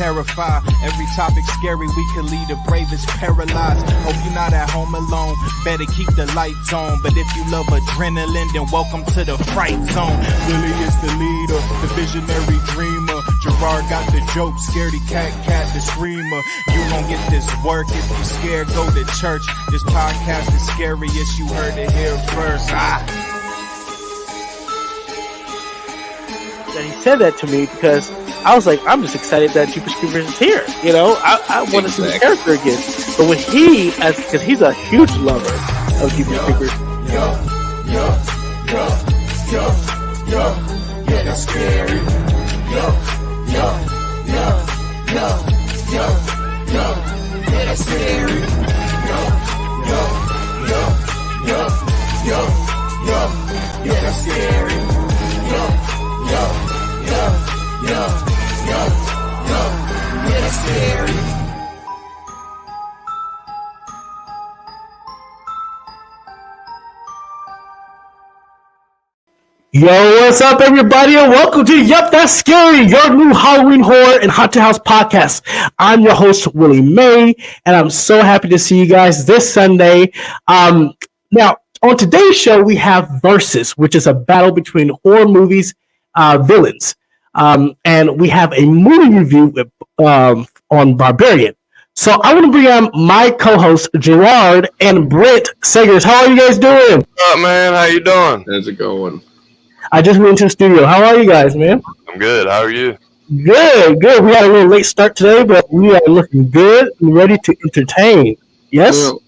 Terrify. Every topic scary, we could leave the bravest paralyzed. Hope you're not at home alone, better keep the lights on. But if you love adrenaline, then welcome to the fright zone. Willie is the leader, the visionary dreamer. Gerard got the joke, scaredy cat the screamer. You gon' get this work, if you scared, go to church. This podcast is scariest, you heard it here first. And he said that to me because I was like, I'm just excited that Jeepers Creepers is here. You know, I want to see the character again. But when because he's a huge lover of Jeepers Creepers. Yeah, that's scary. Yeah, that's scary. Yeah, that's scary. Yeah, that's scary. Yo, what's up, everybody, and welcome to Yup, That's Scary, your new Halloween horror and haunted house podcast. I'm your host, Willie May, and I'm so happy to see you guys this Sunday. Now, on today's show, we have Versus, which is a battle between horror movies villains. And we have a movie review on Barbarian. So I want to bring on my co-hosts, Gerard and Britt Segers. How are you guys doing? What's up, man? How you doing? How's it going? I just went into the studio. How are you guys, man? I'm good. How are you? Good. We had a little late start today, but we are looking good and ready to entertain. Yes? Well,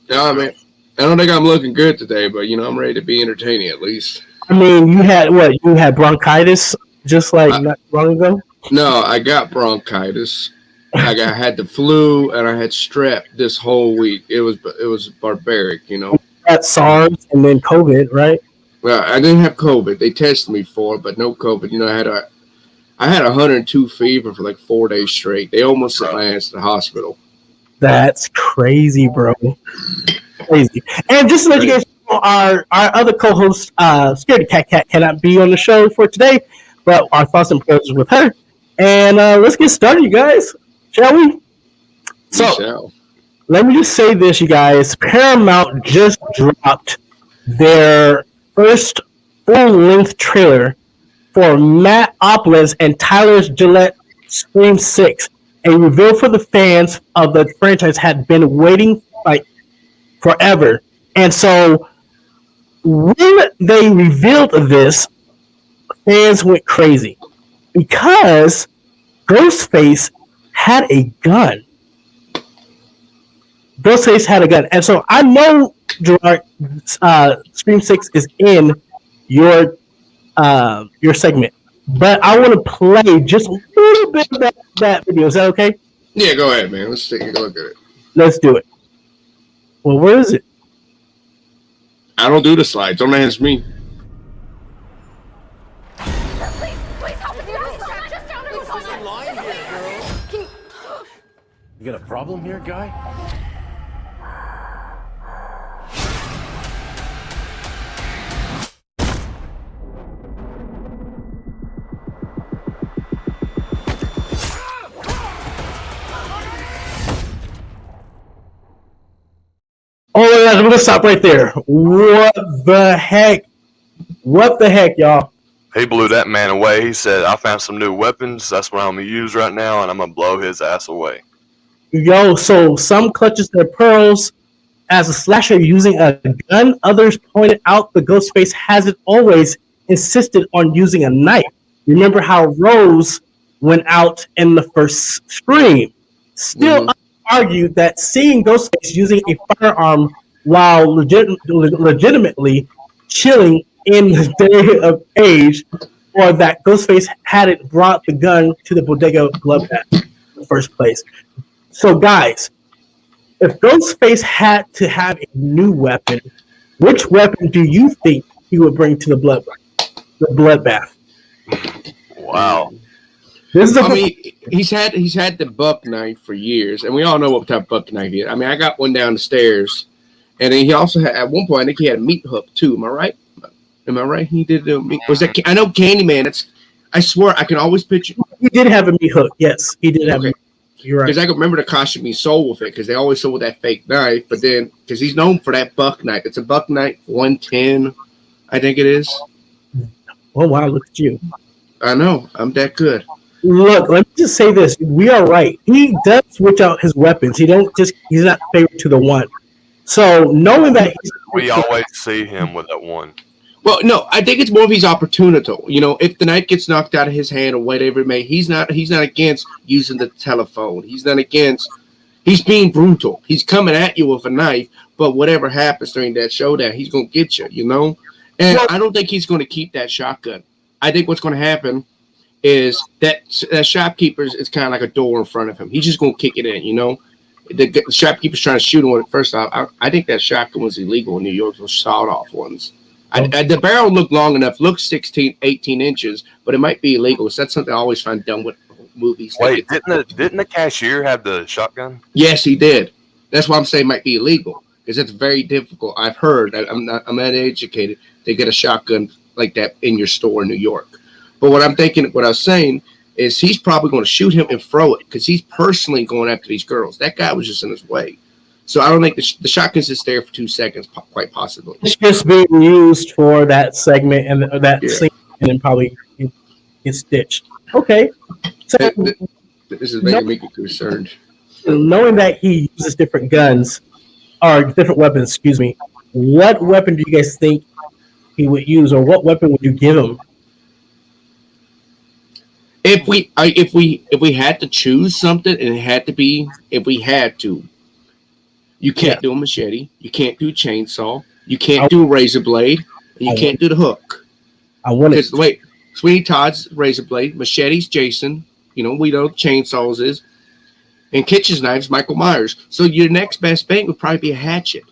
yeah, man. I don't think I'm looking good today, but, I'm ready to be entertaining at least. I mean, you had what? You had bronchitis just like not long ago? No, I got bronchitis. I had the flu and I had strep this whole week. It was barbaric, You got SARS and then COVID, right? Well, I didn't have COVID. They tested me for it, but no COVID. I had 102 fever for like 4 days straight. They almost sent my ass to the hospital. That's crazy, bro. Crazy. And just to let you guys know, our other co-host, Scaredy Cat, cannot be on the show for today, but our thoughts and prayers with her. And let's get started, you guys. Shall we? So, let me just say this, you guys. Paramount just dropped their first full-length trailer for Matt Oplin's and Tyler Gillette's Scream 6, a reveal for the fans of the franchise had been waiting like forever. And so when they revealed this, fans went crazy because Ghostface had a gun. Ghostface had a gun. And so I know, Gerard, Scream 6 is in your segment, but I want to play just a little bit of that video. Is that okay? Yeah, go ahead, man. Let's take a look at it. Let's do it. Well, where is it? I I don't do the slides. Don't ask me. Please help us. Just down there. Who's in line here, girl? You got a problem here, guy? Oh my gosh, I'm gonna stop right there. What the heck? What the heck, y'all? He blew that man away. He said, I found some new weapons. That's what I'm going to use right now, and I'm going to blow his ass away. Yo, so some clutches their pearls as a slasher using a gun. Others pointed out the Ghostface hasn't always insisted on using a knife. Remember how Rose went out in the first Scream. Still argued that seeing Ghostface using a firearm while legitimately chilling in the day of age, or that Ghostface hadn't brought the gun to the bodega glove bag in the first place. So, guys, if Ghostface had to have a new weapon, which weapon do you think he would bring to the bloodbath? Wow. This is I mean, he's had the buck knife for years, and we all know what type of buck knife he is. I mean, I got one down the stairs, and then he also had, at one point, I think he had a meat hook too. Am I right? He did a meat. Was that? I know Candyman. I swear I can always picture. He did have a meat hook. Yes, he did have. Okay. You're right. Because I can remember the costume he sold with it, because they always sold with that fake knife. But then, because he's known for that buck knife, it's a buck knife 110, I think it is. Oh wow! Look at you. I know. I'm that good. Look, let me just say this. We are right. He does switch out his weapons. He's not favorite to the one. So knowing that we always see him with that one. Well, no, I think it's more of his opportunity. You know, if the knife gets knocked out of his hand or whatever it may, he's not against using the telephone. He's not against. He's being brutal. He's coming at you with a knife, but whatever happens during that showdown, he's gonna get you. You know, and I don't think he's going to keep that shotgun. I think what's going to happen is that shopkeeper is kind of like a door in front of him. He's just going to kick it in, you know. The shopkeeper's trying to shoot him with it. First off, I think that shotgun was illegal in New York. Those sawed-off ones. The barrel looked long enough, looked 16, 18 inches, but it might be illegal. So that's something I always find dumb with movies. Wait, didn't the cashier have the shotgun? Yes, he did. That's why I'm saying it might be illegal, because it's very difficult. I've heard, I'm not educated, to get a shotgun like that in your store in New York. But what I was saying is he's probably going to shoot him and throw it, because he's personally going after these girls. That guy was just in his way. So I don't think the shotgun's just there for 2 seconds, quite possibly. It's just being used for that segment and that scene, and then probably gets stitched. Okay. So this is making me concerned. Knowing that he uses different guns, or different weapons, excuse me, what weapon do you guys think he would use, or what weapon would you give him? If we had to choose something, and it had to be, if we had to, you can't do a machete, you can't do a chainsaw, you can't do a razor blade, and you can't do the hook. I want it. Wait, Sweeney Todd's razor blade, machete's Jason, you know, we know chainsaws is, and kitchen knives Michael Myers. So your next best thing would probably be a hatchet.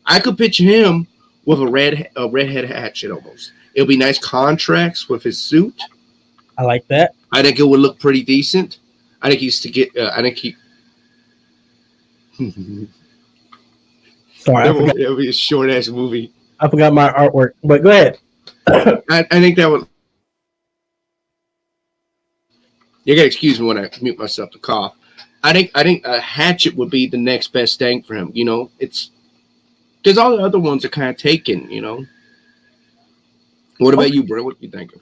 I could picture him with a redhead hatchet almost. It'll be nice contrast with his suit. I like that. I think it would look pretty decent. I think he's to get. I think he. Sorry, it would be a short ass movie. I forgot my artwork, but go ahead. I think that would. You gotta excuse me when I mute myself to cough. I think a hatchet would be the next best thing for him. You know, it's because all the other ones are kind of taken. You know. What about you, bro? What do you think?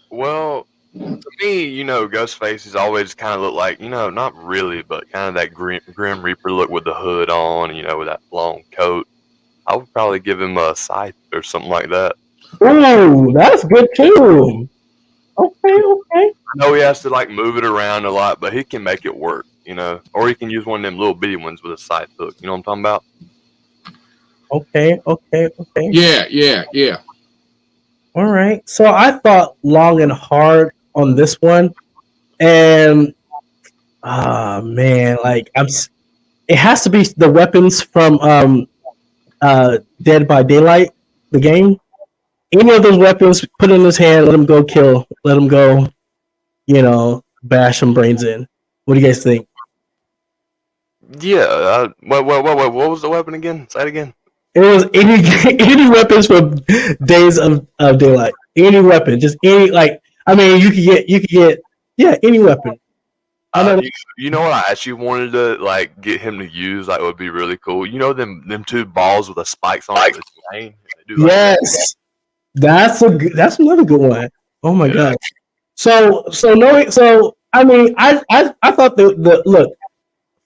Well, to me, you know, Ghostface has always kind of looked like, you know, not really, but kind of that Grim Reaper look with the hood on, you know, with that long coat. I would probably give him a scythe or something like that. Ooh, that's good too. Okay. I know he has to like move it around a lot, but he can make it work, you know. Or he can use one of them little bitty ones with a scythe hook. You know what I'm talking about? Okay. Yeah. All right. So I thought long and hard on this one, and man, like it has to be the weapons from Dead by Daylight, the game. Any of those weapons, put in his hand, let him go kill, let him go, bash some brains in. What do you guys think? Yeah. What was the weapon again? Say it again. It was any weapons from Days of Daylight. Any weapon, just any you could get any weapon. I know. You know what I actually wanted to like get him to use like would be really cool. You know them two balls with the spikes on it. The chain? They do, like, Yes, that's another good one. Oh my god. So I mean I thought the look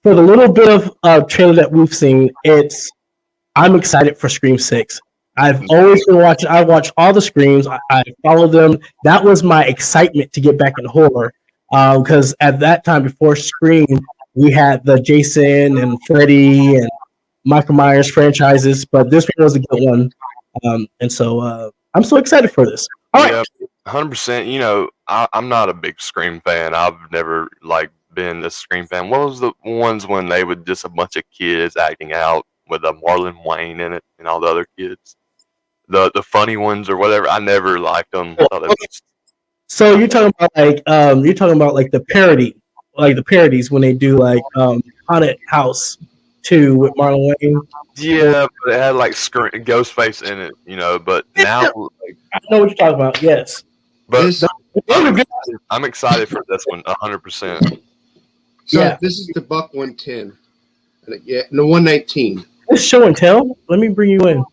for the little bit of trailer that we've seen, I'm excited for Scream 6. I've always been watching. I watch all the Screams. I follow them. That was my excitement to get back in horror. Because at that time, before Scream, we had the Jason and Freddy and Michael Myers franchises, but this one was a good one. And so I'm so excited for this. All right. Yeah, 100%. You know, I'm not a big Scream fan. I've never been a Scream fan. What was the ones when they would just a bunch of kids acting out with a Marlon Wayne in it and all the other kids? The funny ones or whatever. I never liked them. So you're talking about the parodies when they do Haunted House 2 with Marlon Wayne. Yeah, but it had Ghostface in it, But now, I know what you're talking about. Yes, but I'm excited for this one, 100%. So this is the Buck 110. Yeah, no 119. It's show and tell. Let me bring you in.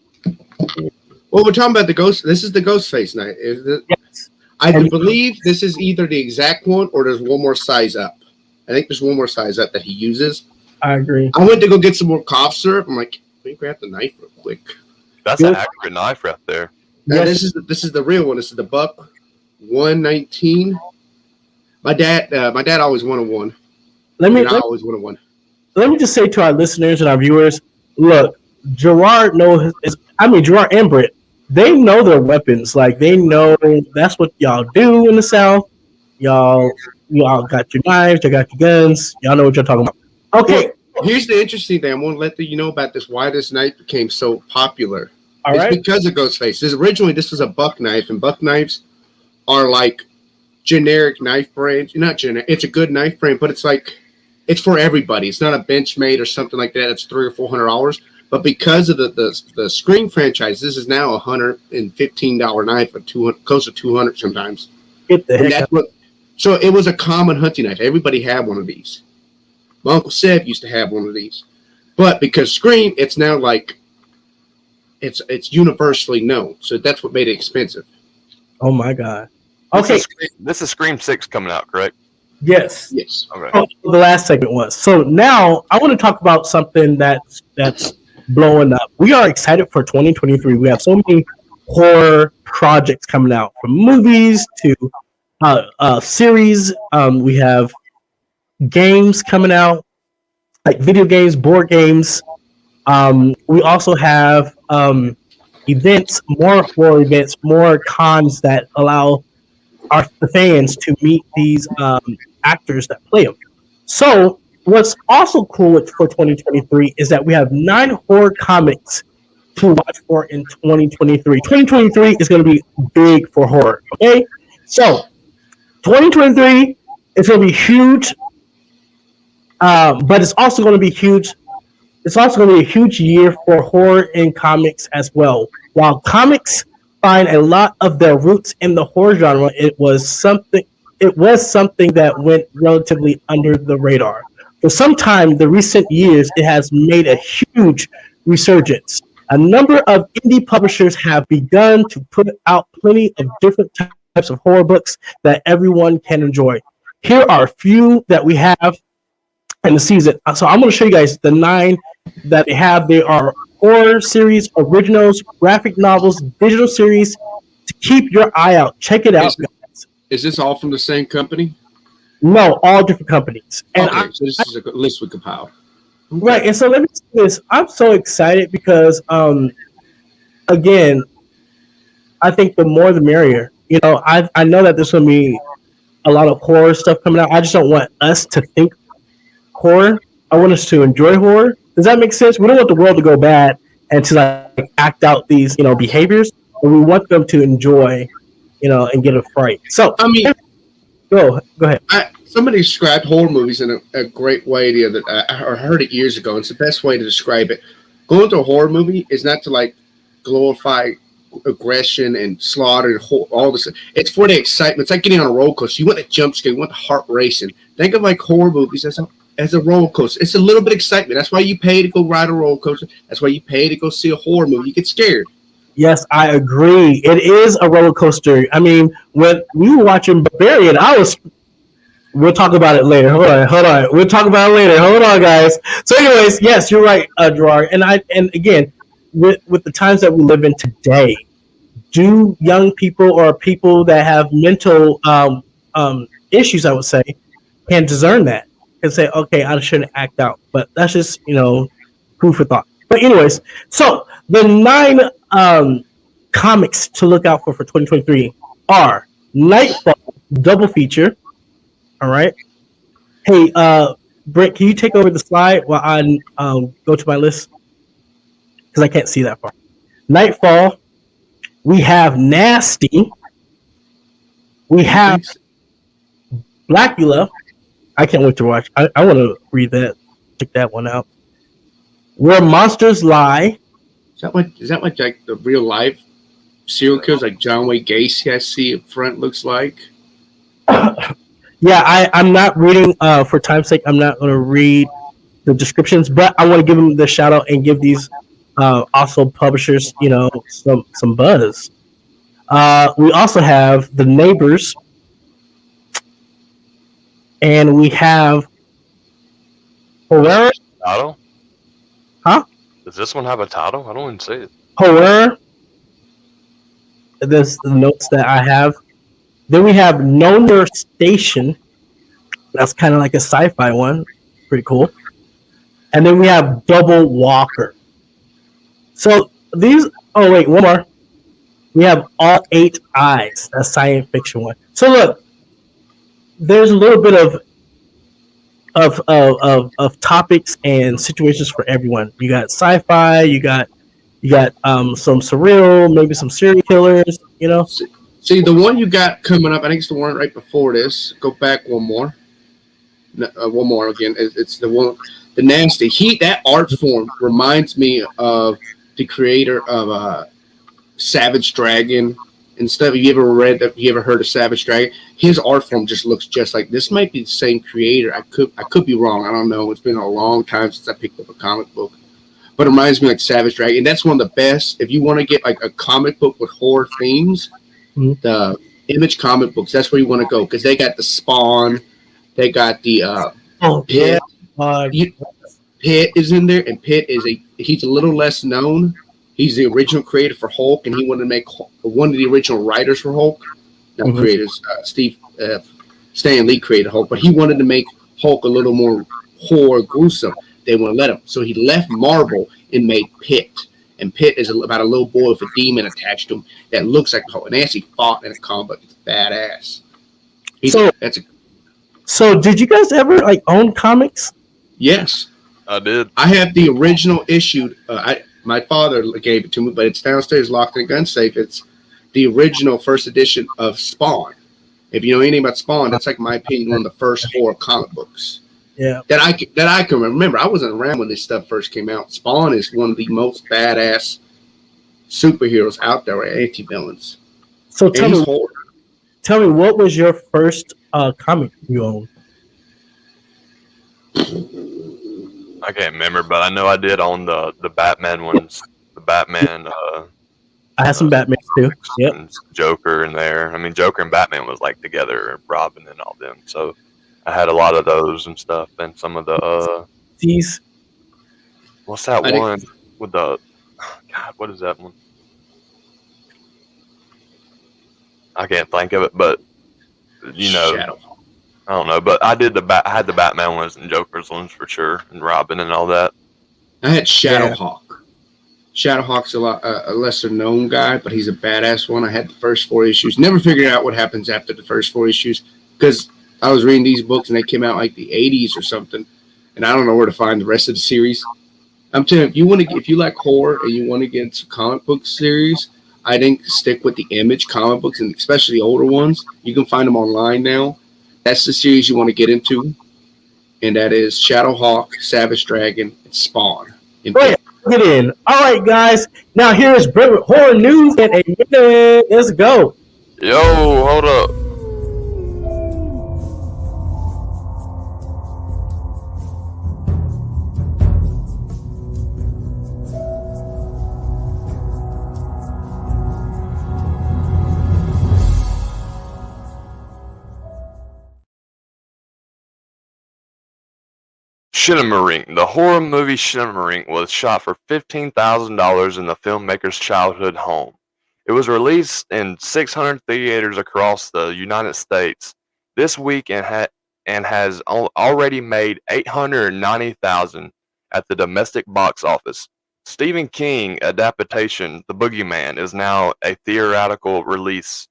Well, we're talking about the ghost. This is the Ghostface night. Yes. I believe this is either the exact one or there's one more size up. I think there's one more size up that he uses. I agree. I went to go get some more cough syrup. I'm like, let me grab the knife real quick. That's an accurate knife right there. Now, this is the real one. This is the Buck 119. My dad always wanted one. I always wanted one. Let me just say to our listeners and our viewers, look, Gerard and Britt, they know their weapons. Like, they know that's what y'all do in the South. Y'all got your knives, y'all got your guns. Y'all know what you're talking about. Okay. Well, here's the interesting thing. I want to let you know about this, why this knife became so popular. It's because of Ghostface. This was a buck knife, and buck knives are like generic knife brands. Not generic. It's a good knife brand, but it's for everybody. It's not a Benchmade or something like that. It's $300 or $400. But because of the Scream franchise, this is now $115 knife, or close to $200 sometimes. Get the heck out. So it was a common hunting knife. Everybody had one of these. My Uncle Seb used to have one of these. But because Scream, it's now it's universally known. So that's what made it expensive. Oh my God. Okay. This is Scream 6 coming out, correct? Yes. Okay. Oh, the last segment was. So now I want to talk about something that's blowing up. We are excited for 2023. We have so many horror projects coming out, from movies to series. We have games coming out, like video games, board games. We also have events, more horror events, more cons that allow the fans to meet these actors that play them. So what's also cool for 2023 is that we have 9 horror comics to watch for in 2023. 2023 is going to be big for horror. Okay, so 2023 is going to be huge, but it's also going to be huge. It's also going to be a huge year for horror in comics as well. While comics find a lot of their roots in the horror genre, it was something that went relatively under the radar. For some time, the recent years, it has made a huge resurgence. A number of indie publishers have begun to put out plenty of different types of horror books that everyone can enjoy. Here are a few that we have in the season. So I'm going to show you guys the 9 that they have. They are horror series, originals, graphic novels, digital series. To keep your eye out. Check it out, guys. Is this all from the same company? No, all different companies. And so this is a list we compiled. Okay. Right, and so let me say this. I'm so excited because, again, I think the more the merrier. I know that there's going to be a lot of horror stuff coming out. I just don't want us to think horror. I want us to enjoy horror. Does that make sense? We don't want the world to go bad and to like act out these behaviors, and we want them to enjoy and get a fright. So I mean, go ahead. Somebody described horror movies in a great way the other. I heard it years ago. And it's the best way to describe it. Going to a horror movie is not to like glorify aggression and slaughter and all this. It's for the excitement. It's like getting on a roller coaster. You want the jump scare. You want the heart racing. Think of like horror movies as a roller coaster. It's a little bit of excitement. That's why you pay to go ride a roller coaster. That's why you pay to go see a horror movie. You get scared. Yes, I agree. It is a roller coaster. I mean, when we were watching Barbarian, we'll talk about it later. Hold on. We'll talk about it later. Hold on, guys. So, anyways, yes, you're right, Gerard. And again, with the times that we live in today, do young people or people that have mental issues, I would say, can discern that and say, okay, I shouldn't act out. But that's just food for thought. But anyways, so the 9 comics to look out for 2023 are Nightfall double feature. All right. Hey, Brent, can you take over the slide while I go to my list? Because I can't see that far. Nightfall. We have Nasty. We have Blackula. I can't wait to watch. I want to read that. Check that one out. Where Monsters Lie. Is that what like the real life serial killers like John Wayne Gacy I see up front looks like? Yeah, I'm not reading for time's sake. I'm not going to read the descriptions, but I want to give them the shout out and give these also publishers, some buzz. We also have The Neighbors, and we have Horror. Title? Huh? Does this one have a title? I don't even see it. Horror. This the notes that I have. Then we have Noner Station. That's kind of like a sci-fi one. Pretty cool. And then we have Double Walker. So these... Oh, wait, one more. We have All 8 Eyes. That's science fiction one. So look, there's a little bit of topics and situations for everyone. You got sci-fi. You got some surreal, maybe some serial killers, See, the one you got coming up, I think it's the one right before this. Go back one more. One more again. It's the one, the Nasty. That art form reminds me of the creator of Savage Dragon and stuff. Have you ever heard of Savage Dragon? His art form just looks just like this. Might be the same creator. I could be wrong. I don't know. It's been a long time since I picked up a comic book. But it reminds me like Savage Dragon. And that's one of the best. If you want to get like a comic book with horror themes, the Image comic books, that's where you want to go because they got the Spawn, they got the Pitt. Pitt is in there, and Pitt he's a little less known. He's the original creator for Hulk, and he wanted to make one of the original writers for Hulk. Not creators, Stan Lee created Hulk, but he wanted to make Hulk a little more horror gruesome. They wouldn't let him, so he left Marvel and made Pitt. And Pitt is about a little boy with a demon attached to him that looks like Hulk. And they actually fought in a combat. It's badass. So did you guys ever like own comics? Yes, I did. I have the original issued. My father gave it to me, but it's downstairs locked in a gun safe. It's the original first edition of Spawn. If you know anything about Spawn, that's like my opinion one of the first horror comic books. Yeah, that I can remember. I wasn't around when this stuff first came out. Spawn is one of the most badass superheroes out there, anti-villains. So tell me, what was your first comic you owned? I can't remember, but I know I did own the Batman ones. The Batman. I had some Batman too. Yep. Joker in there. I mean, Joker and Batman was like together, Robin and all them. So I had a lot of those and stuff, and some of the these. What's that one with the? God, what is that one? I can't think of it, but Shadow. I don't know. But I had the Batman ones and Joker's ones for sure, and Robin and all that. I had Shadowhawk. Shadowhawk's a lesser known guy, but he's a badass one. I had the first 4 issues. Never figured out what happens after the first 4 issues because I was reading these books and they came out like the 80s or something, and I don't know where to find the rest of the series. I'm telling you, if you like horror and you want to get into comic book series, I think stick with the Image comic books, and especially the older ones. You can find them online now. That's the series you want to get into, and that is Shadowhawk, Savage Dragon, and Spawn. Wait, get in. All right, guys. Now here is Brent with horror news in a minute. Let's go. Yo, hold up. Shimmerink. The horror movie Shimmerink was shot for $15,000 in the filmmaker's childhood home. It was released in 600 theaters across the United States this week and has already made $890,000 at the domestic box office. Stephen King adaptation The Boogeyman is now a theatrical release.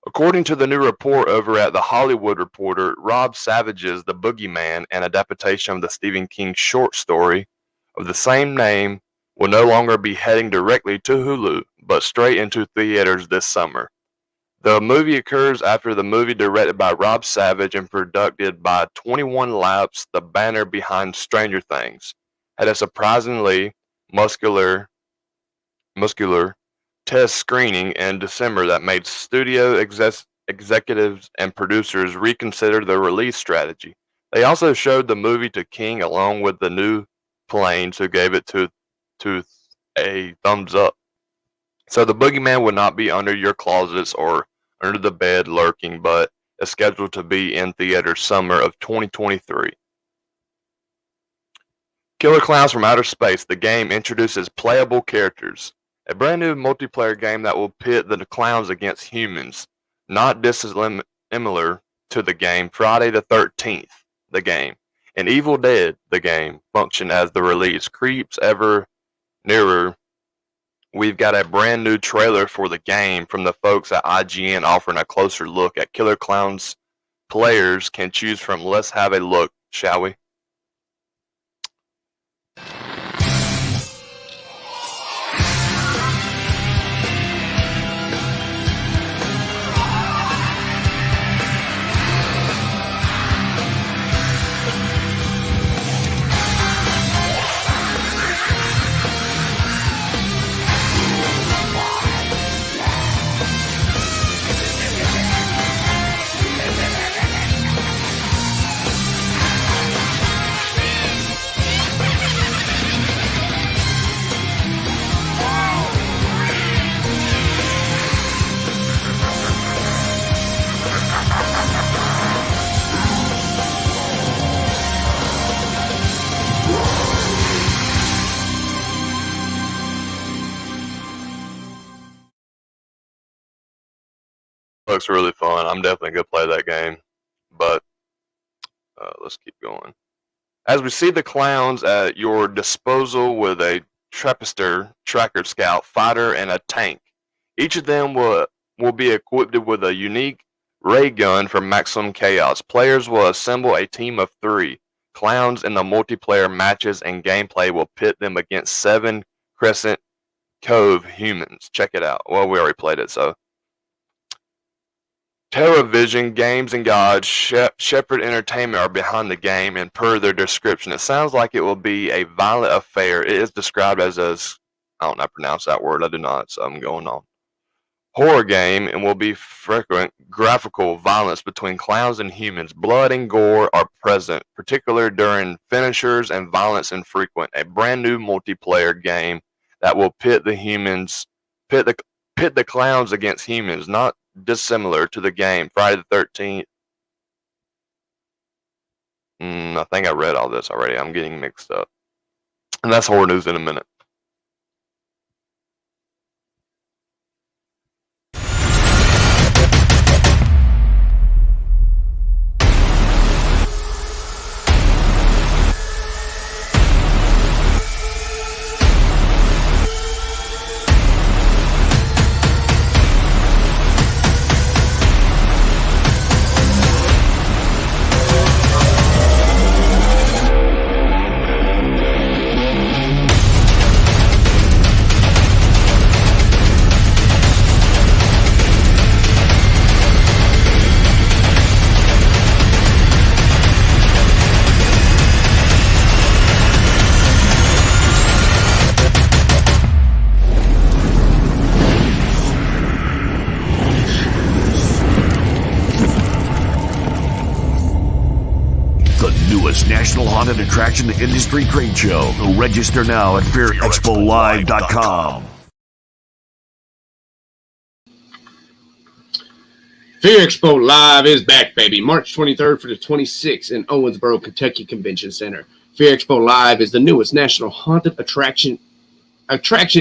According to the new report over at The Hollywood Reporter, Rob Savage's The Boogeyman, an adaptation of the Stephen King short story of the same name, will no longer be heading directly to Hulu, but straight into theaters this summer. The movie occurs after the movie directed by Rob Savage and produced by 21 Laps, the banner behind Stranger Things, had a surprisingly muscular test screening in December that made studio executives and producers reconsider their release strategy. They also showed the movie to King along with the new planes, who gave it to a thumbs up. So The Boogeyman will not be under your closets or under the bed lurking, but is scheduled to be in theaters summer of 2023. Killer Clowns from Outer Space, the game introduces playable characters. A brand new multiplayer game that will pit the clowns against humans, not dissimilar to the game Friday the 13th, the game, and Evil Dead, the game, function as the release creeps ever nearer. We've got a brand new trailer for the game from the folks at IGN offering a closer look at Killer Clowns players can choose from. Let's have a look, shall we? Looks really fun. I'm definitely going to play that game. But let's keep going. As we see the clowns at your disposal with a Trapister, Tracker Scout, Fighter, and a tank. Each of them will be equipped with a unique ray gun for maximum chaos. Players will assemble a team of 3. Clowns in the multiplayer matches and gameplay will pit them against 7 Crescent Cove humans. Check it out. Well, we already played it, so. TerraVision Games and God Shepherd Entertainment are behind the game, and per their description, it sounds like it will be a violent affair. It is described as I don't know how to pronounce that word. I do not, so I'm going on. Horror game, and will be frequent graphical violence between clowns and humans. Blood and gore are present, particularly during finishers, and violence infrequent. A brand new multiplayer game that will pit the clowns against humans, not dissimilar to the game Friday the 13th. I think I read all this already. I'm getting mixed up. And that's horror news in a minute. National Haunted Attraction Industry Trade Show. Register now at fearexpolive.com. Fear Expo Live is back, baby. March 23rd for the 26th in Owensboro, Kentucky Convention Center. Fear Expo Live is the newest national haunted attraction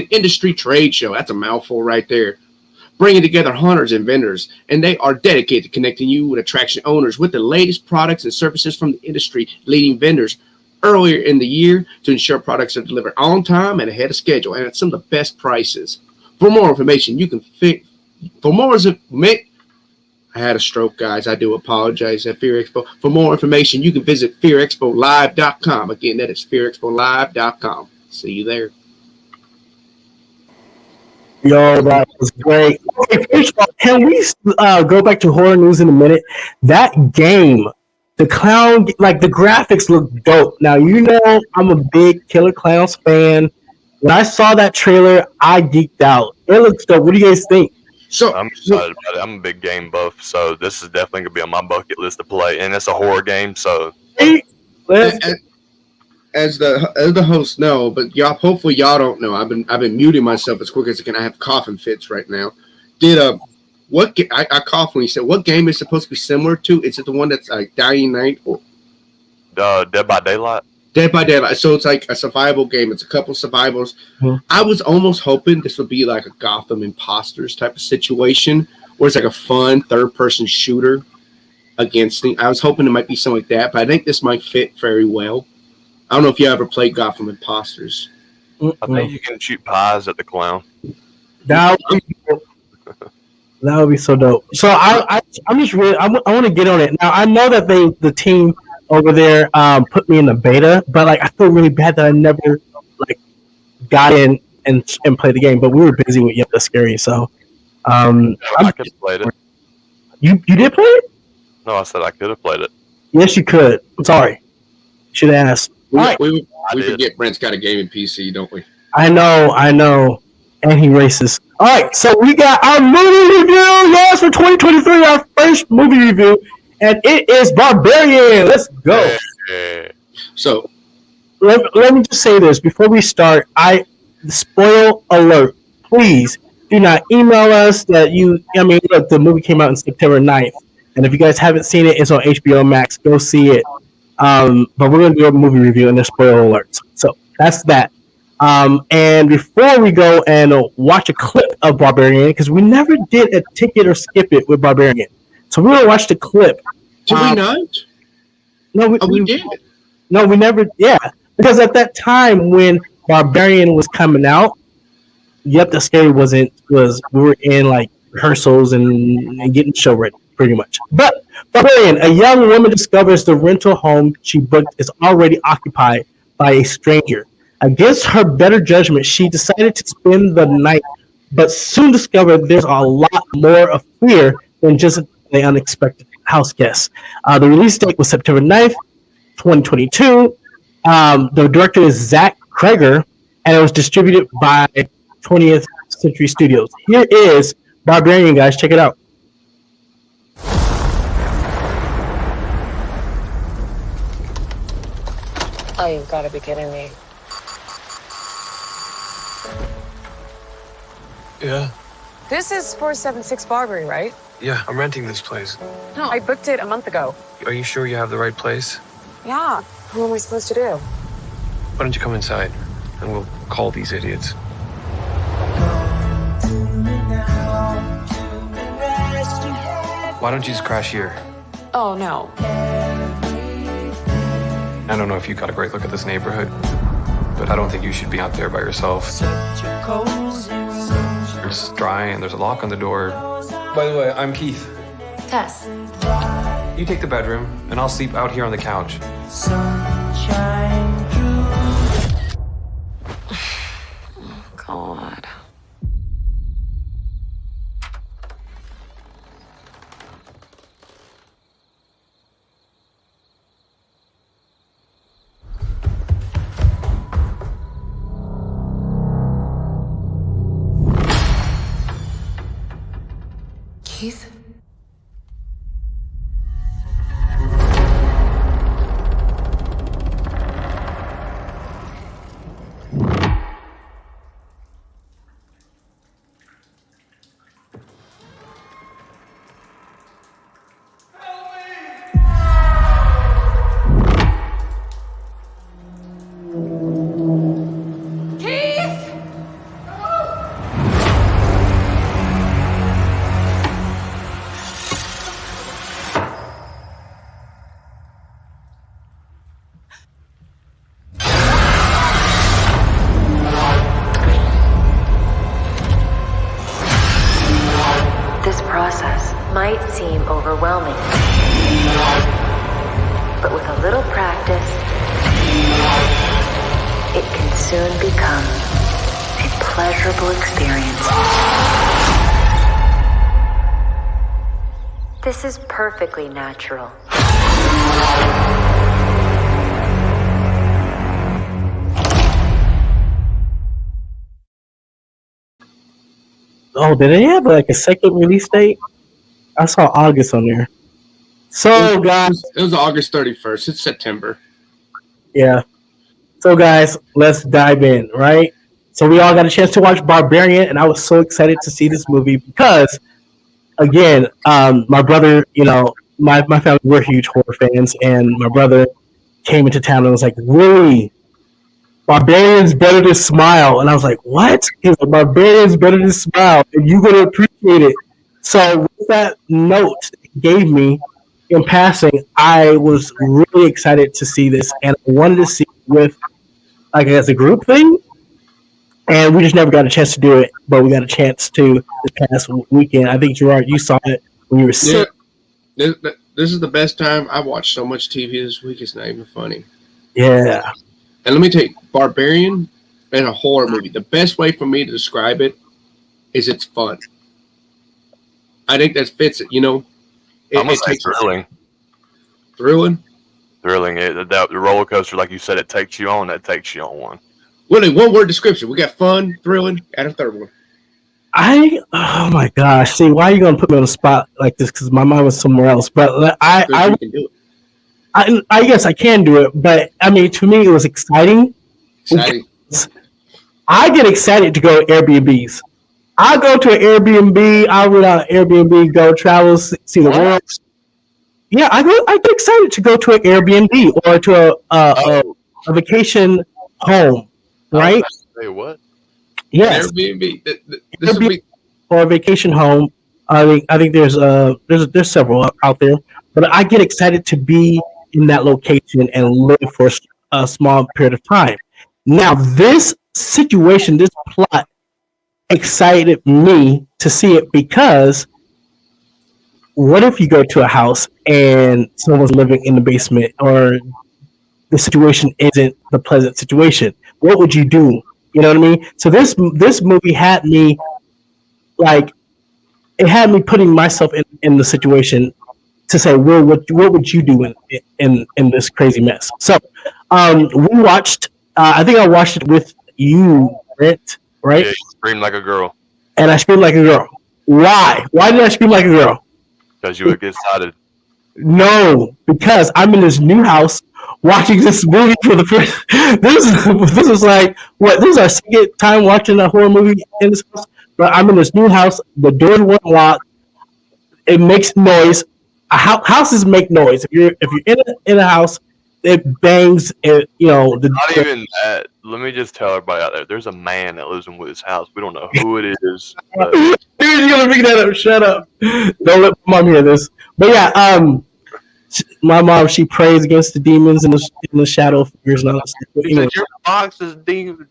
industry trade show. That's a mouthful right there. Bringing together hunters and vendors, and they are dedicated to connecting you with attraction owners with the latest products and services from the industry leading vendors earlier in the year to ensure products are delivered on time and ahead of schedule and at some of the best prices. For more information, you can I had a stroke, guys. I do apologize at Fear Expo. For more information, you can visit fearexpolive.com. Again, that is fearexpolive.com. See you there. Yo, that was great. Okay, first of all, can we go back to horror news in a minute? That game, the clown, like the graphics look dope. Now, you know I'm a big Killer Clowns fan. When I saw that trailer, I geeked out. It looks dope. What do you guys think? So I'm excited about it. I'm a big game buff, so this is definitely gonna be on my bucket list to play. And it's a horror game, so as the hosts know, but y'all hopefully y'all don't know. I've been muting myself as quick as I can. I have coughing fits right now. I cough when you said what game is supposed to be similar to? Is it the one that's like Dying Night or Dead by Daylight? Dead by Daylight. So it's like a survival game. It's a couple survivals. Mm-hmm. I was almost hoping this would be like a Gotham Imposters type of situation, where it's like a fun third-person shooter against things. I was hoping it might be something like that, but I think this might fit very well. I don't know if you ever played Gotham Imposters. I think you can shoot pies at the clown. That would be so dope. So I'm just really I want to get on it now. I know that the team over there put me in the beta, but like I feel really bad that I never like got in and played the game. But we were busy with Yep, That's Scary, so I could have played it. You did play it? No, I said I could have played it. Yes, you could. I'm sorry. Should have asked. We forget Brent's got a gaming PC, don't we? I know. And he racist. All right, so we got our movie review, yes, for 2023, our first movie review, and it is Barbarian. Let's go. Yeah. So, let me just say this before we start. Spoil alert. Please do not email us that look, the movie came out on September 9th, and if you guys haven't seen it, it's on HBO Max. Go see it. But we're going to do a movie review, and there's spoiler alerts. So that's that. And before we go and watch a clip of Barbarian, because we never did a ticket or skip it with Barbarian, so we're gonna watch the clip. Did we not? No, we did. No, we never. Yeah, because at that time when Barbarian was coming out, Yep, the Scary was we were in like rehearsals and getting the show ready, pretty much. But Barbarian, a young woman discovers the rental home she booked is already occupied by a stranger. Against her better judgment, she decided to spend the night, but soon discovered there's a lot more of fear than just an unexpected house guest. The release date was September 9th, 2022. The director is Zach Kreger, and it was distributed by 20th Century Studios. Here is Barbarian, guys. Check it out. Oh, you've got to be kidding me. Yeah. This is 476 Barbary, right? Yeah, I'm renting this place. No, I booked it a month ago. Are you sure you have the right place? Yeah. Who am I supposed to do? Why don't you come inside and we'll call these idiots. Why don't you just crash here? Oh, no. I don't know if you got a great look at this neighborhood, but I don't think you should be out there by yourself. It's dry and there's a lock on the door. By the way, I'm Keith. Tess. You take the bedroom and I'll sleep out here on the couch. God. Keith? This process might seem overwhelming, but with a little practice, it can soon become a pleasurable experience. This is perfectly natural. Oh, did they have like a second release date? I saw August on there. So, guys, It was August 31st. It's September. yeah. So, guys, let's dive in, right? So, we all got a chance to watch Barbarian, and I was so excited to see this movie because, again, my brother, my family, we're huge horror fans, and my brother came into town and was like, really? Barbarian's better than Smile. And I was like, what? He was like, Barbarian's better than Smile, and you're going to appreciate it. So, with that note he gave me in passing, I was really excited to see this, and I wanted to see it with, like, as a group thing. And we just never got a chance to do it, but we got a chance to this past weekend. I think, Gerard, you saw it when you were sick. Yeah. This is the best time. I watched so much TV this week, it's not even funny. Yeah. And let me tell you, Barbarian and a horror movie, the best way for me to describe it is it's fun. I think that fits it, I'm gonna say thrilling. Thrilling? Thrilling. The roller coaster, like you said, it takes you on. That takes you on one. Really, one word description. We got fun, thrilling, and a third one. Oh my gosh! See, why are you gonna put me on the spot like this? Because my mind was somewhere else. But I can do it. I guess I can do it. But I mean, to me, it was exciting. I get excited to go to Airbnbs. I go to an Airbnb. I rent out an Airbnb, go travel, see the world. Yeah, I get excited to go to an Airbnb or to a vacation home, right? Say what? Yes. Airbnb. Airbnb or a vacation home. I think there's several out there, but I get excited to be in that location and live for a small period of time. Now, this situation, this plot, excited me to see it because what if you go to a house and someone's living in the basement or the situation isn't the pleasant situation? What would you do? You know what I mean? So this movie had me like, it had me putting myself in the situation to say, well, what would you do in this crazy mess? So we watched. I think I watched it with you, Brent, right? Yeah, you screamed like a girl. And I screamed like a girl. Why? Why did I scream like a girl? Because you would get excited. No, because I'm in this new house watching this movie for the first. This is like what? This is our second time watching a horror movie in this house. But I'm in this new house. The doors weren't locked. It makes noise. Houses make noise. If you're in a house, it bangs. Not even that. Let me just tell everybody out there. There's a man that lives in Will's house. We don't know who it is. But... Dude, you're gonna bring that up. Shut up. Don't let my mom hear this. But yeah, my mom, she prays against the demons in the shadow figures and all that stuff. Anyway. Your box is demons.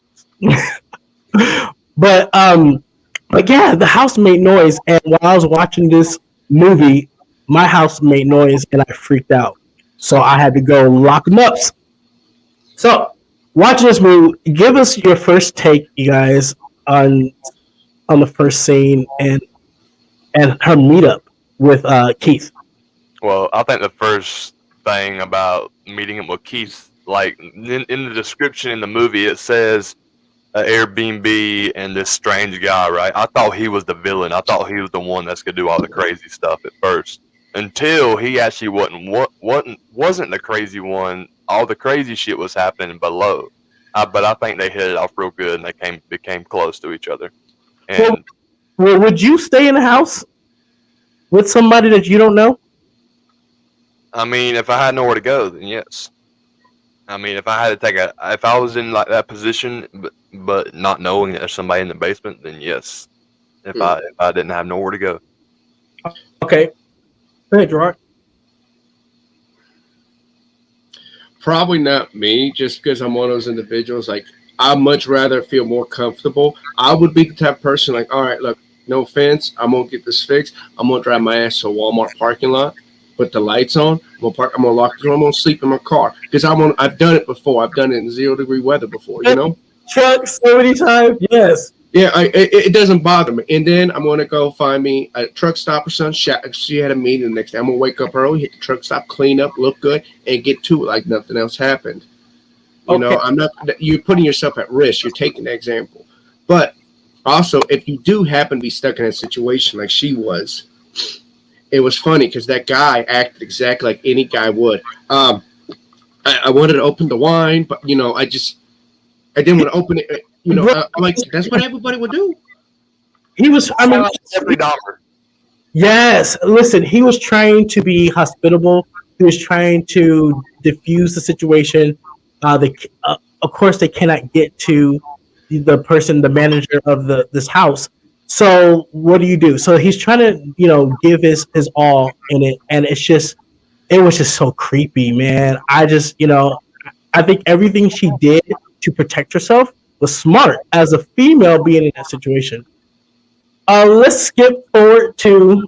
But yeah, the house made noise, and while I was watching this movie, my house made noise, and I freaked out. So I had to go lock them up. So watching this movie, give us your first take, you guys, on the first scene and her meetup with Keith. Well, I think the first thing about meeting him with Keith, like in the description in the movie, it says Airbnb and this strange guy, right? I thought he was the villain. I thought he was the one that's gonna do all the crazy stuff at first, until he actually wasn't the crazy one. All the crazy shit was happening below. But I think they hit it off real good, and they became close to each other. And well, would you stay in a house with somebody that you don't know? I mean, if I had nowhere to go, then yes. I mean, if I had to if I was in like that position, but not knowing that there's somebody in the basement, then yes. If I didn't have nowhere to go. Okay. Go ahead, Gerard. Probably not me, just because I'm one of those individuals. Like, I'd much rather feel more comfortable. I would be the type of person like, all right, look, No offense. I'm gonna get this fixed. I'm gonna drive my ass to a Walmart parking lot, put the lights on. I'm gonna lock the door. I'm gonna sleep in my car because I've done it before. I've done it in 0-degree weather before. You know. Truck so many times. Yes. Yeah, it doesn't bother me. And then I'm gonna go find me a truck stop or something. She had a meeting the next day. I'm gonna wake up early, hit the truck stop, clean up, look good, and get to it like nothing else happened. You know, I'm not. You're putting yourself at risk. You're taking the example, but also if you do happen to be stuck in a situation like she was, it was funny because that guy acted exactly like any guy would. I wanted to open the wine, but you know, I didn't want to open it. You know, I'm like, that's what everybody would do. He was, I mean, every dollar. Yes. Listen, he was trying to be hospitable. He was trying to diffuse the situation. Of course, they cannot get to the person, the manager of this house. So what do? So he's trying to, give his all in it, and it was just so creepy, man. I think everything she did to protect herself was smart as a female being in that situation. Let's skip forward to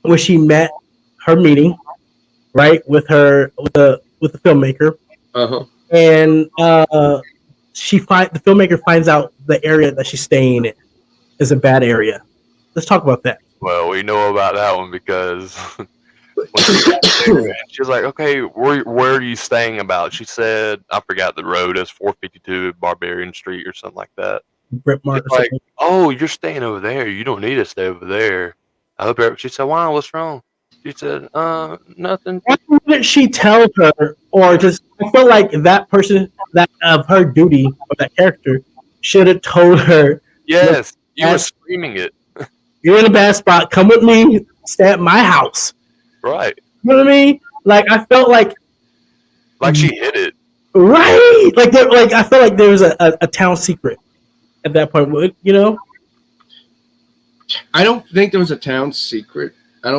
where she met her meeting, right, with the filmmaker. And the filmmaker finds out the area that she's staying in is a bad area. Let's talk about that. Well, we know about that one because when she got there, she was like, "Okay, where are you staying about?" She said, "I forgot the road. It's 452 Barbarian Street or something like that." Like, "Oh, you're staying over there. You don't need to stay over there." I hope. She said, "Why? What's wrong?" She said, nothing." Why didn't she tell her, or just? I feel like that person, that of her duty of that character, should have told her. Yes, you were screaming it. You're in a bad spot. Come with me. Stay at my house. Right. You know what I mean? Like I felt like she hid it. Right. Like I felt like there was a town secret at that point. I don't think there was a town secret. I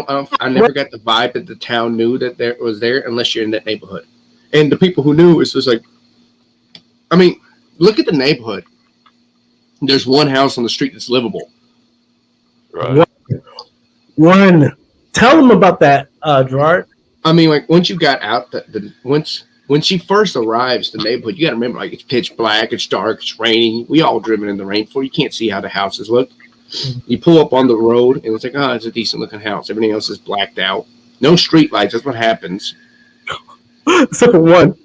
never got the vibe that the town knew that there was there unless you're in that neighborhood. And the people who knew, it was like, I mean, look at the neighborhood. There's one house on the street that's livable. Right. One. Tell them about that, Gerard. I mean, like once you got out, when she first arrives, the neighborhood, you got to remember, like it's pitch black, it's dark, it's raining. We all driven in the rain before. You can't see how the houses look. You pull up on the road, and it's like, oh, it's a decent looking house. Everything else is blacked out. No street lights. That's what happens. Except for one.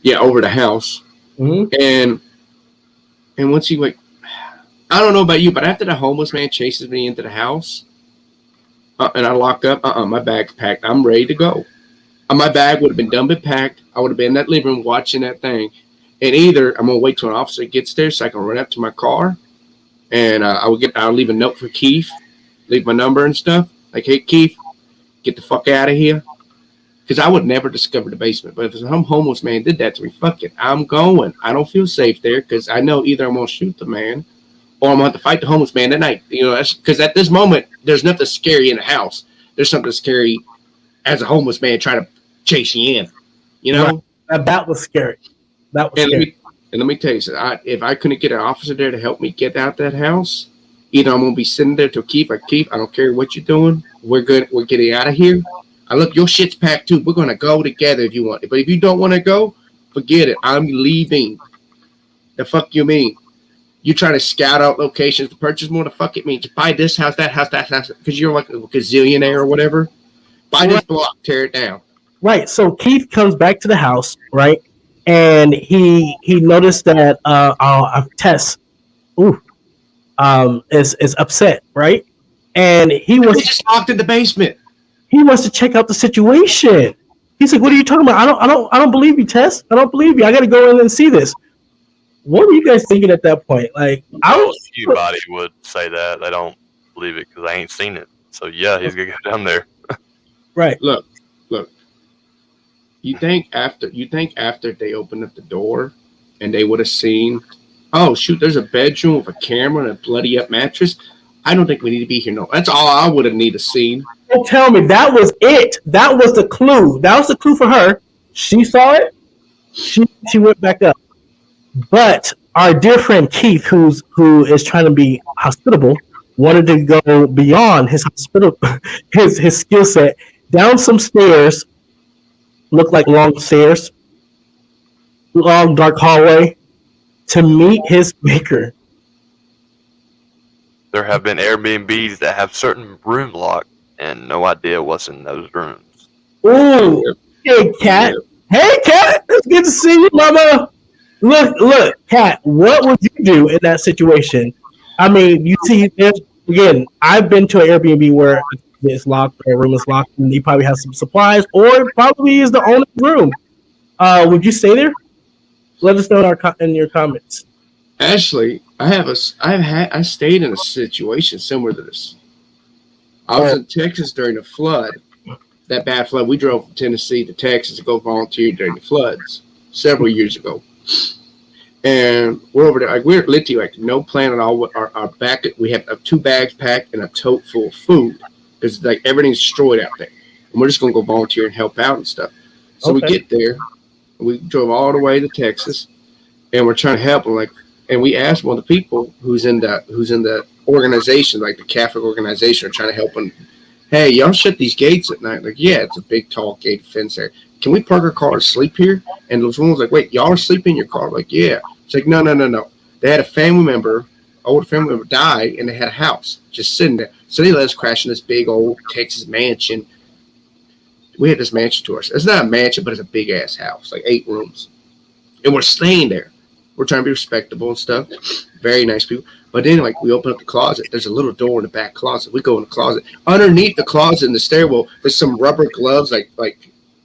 Yeah, over the house. Mm-hmm. And once you I don't know about you, but after the homeless man chases me into the house, and I lock up, my bag's packed. I'm ready to go. My bag would have been done but packed. I would have been in that living room watching that thing. And either I'm gonna wait till an officer gets there so I can run up to my car, and I'll leave a note for Keith, leave my number and stuff. Like, hey Keith, get the fuck out of here. Because I would never discover the basement. But if some homeless man did that to me, fuck it. I'm going. I don't feel safe there because I know either I'm going to shoot the man or I'm going to have to fight the homeless man that night. Because at this moment, there's nothing scary in the house. There's something scary as a homeless man trying to chase you in. That was scary. That was scary. Let me tell you something. If I couldn't get an officer there to help me get out that house, either I'm going to be sitting there till Keith, I don't care what you're doing. We're good. We're getting out of here. Look, your shit's packed too. We're going to go together if you want. But if you don't want to go, forget it. I'm leaving. The fuck you mean? You trying to scout out locations to purchase more? The fuck it means? Buy this house, that house, that house. Because you're like a gazillionaire or whatever. Buy this block, tear it down. Right. So Keith comes back to the house, right? And he noticed that Tess is upset, right? And he just locked in the basement. He wants to check out the situation. He's like, "What are you talking about? I don't believe you, Tess. I don't believe you. I got to go in and see this." What were you guys thinking at that point? Like, anybody would say that. They don't believe it because they ain't seen it. So yeah, he's gonna go down there. Right. Look. You think after they opened up the door and they would have seen, oh shoot, there's a bedroom with a camera and a bloody up mattress. I don't think we need to be here. No, that's all I would have needed to seen. Don't tell me that was it. That was the clue. That was the clue for her. She saw it. She went back up. But our dear friend Keith, who is trying to be hospitable, wanted to go beyond his hospital, his skill set, down some stairs, look like long stairs, long dark hallway, to meet his maker. There have been Airbnbs that have certain room lock and no idea what's in those rooms. Ooh, hey Cat, hey Cat, it's good to see you, Mama. Look, Cat, what would you do in that situation? I mean, you see, again, I've been to an Airbnb where it's locked, or a room is locked, and you probably have some supplies, or it probably is the owner's room. Would you stay there? Let us know in your comments. Actually, I stayed in a situation similar to this. I was in Texas during the flood, that bad flood. We drove from Tennessee to Texas to go volunteer during the floods several years ago. And we're over there, like, we're literally like no plan at all. Our back, we have 2 bags packed and a tote full of food because like everything's destroyed out there. And we're just gonna go volunteer and help out and stuff. So we get there, and we drove all the way to Texas, and we're trying to help them. And we asked one of the people who's in the organization, like the Catholic organization, are trying to help them. Hey, y'all shut these gates at night? Like, yeah, it's a big tall gate fence there. Can we park our car and sleep here? And this woman was like, wait, y'all are sleeping in your car? I'm like, yeah. It's like, no. They had a family member, older family member, die, and they had a house just sitting there. So they let us crash in this big old Texas mansion. We had this mansion to us. It's not a mansion, but it's a big ass house, like 8 rooms. And we're staying there. We're trying to be respectable and stuff. Very nice people. But then, like, we open up the closet. There's a little door in the back closet. We go in the closet. Underneath the closet in the stairwell, there's some rubber gloves, like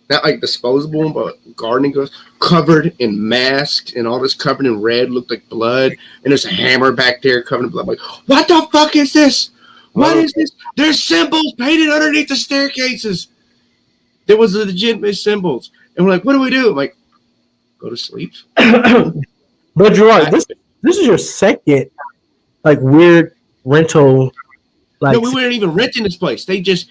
not like disposable, but gardening gloves, covered in masks and all this covered in red, looked like blood. And there's a hammer back there covered in blood. I'm like, what the fuck is this? What is this? There's symbols painted underneath the staircases. There was legitimate symbols. And we're like, what do we do? I'm like, go to sleep. But Gerard, this is your second like weird rental. Like, no, we weren't even renting this place. They just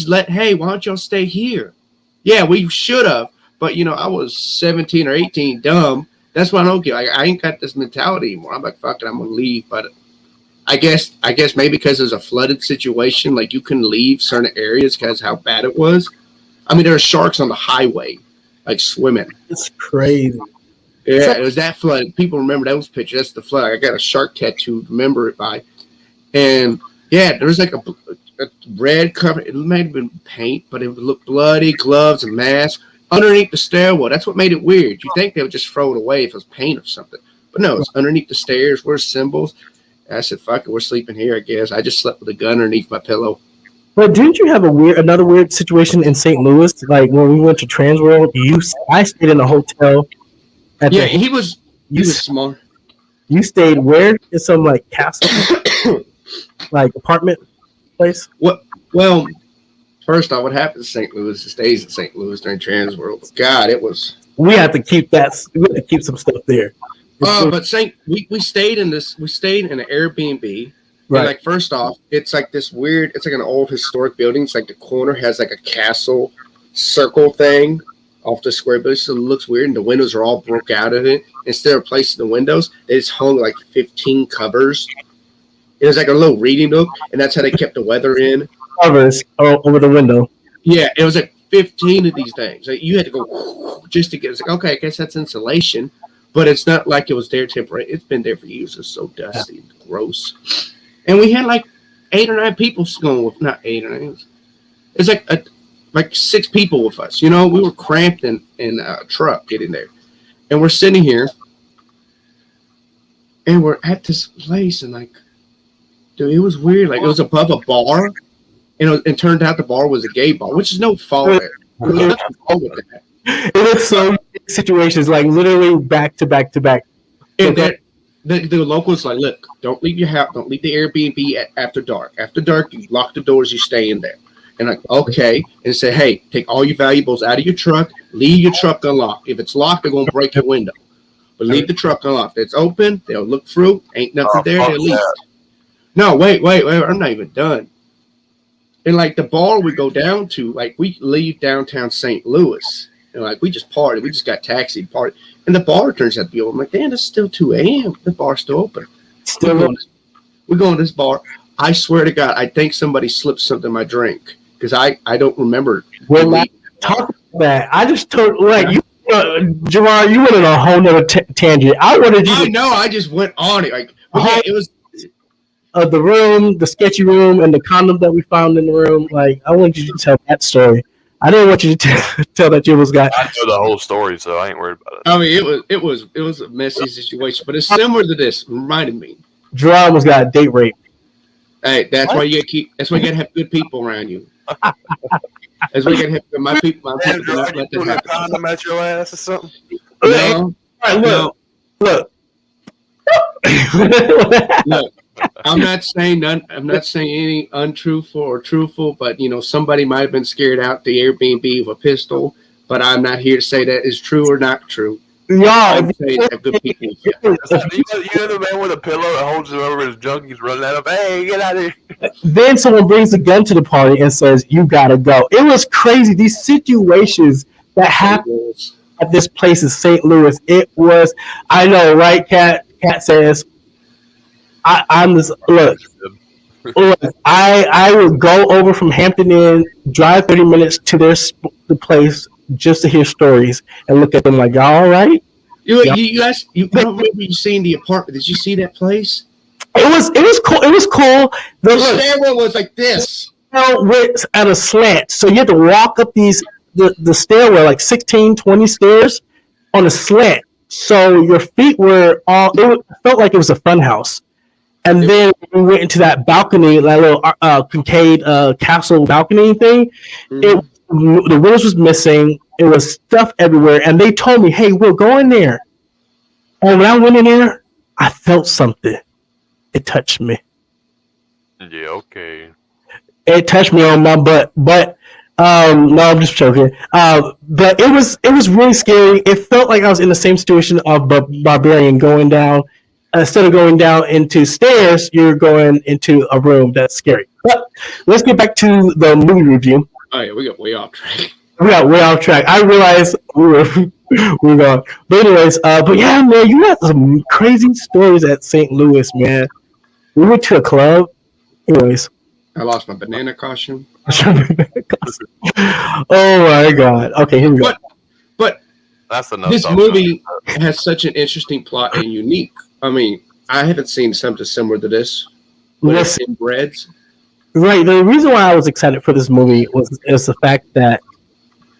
let, hey, why don't y'all stay here? Yeah, we should have, but I was 17 or 18, dumb. That's why I don't get. I ain't got this mentality anymore. I'm like, fuck it, I'm gonna leave. But I guess maybe because it was a flooded situation, like you couldn't leave certain areas because how bad it was. I mean, there were sharks on the highway, like swimming. It's crazy. Yeah, it was that flood. People remember those pictures. That's the flood. I got a shark tattoo to remember it by. And yeah, there was like a red cover. It might have been paint, but it looked bloody, gloves and mask underneath the stairwell. That's what made it weird. You think they would just throw it away if it was paint or something. But no, it's underneath the stairs. Where's symbols? And I said, fuck it, we're sleeping here, I guess. I just slept with a gun underneath my pillow. But didn't you have another weird situation in St. Louis? Like when we went to Transworld, I stayed in a hotel. He was small. You stayed where? In some like castle, like apartment place. Well, first off, what happened in St. Louis? It stays in St. Louis during Transworld. God, it was. We had to keep that. We had to keep some stuff there. But we stayed in this. We stayed in an Airbnb. Right. And like first off, it's like this weird. It's like an old historic building. It's like the corner has like a castle circle thing off the square building, so it looks weird, and the windows are all broke out of it. Instead of placing the windows, they just hung like 15 covers. It was like a little reading nook, and that's how they kept the weather in. Covers over the window. Yeah, it was like 15 of these things. Like you had to go just to get. It's like, okay, I guess that's insulation, but it's not like it was there temporary. It's been there for years. It's so dusty and gross. And we had like 8 or 9 people going with, not 8 or 9. It's like 6 people with us. We were cramped in a truck getting there. And we're sitting here. And we're at this place. And like, dude, it was weird. Like, it was above a bar. And it turned out the bar was a gay bar, which is no fault there. It was so situations, like literally back to back to back. And the locals like, look, don't leave your house. Don't leave the Airbnb after dark. After dark, you lock the doors. You stay in there. And like, okay, and say, hey, take all your valuables out of your truck, leave your truck unlocked. If it's locked, they're gonna break your window. But leave the truck unlocked. If it's open, they'll look through, ain't nothing there, they'll leave. No, wait, I'm not even done. And like the bar we go down to, like we leave downtown St. Louis, and like we just party, we just got taxi party. And the bar turns out to be open. I'm like, damn, it's still 2 a.m. The bar's still open. We go to this bar. I swear to God, I think somebody slipped something in my drink because I don't remember. We're not talking about that. I just told Gerard, you went on a whole nother tangent. I wanted you. I know. I just went on it. Like, it was the room, the sketchy room, and the condom that we found in the room. Like, I wanted you to tell that story. I didn't want you to tell that you was got. I know the whole story, so I ain't worried about it. I mean, it was a messy situation, but it's similar to this. Reminded me. Gerard almost got a date rape. Hey, that's why you gotta keep. That's why you gotta have good people around you. That's why you gotta have my people. My people not let that happen. Condom at your ass or something? No, Look. Look. I'm not saying any untruthful or truthful, but somebody might have been scared out the Airbnb of a pistol. But I'm not here to say that is true or not true. Y'all, say have good people. You know the man with a pillow that holds him over his junk. He's running at him. Hey, get out of here! Then someone brings a gun to the party and says, "You gotta go." It was crazy. These situations that happened at this place in St. Louis. It was. I know, right? Cat says. I'm just look. I would go over from Hampton Inn, drive 30 minutes to the place just to hear stories and look at them like, y'all all right? You guys, I don't remember you seeing the apartment. Did you see that place? It was cool. It was cool. The stairwell was like this. Went at a slant, so you had to walk up the stairwell like 16, 20 stairs on a slant. So your feet were all. It felt like it was a fun house. And then we went into that balcony, that little Kincaid castle balcony thing. The windows was missing. It was stuff everywhere. And they told me, hey, we'll go in there. And when I went in there, I felt something. It touched me. Yeah, okay. It touched me on my butt. But no, I'm just joking. But it was really scary. It felt like I was in the same situation of Barbarian going down. Instead of going down into stairs, you're going into a room that's scary. But let's get back to the movie review. Oh yeah, we got way off track. I realized we were gone. But anyways, but yeah, man, you had some crazy stories at St. Louis, man. We went to a club. Anyways. I lost my banana costume. Oh my god. Okay, here we go. But that's enough. This movie has such an interesting plot and unique. I mean, I haven't seen something similar to this. It's in breads. Right. The reason why I was excited for this movie is the fact that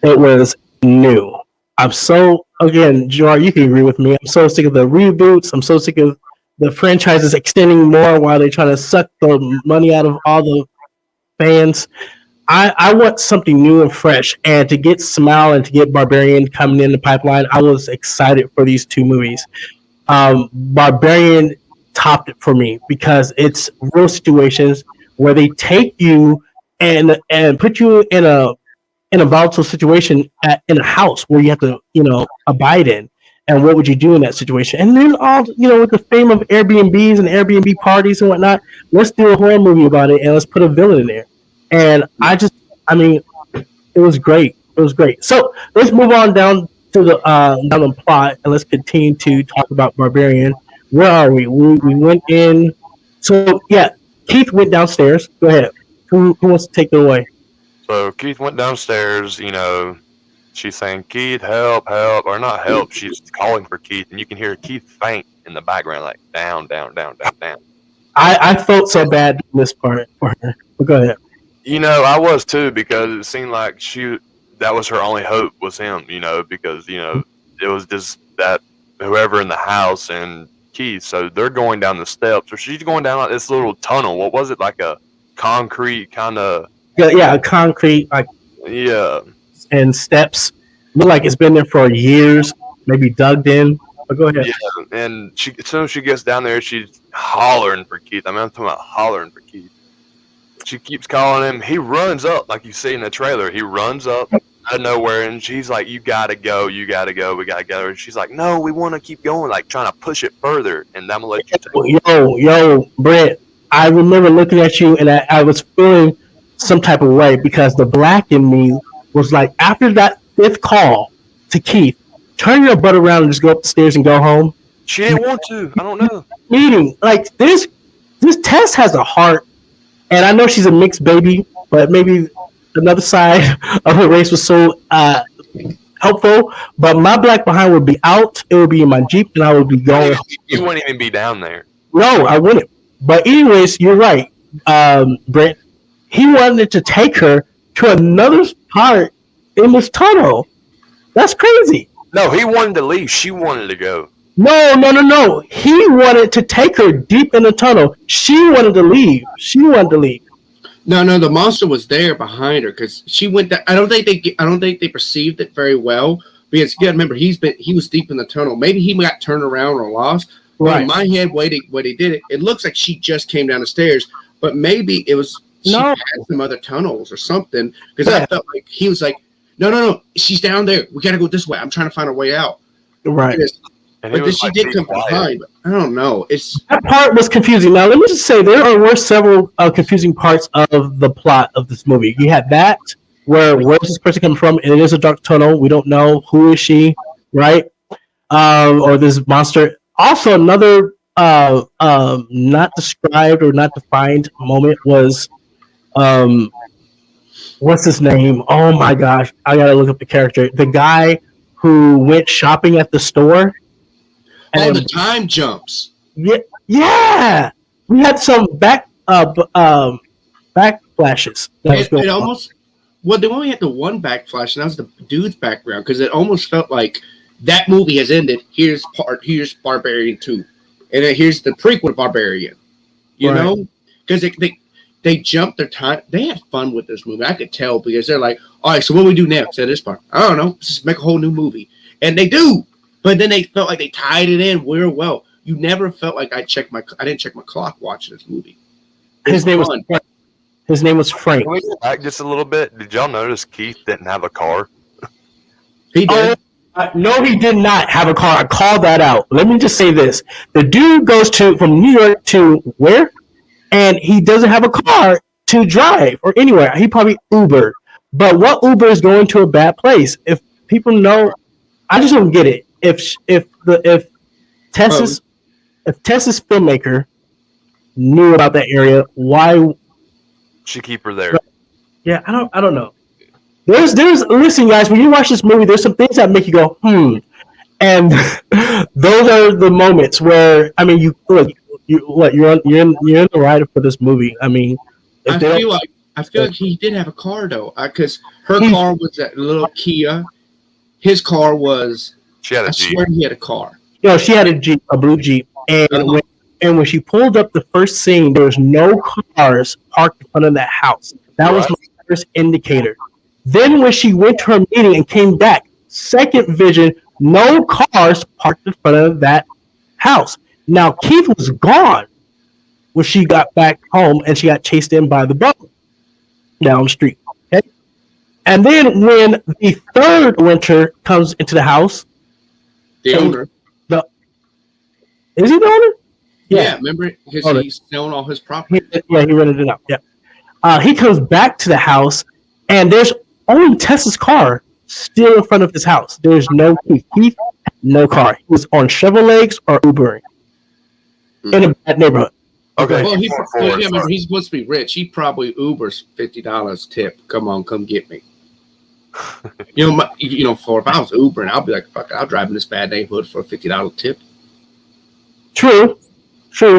it was new. I'm so, again, Gerard, you can agree with me. I'm so sick of the reboots. I'm so sick of the franchises extending more while they're trying to suck the money out of all the fans. I want something new and fresh. And to get Smile and to get Barbarian coming in the pipeline, I was excited for these two movies. Barbarian topped it for me because it's real situations where they take you and put you in a volatile situation in a house where you have to abide in, and what would you do in that situation? And then all with the fame of Airbnbs and Airbnb parties and whatnot, let's do a horror movie about it and let's put a villain in there. And it was great. It was great. So let's move on down to the plot, and let's continue to talk about Barbarian. Where are we? We went in. So yeah, Keith went downstairs. Go ahead. Who wants to take it away? So Keith went downstairs. She's saying, "Keith, help, help," or not help. She's calling for Keith, and you can hear Keith faint in the background, like down, down, down, down, down. I felt so bad in this part for her. But go ahead. I was too, because it seemed like that was her only hope was him, because, it was just that whoever in the house and Keith, so they're going down the steps, or she's going down like this little tunnel. What was it, like a concrete kind of? Yeah, a concrete, like, yeah. And steps. Look like it's been there for years, maybe dug in. But go ahead. Yeah, and as soon as she gets down there, she's hollering for Keith. I'm talking about hollering for Keith. She keeps calling him. He runs up, like you see in the trailer. He runs up out of nowhere, and she's like, "You gotta go, we gotta go." And she's like, "No, we want to keep going," like trying to push it further. And I'm gonna let you take it. Yo, Brett. I remember looking at you, and I was feeling some type of way because the black in me was like, after that fifth call to Keith, turn your butt around and just go up the stairs and go home. She didn't want to. I don't know. Meaning, like this Tess has a heart, and I know she's a mixed baby, but maybe another side of her race was so helpful. But my black behind would be out. It would be in my Jeep, and I would be going. You wouldn't even be down there. No, I wouldn't. But anyways, you're right, Brent. He wanted to take her to another part in this tunnel. That's crazy. No, he wanted to leave. She wanted to go. No. He wanted to take her deep in the tunnel. She wanted to leave. No, the monster was there behind her because she went. I don't think they perceived it very well because you got to remember he was deep in the tunnel. Maybe he got turned around or lost. Right. In my head, way they did it, it looks like she just came down the stairs, but maybe it was she had some other tunnels or something because I felt like he was like, no, she's down there. We got to go this way. I'm trying to find a way out. Right. But she did come behind. But I don't know. That part was confusing. Now, let me just say there were several confusing parts of the plot of this movie. You had that where this person coming from, and it is a dark tunnel. We don't know who is she, right? Or this monster. Also, another not described or not defined moment was what's his name? Oh my gosh, I gotta look up the character. The guy who went shopping at the store. The time jumps. Yeah. We had some backflashes. It almost. Well, they only had the one backflash, and that was the dude's background because it almost felt like that movie has ended. Here's Barbarian 2, and then here's the prequel to Barbarian. You know, because they jumped their time. They had fun with this movie. I could tell because they're like, all right, so what do we do next at this part? I don't know. Let's just make a whole new movie, and they do. But then they felt like they tied it in real well. You never felt like I didn't check my clock watching this movie. His name was Frank. Can we go back just a little bit? Did y'all notice Keith didn't have a car? He did. No, he did not have a car. I called that out. Let me just say this. The dude goes from New York to where? And he doesn't have a car to drive or anywhere. He probably Ubered. But what Uber is going to a bad place? If people know, I just don't get it. If Tess's filmmaker knew about that area, why should keep her there? Yeah, I don't know. There's listen, guys, when you watch this movie, there's some things that make you go, and those are the moments where you're in the ride for this movie. I mean, I feel like he did have a car though, because her car was that little Kia. His car was. She had a Jeep. I swear he had a car. No, she had a Jeep, a blue Jeep, and when she pulled up the first scene, there was no cars parked in front of that house. That was my first indicator. Then when she went to her meeting and came back, second vision, no cars parked in front of that house. Now Keith was gone when she got back home and she got chased in by the brother down the street. Okay, and then when the third winter comes into the house. The owner. Is he the owner? Yeah, remember? Because he's selling all his property. He rented it out. Yeah. He comes back to the house, and there's only Tessa's car still in front of his house. There's no Keith. Keith had no car. He was on Chevrolets or Ubering in a bad neighborhood. Okay. Well, he's supposed to be rich. He probably Ubers $50 tip. Come get me. For if I was Ubering, I'll be like, fuck it, I'll drive in this bad neighborhood for a $50 tip. True,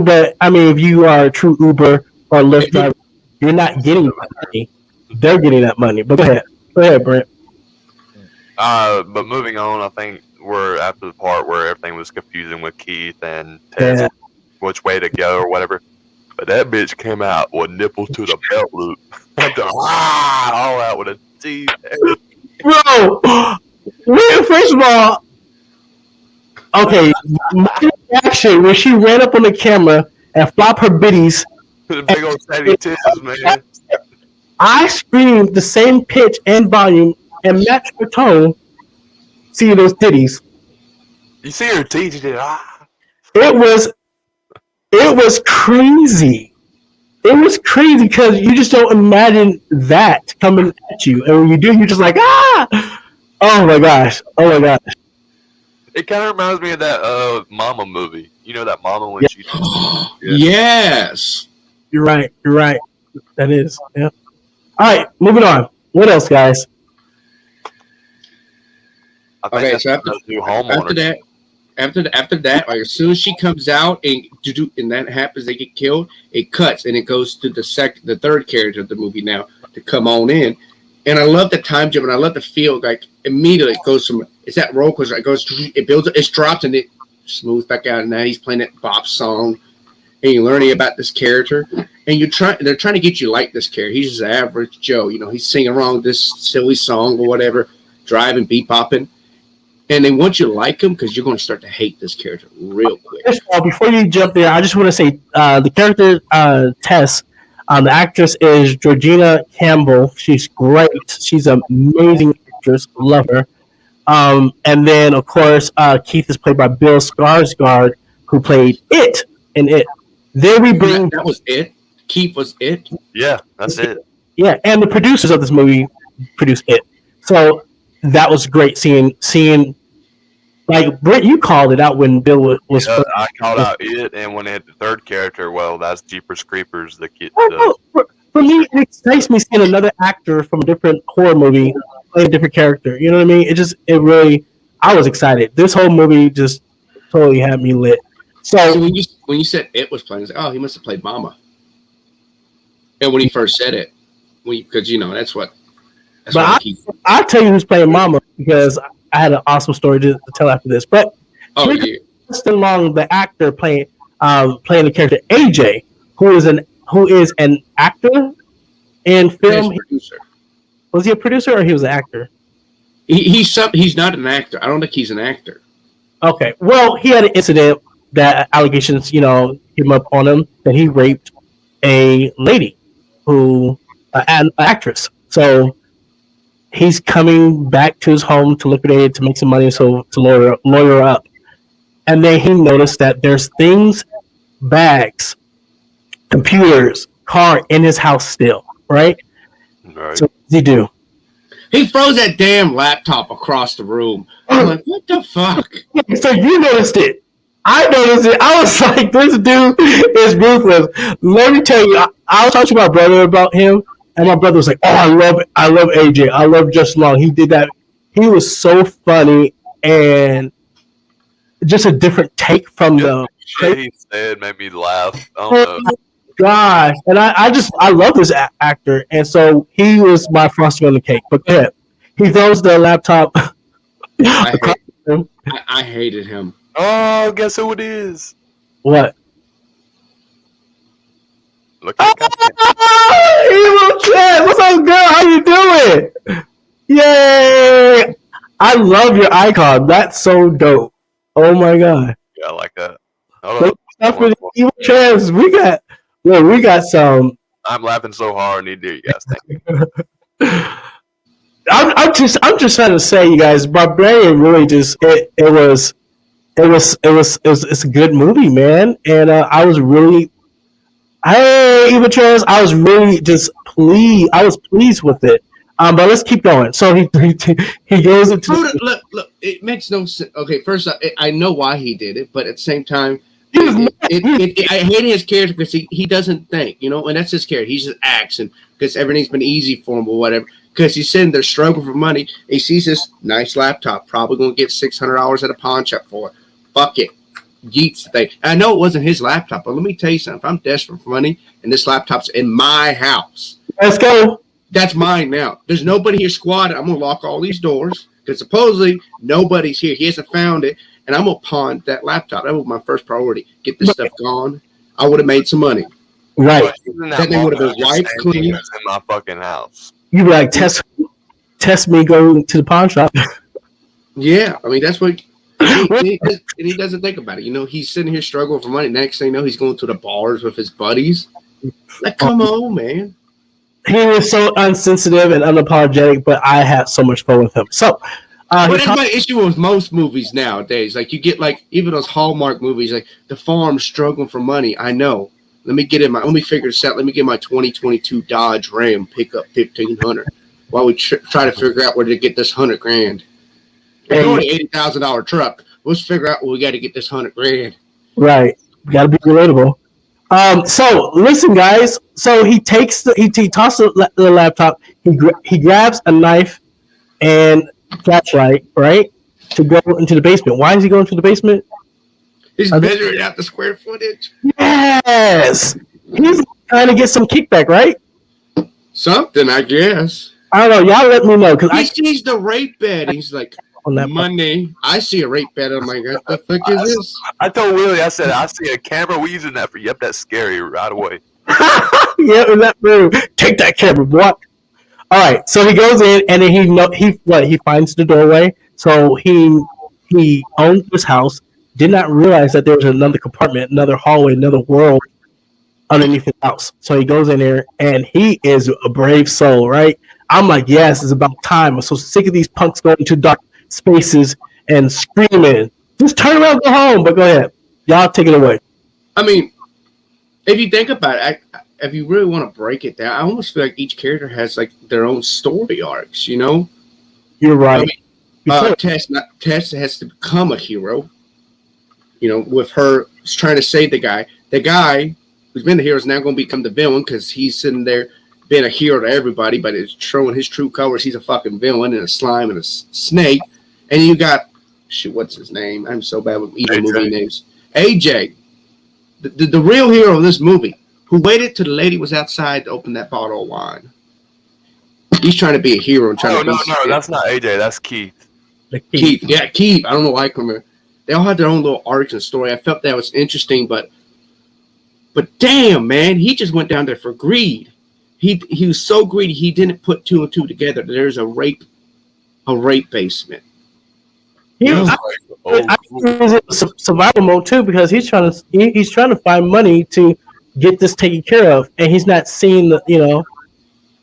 but I mean, if you are a true Uber or Lyft driver, you're not getting that money. They're getting that money. But go ahead, Brent. But moving on, I think we're after the part where everything was confusing with Keith and Tess, which way to go or whatever. But that bitch came out with nipples to the belt loop. All out with a teeth. Bro, first of all, okay, my reaction when she ran up on the camera and flopped her bitties. The big old fatty titties, man. I screamed the same pitch and volume and matched her tone. See those titties. You see her teeth, you did. It was crazy. It was crazy because you just don't imagine that coming at you. And when you do, you're just like, ah! Oh my gosh. It kind of reminds me of that Mama movie. You know that Mama when she. Yes. You're right. That is. Yeah. All right, moving on. What else, guys? I think that's so after that, like as soon as she comes out and that happens, they get killed. It cuts and it goes to the third character of the movie now to come on in. And I love the time jump, and I love the feel. Like immediately it goes from it's that roller coaster. It builds, it drops, and it smooths back out. And now he's playing that bop song, and you're learning about this character. And they're trying to get you like this character. He's just an average Joe. You know, he's singing along this silly song or whatever, driving, beat bopping. And they want you to like him because you're going to start to hate this character real quick. First of all, before you jump there, I just want to say the character Tess, the actress is Georgina Campbell. She's great. She's an amazing actress. Love her. And then, of course, Keith is played by Bill Skarsgård, who played It in It. There we bring that was It. Keith was It. Yeah, that's it. Yeah, and the producers of this movie produced It. So that was great seeing like Britt, you called it out when Bill was. Yeah, I called out It, and when they had the third character, well, that's Jeepers Creepers. The kid. For me, it excites me seeing another actor from a different horror movie play a different character. You know what I mean? It really, I was excited. This whole movie just totally had me lit. So when you said It was playing, I was like, oh, he must have played Mama. And when he first said it, because that's what. But I'll tell you who's playing Mama because I had an awesome story to tell after this. But Justin Long, the actor playing the character AJ, who is an actor in film. Was he a producer or he was an actor? He's not an actor. I don't think he's an actor. Okay. Well, he had an incident that allegations, came up on him that he raped a lady an actress. So he's coming back to his home to liquidate it, to make some money, so to lawyer up. And then he noticed that there's things, bags, computers, car in his house still, right? Right. So what does he do? He throws that damn laptop across the room. I'm like, what the fuck? So you noticed it. I noticed it. I was like, this dude is ruthless. Let me tell you, I was talking to my brother about him, and my brother was like, oh, I love AJ. I love Justin Long. He did that. He was so funny and just a different take from the shit he said made me laugh. Oh gosh. And I love this actor. And so he was my frosting on the cake. But go ahead. He throws the laptop. I hated him. Oh, guess who it is? What? Look at Evil Chad! What's up, girl? How you doing? Yay! I love your icon. That's so dope. Oh my god. Yeah, I like that. Hold on. Evil Chad. We got some. I'm laughing so hard. I need to do you guys think. I'm just trying to say, you guys, Barbarian really just it's a good movie, man. And I was really, even Charles, I was really just pleased. I was pleased with it. But let's keep going. So he goes into look. It makes no sense. Okay, first I know why he did it, but at the same time, I hate his character because he doesn't think, and that's his character. He just acts, and because everything's been easy for him or whatever. Because he's sitting there struggling for money. He sees this nice laptop, probably going to get $600 at a pawn shop for it. Fuck it. Yeets the thing. I know it wasn't his laptop, but let me tell you something. If I'm desperate for money and this laptop's in my house, let's go. That's mine now. There's nobody here squatted. I'm going to lock all these doors because supposedly nobody's here. He hasn't found it, and I'm going to pawn that laptop. That was my first priority. Get this stuff gone. I would have made some money. Right. That thing would have been wiped clean. In my fucking house. You be like, test me, go to the pawn shop. Yeah, I mean, that's what he doesn't think about it. He's sitting here struggling for money. Next thing you know, he's going to the bars with his buddies. Like, come on, man. He was so unsensitive and unapologetic, but I had so much fun with him. So, but that's my issue with most movies nowadays. Like, you get, like, even those Hallmark movies, like, the farm struggling for money. I know. Let me figure this out. Let me get my 2022 Dodge Ram pickup 1500 while we try to figure out where to get this $100,000. It's only $80,000 truck, let's figure out we got to get this $100,000. Right. Got to be relatable. So listen, guys. So he takes he tosses the laptop. He grabs a knife and flashlight, right, to go into the basement. Why is he going to the basement? He's measuring out the square footage. Yes, he's trying to get some kickback, right? Something, I guess. I don't know. Y'all let me know because he sees the rape bed. He's like, money. I see a rape bed. I'm like, what the fuck is this? I told Willie, I said, I see a camera. We using that for. Yep, that's scary right away. Yeah, in that room. Take that camera, boy. All right, so he goes in and then he finds the doorway. So he owns this house. Did not realize that there was another compartment, another hallway, another world underneath his house. So he goes in there and he is a brave soul, right? I'm like, yes, it's about time. I'm so sick of these punks going into dark spaces and screaming. Just turn around, go home. But go ahead, y'all take it away. I mean, if you think about it, if you really want to break it down, I almost feel like each character has like their own story arcs. You know, you're right. I mean, Tess has to become a hero. You know, with her trying to save the guy. The guy who's been the hero is now going to become the villain because he's sitting there being a hero to everybody, but it's showing his true colors. He's a fucking villain and a slime and a snake. And you got what's his name? I'm so bad with even movie names. AJ, the real hero of this movie, who waited till the lady was outside to open that bottle of wine. He's trying to be a hero and trying to. No, that's not AJ. That's Keith. Keith. Yeah, Keith. I don't know why I can remember. They all had their own little arcs and story. I felt that was interesting, but damn, man, he just went down there for greed. He was so greedy he didn't put two and two together. There's a rape basement. I survival mode too because he's trying to find money to get this taken care of, and he's not seeing the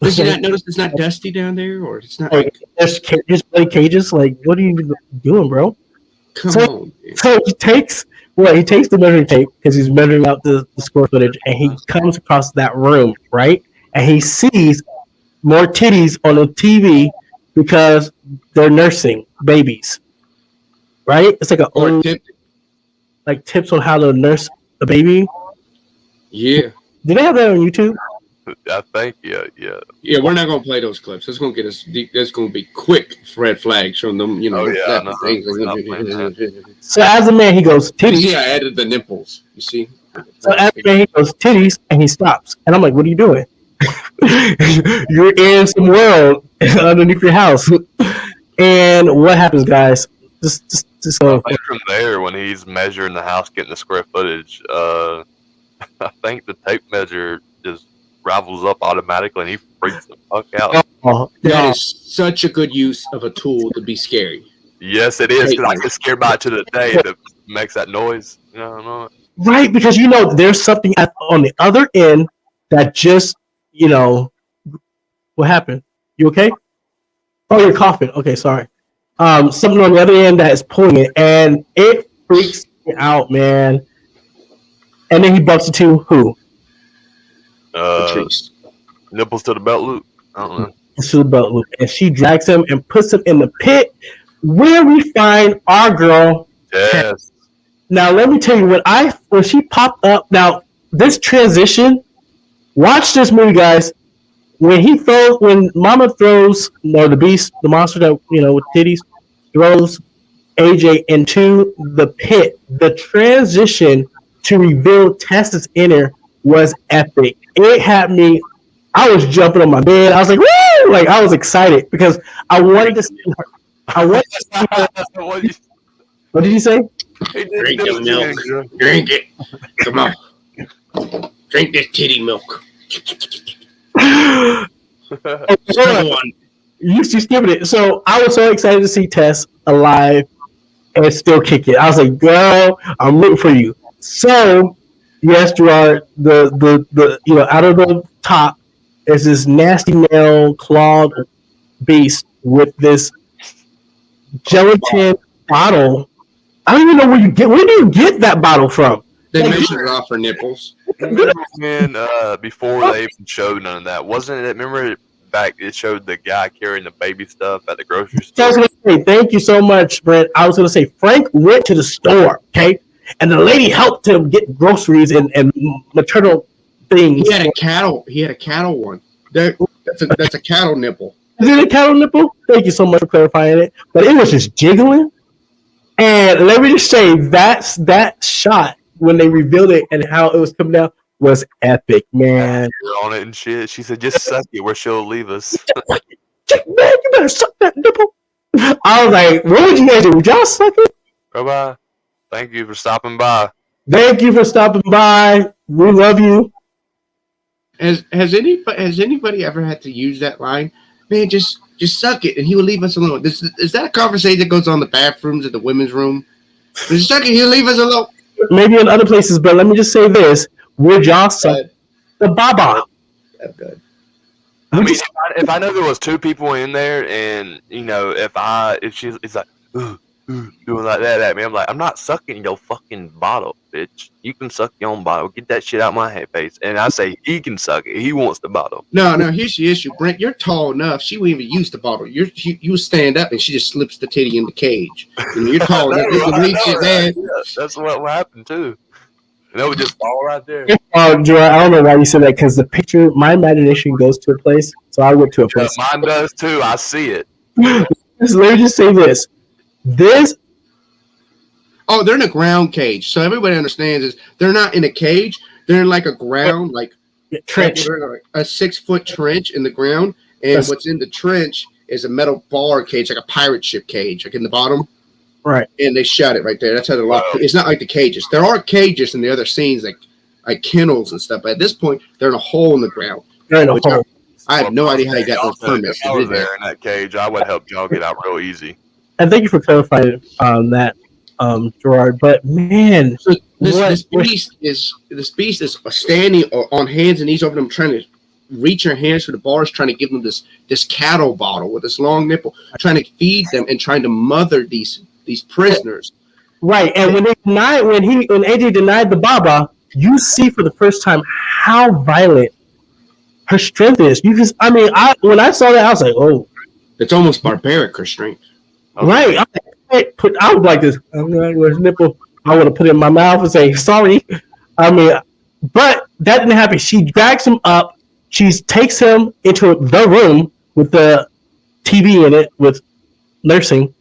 Does he not notice it's not dusty down there, or it's not? Like, there's cages. Like, what are you doing, bro? Come on. Dude. So he takes the measuring tape because he's measuring out the square footage, and he comes across that room, right? And he sees more titties on the TV because they're nursing babies, right? It's like tips on how to nurse a baby. Yeah. Do they have that on YouTube? I think, yeah. Yeah, we're not gonna play those clips. It's gonna get us deep. That's gonna be quick red flag showing them, So as a man, he goes titties. Yeah, I added the nipples. You see. So as a man, he goes titties, and he stops. And I'm like, "What are you doing? You're in some world underneath your house." And what happens, guys? Just go. I think from there, when he's measuring the house, getting the square footage, I think the tape measure just ravels up automatically and he freaks the fuck out. That is such a good use of a tool to be scary. Yes, it is, because I get scared by it to the day that makes that noise. Right, because there's something on the other end that just, what happened? You okay? Oh, you're coughing. Okay, sorry. Something on the other end that is pulling it, and it freaks me out, man. And then he bumps into who? Nipples to the belt loop. I don't know. To the belt loop, and she drags him and puts him in the pit where we find our girl. Yes. Now let me tell you when she popped up. Now this transition. Watch this movie, guys. When Mama throws the beast, the monster that with titties, throws AJ into the pit. The transition to reveal Tessa's inner was epic. It had me. I was jumping on my bed. I was like, woo! Like, I was excited because I wanted to see her. What did you say? Drink the milk. Drink it. Come on. Drink this titty milk. You skipping it. So I was so excited to see Tess alive and still kick it. I was like, girl, I'm rooting for you. So yes, Gerard, the out of the top is this nasty male clawed beast with this gelatin bottle. I don't even know where do you get that bottle from? They measured it off her nipples. Remember when before they even showed none of that, wasn't it? Remember back, it showed the guy carrying the baby stuff at the grocery So I was store. gonna say, thank you so much, Brent. I was gonna say Frank went to the store, okay, and the lady helped him get groceries and maternal things. He had a cattle one. That's a cattle nipple. Is it a cattle nipple? Thank you so much for clarifying it. But it was just jiggling. And let me just say that shot when they revealed it and how it was coming down was epic, man. On it and shit. She said, "Just suck it, where she'll leave us." Man, you better suck that nipple. I was like, what would you guys do? Would y'all suck it? Bye-bye. Thank you for stopping by. Thank you for stopping by. We love you. Has anybody ever had to use that line? Man, just suck it, and he will leave us alone. Is that a conversation that goes on in the bathrooms at the women's room? Just suck it, he'll leave us alone. Maybe in other places, but let me just say this: would y'all suck the baba? That's good. I mean, if I know there was two people in there, and you know, if it's like doing like that at me, I'm like, I'm not sucking your fucking bottle, bitch. You can suck your own bottle. Get that shit out my head face. And I say he can suck it. He wants the bottle. No. Here's the issue, Brent. You're tall enough. She won't even use the bottle. You stand up, and she just slips the titty in the cage. You know, you're tall enough. You can reach it, man. Yeah, that's what happened too. And it would just fall right there. Joy, I don't know why you said that because the picture, my imagination goes to a place, so I went to a place. Mine does too. I see it. Let me just say this: Oh, they're in a ground cage. So everybody understands is they're not in a cage. They're in like a ground, like trench, a 6-foot trench in the ground. And what's in the trench is a metal bar cage, like a pirate ship cage, like in the bottom. Right. And they shut it right there. That's how they're locked. It's not like the cages. There are cages in the other scenes, like kennels and stuff. But at this point, they're in a hole in the ground. They're in a hole. I have no idea how you got those permits. If I was there in that cage, I would help y'all get out real easy. And thank you for clarifying that, Gerard. But man, this beast is standing on hands and knees over them, trying to reach her hands through the bars, trying to give them this cattle bottle with this long nipple, trying to feed them and trying to mother these prisoners. Right. And when AJ denied the Baba, you see for the first time how violent her strength is. When I saw that, I was like, oh, it's almost barbaric, her strength. Right. I was like this. I'm like, where's nipple? I would have put it in my mouth and say sorry. But that didn't happen. She drags him up. She takes him into the room with the TV in it with nursing,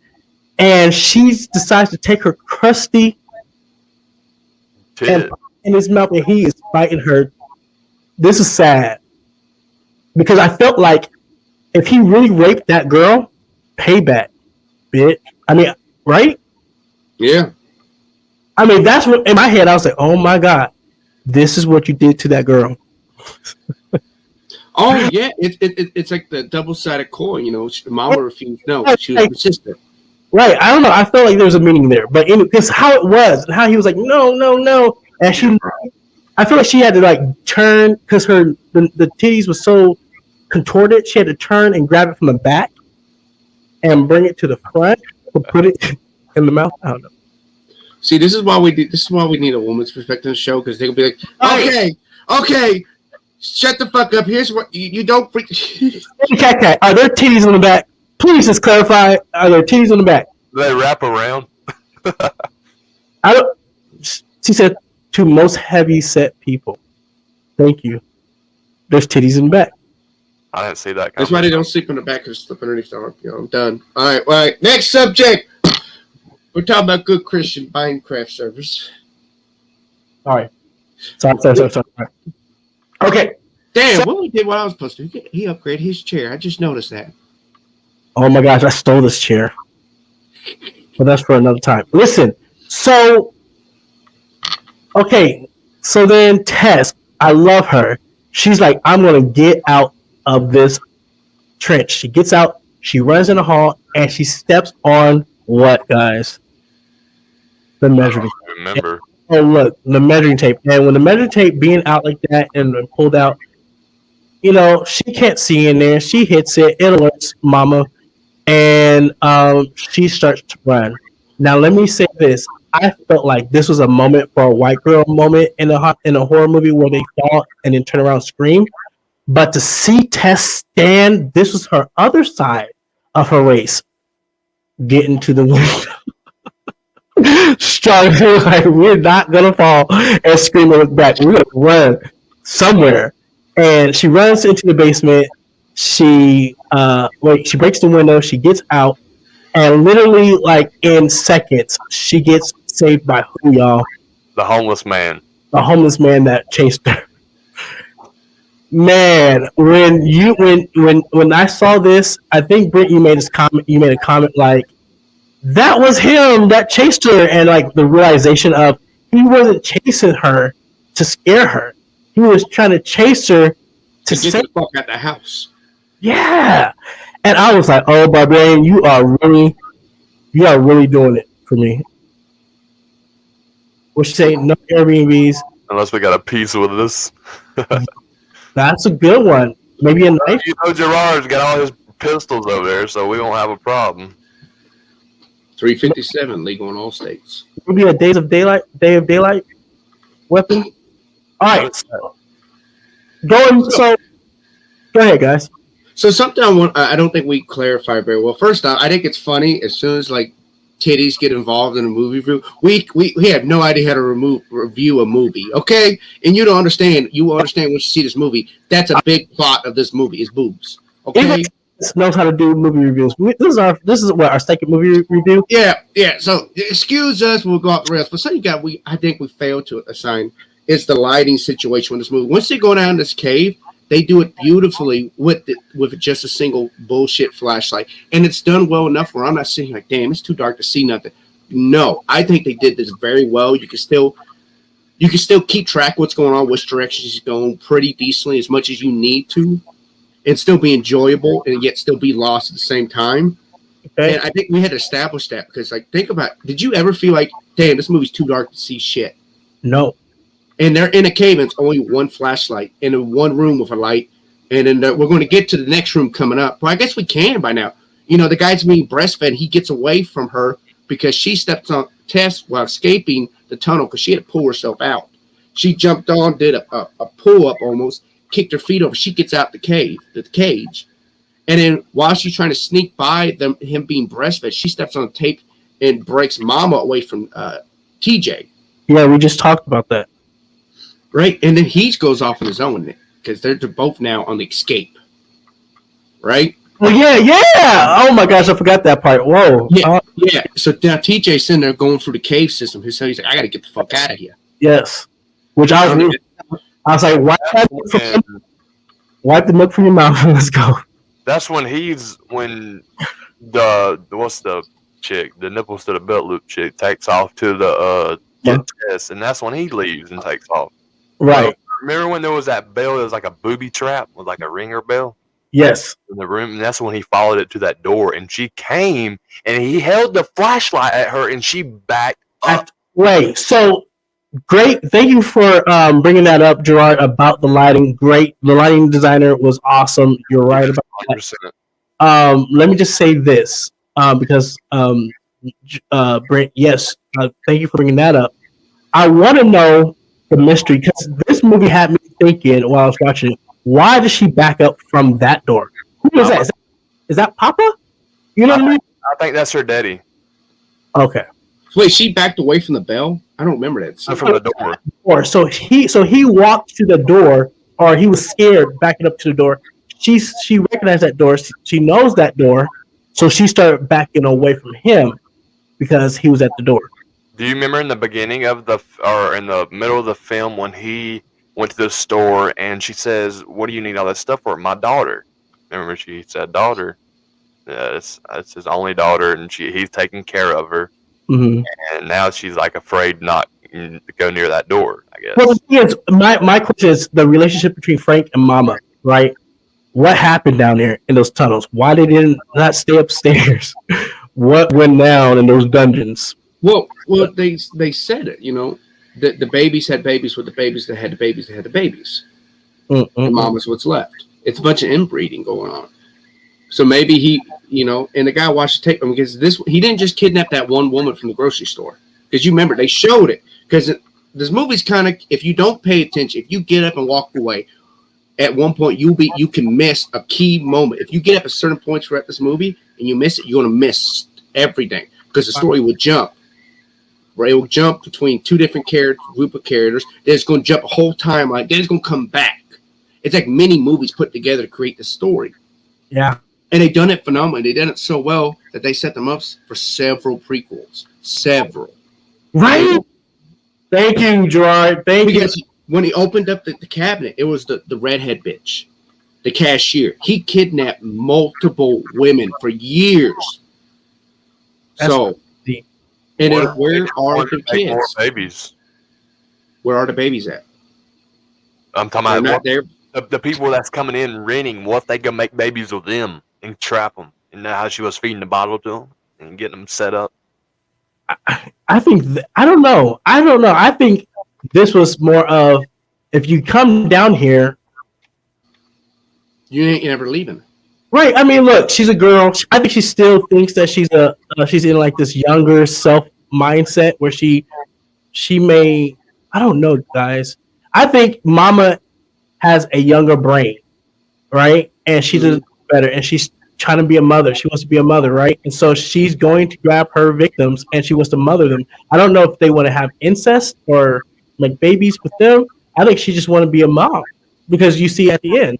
and she decides to take her crusty and in his mouth, and he is biting her. This is sad because I felt like if he really raped that girl, payback, bitch. Right? Yeah. That's what in my head I was like, oh my god, this is what you did to that girl. Oh yeah, it's like the double-sided coin. You know, Mama refused. No, she was persistent. Right. I don't know. I felt like there was a meaning there, but it's how it was and how he was like, no, and I feel like she had to like turn because the titties was so contorted. She had to turn and grab it from the back and bring it to the front to put it in the mouth. I don't know. See, this is why we need a woman's perspective on the show, because they'll be like, okay, shut the fuck up. Here's what you don't freak. Cat, are there titties on the back? Please just clarify. Are there titties on the back? Do they wrap around? I don't. She said to most heavy set people. Thank you. There's titties in the back. I didn't see that. That's why they don't sleep in the back, because slip underneath the arm. I'm done. All right. Next subject. We're talking about good Christian Minecraft servers. All right. Sorry. Okay. Damn, what we did while I was supposed to. He upgraded his chair. I just noticed that. Oh my gosh, I stole this chair. But that's for another time. Listen, so then Tess, I love her. She's like, I'm going to get out of this trench. She gets out, she runs in the hall, and she steps on what, guys? The measuring tape. Remember. Oh, look, the measuring tape. And when the measuring tape being out like that and pulled out, she can't see in there. She hits it. It alerts Mama. And she starts to run. Now, let me say this. I felt like this was a moment for a white girl moment in a horror movie where they fall and then turn around and scream. But to see Tess stand, this was her other side of her race, get into the window. Struggling like we're not gonna fall and scream and look back. We're gonna run somewhere. And she runs into the basement. She she breaks the window, she gets out, and literally like in seconds, she gets saved by who, y'all? The homeless man. The homeless man that chased her. Man, when I saw this, I think Brent, you made a comment like that was him that chased her, and like the realization of he wasn't chasing her to scare her. He was trying to chase her to get the fuck out the house. Yeah. And I was like, oh, Barbarian, you are really doing it for me. What you say? No Airbnbs. Unless we got a piece with this. That's a good one. Maybe a knife. You know, Gerard's got all his pistols over there, so we won't have a problem. 357 legal in all states. Maybe a day of daylight weapon. All right. So, go ahead, guys. So something I don't think we clarified very well. First off, I think it's funny as soon as like titties get involved in a movie review, we have no idea how to review a movie, okay? And you don't understand. You understand when you see this movie. That's a big plot of this movie is boobs, okay? Knows how to do movie reviews. This is what our second movie review. Yeah. So excuse us, we'll go off the rails. But something I think we failed to assign is the lighting situation with this movie. Once they go down this cave, they do it beautifully with just a single bullshit flashlight, and it's done well enough where I'm not sitting like, damn, it's too dark to see nothing. No, I think they did this very well. You can still keep track of what's going on, which direction she's going pretty decently as much as you need to, and still be enjoyable and yet still be lost at the same time. Okay. And I think we had to establish that because, like, think about, did you ever feel like, damn, this movie's too dark to see shit? No. And they're in a cave, and it's only one flashlight in a one room with a light. And then we're going to get to the next room coming up. Well, I guess we can by now. You know, the guy's being breastfed. He gets away from her because she stepped on Tess while escaping the tunnel because she had to pull herself out. She jumped on, did a pull up almost, kicked her feet over. She gets out the cage. And then while she's trying to sneak by him being breastfed, she steps on the tape and breaks Mama away from TJ. Yeah, we just talked about that. Right, and then he goes off on his own because they're both now on the escape. Right? Well, yeah. Oh my gosh, I forgot that part. Whoa. Yeah. So now TJ's sitting there going through the cave system. He's like, I got to get the fuck out of here. Yes. Which I was like, wipe the milk from your mouth and let's go. That's when what's the chick, the nipples to the belt loop chick takes off to the test, and that's when he leaves and takes off. Right. Remember when there was that bell? It was like a booby trap with like a ringer bell. Yes. In the room, and that's when he followed it to that door, and she came, and he held the flashlight at her, and she backed up. Right. So great. Thank you for bringing that up, Gerard. About the lighting. Great. The lighting designer was awesome. You're right about 100%. That. Let me just say this, because Brent. Yes. Thank you for bringing that up. I want to know the mystery, because this movie had me thinking while I was watching it, why does she back up from that door? Who is that? Is that Papa? You know what I mean? I think that's her daddy. Okay. Wait, she backed away from the bell? I don't remember that. From the door. So he walked to the door, or he was scared backing up to the door. She recognized that door. She knows that door, so she started backing away from him because he was at the door. Do you remember in the beginning of or in the middle of the film when he went to the store and she says, "What do you need all that stuff for?" My daughter. Remember she said, "Daughter." Yeah, it's his only daughter, and he's taking care of her. Mm-hmm. And now she's like afraid not to go near that door, I guess. Well, the thing is, my question is the relationship between Frank and Mama, right? What happened down there in those tunnels? Why they did not stay upstairs? What went down in those dungeons? Well, they said it, you know, the babies had babies with the babies that had the babies that had the babies. The mama's what's left. It's a bunch of inbreeding going on. So maybe he, you know, and the guy watched the tape because he didn't just kidnap that one woman from the grocery store. Because you remember, they showed it. Because this movie's kind of, if you don't pay attention, if you get up and walk away, at one point you can miss a key moment. If you get up at certain points throughout this movie and you miss it, you're gonna miss everything because the story will jump. Right, it will jump between two different group of characters. Then it's gonna jump a whole timeline. Then it's gonna come back. It's like many movies put together to create the story. Yeah. And they've done it phenomenally. They've done it so well that they set them up for several prequels. Several. Right? Thank you, Gerard. Thank you. Because when he opened up the cabinet, it was the redhead bitch, the cashier. He kidnapped multiple women for years. That's so, deep. And then where are the kids? More babies. Where are the babies at? I'm talking about not there. The people that's coming in renting. What if they can make babies with them and trap them? And how she was feeding the bottle to them and getting them set up. I think I don't know. I think this was more of if you come down here, you ain't ever leaving. Right. I mean, look, she's a girl. I think she still thinks that she's in like this younger self mindset where she may. I don't know, guys. I think Mama has a younger brain, right? And she does better, and she's trying to be a mother. She wants to be a mother, right? And so she's going to grab her victims and she wants to mother them. I don't know if they want to have incest or like babies with them. I think she just want to be a mom because you see at the end.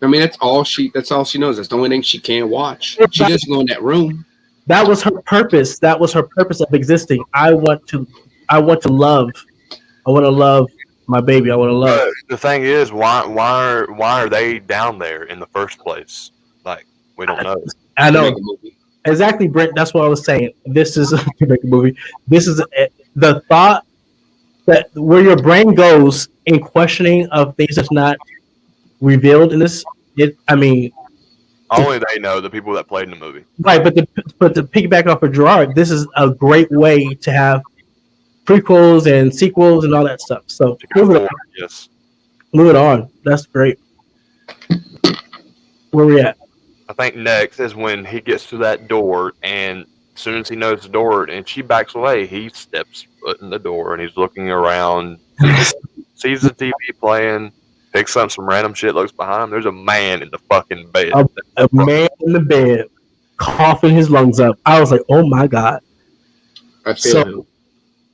I mean, that's all she knows. That's the only thing she can watch. She doesn't go in that room. That was her purpose. That was her purpose of existing. I want to love. I want to love my baby. I want to love. The thing is, why are they down there in the first place? Like, we don't know. I know exactly, Brent. That's what I was saying. This is to make a movie. This is the thought that where your brain goes in questioning of things that's not revealed in this. Only they know, the people that played in the movie. Right, but to piggyback off of Gerard, this is a great way to have prequels and sequels and all that stuff. So moving on. That's great. Where we at? I think next is when he gets to that door, and as soon as he knows the door and she backs away, he steps foot in the door and he's looking around, sees the TV playing, picks up some random shit, looks behind him. There's a man in the fucking bed. A man in the bed, coughing his lungs up. I was like, oh my God.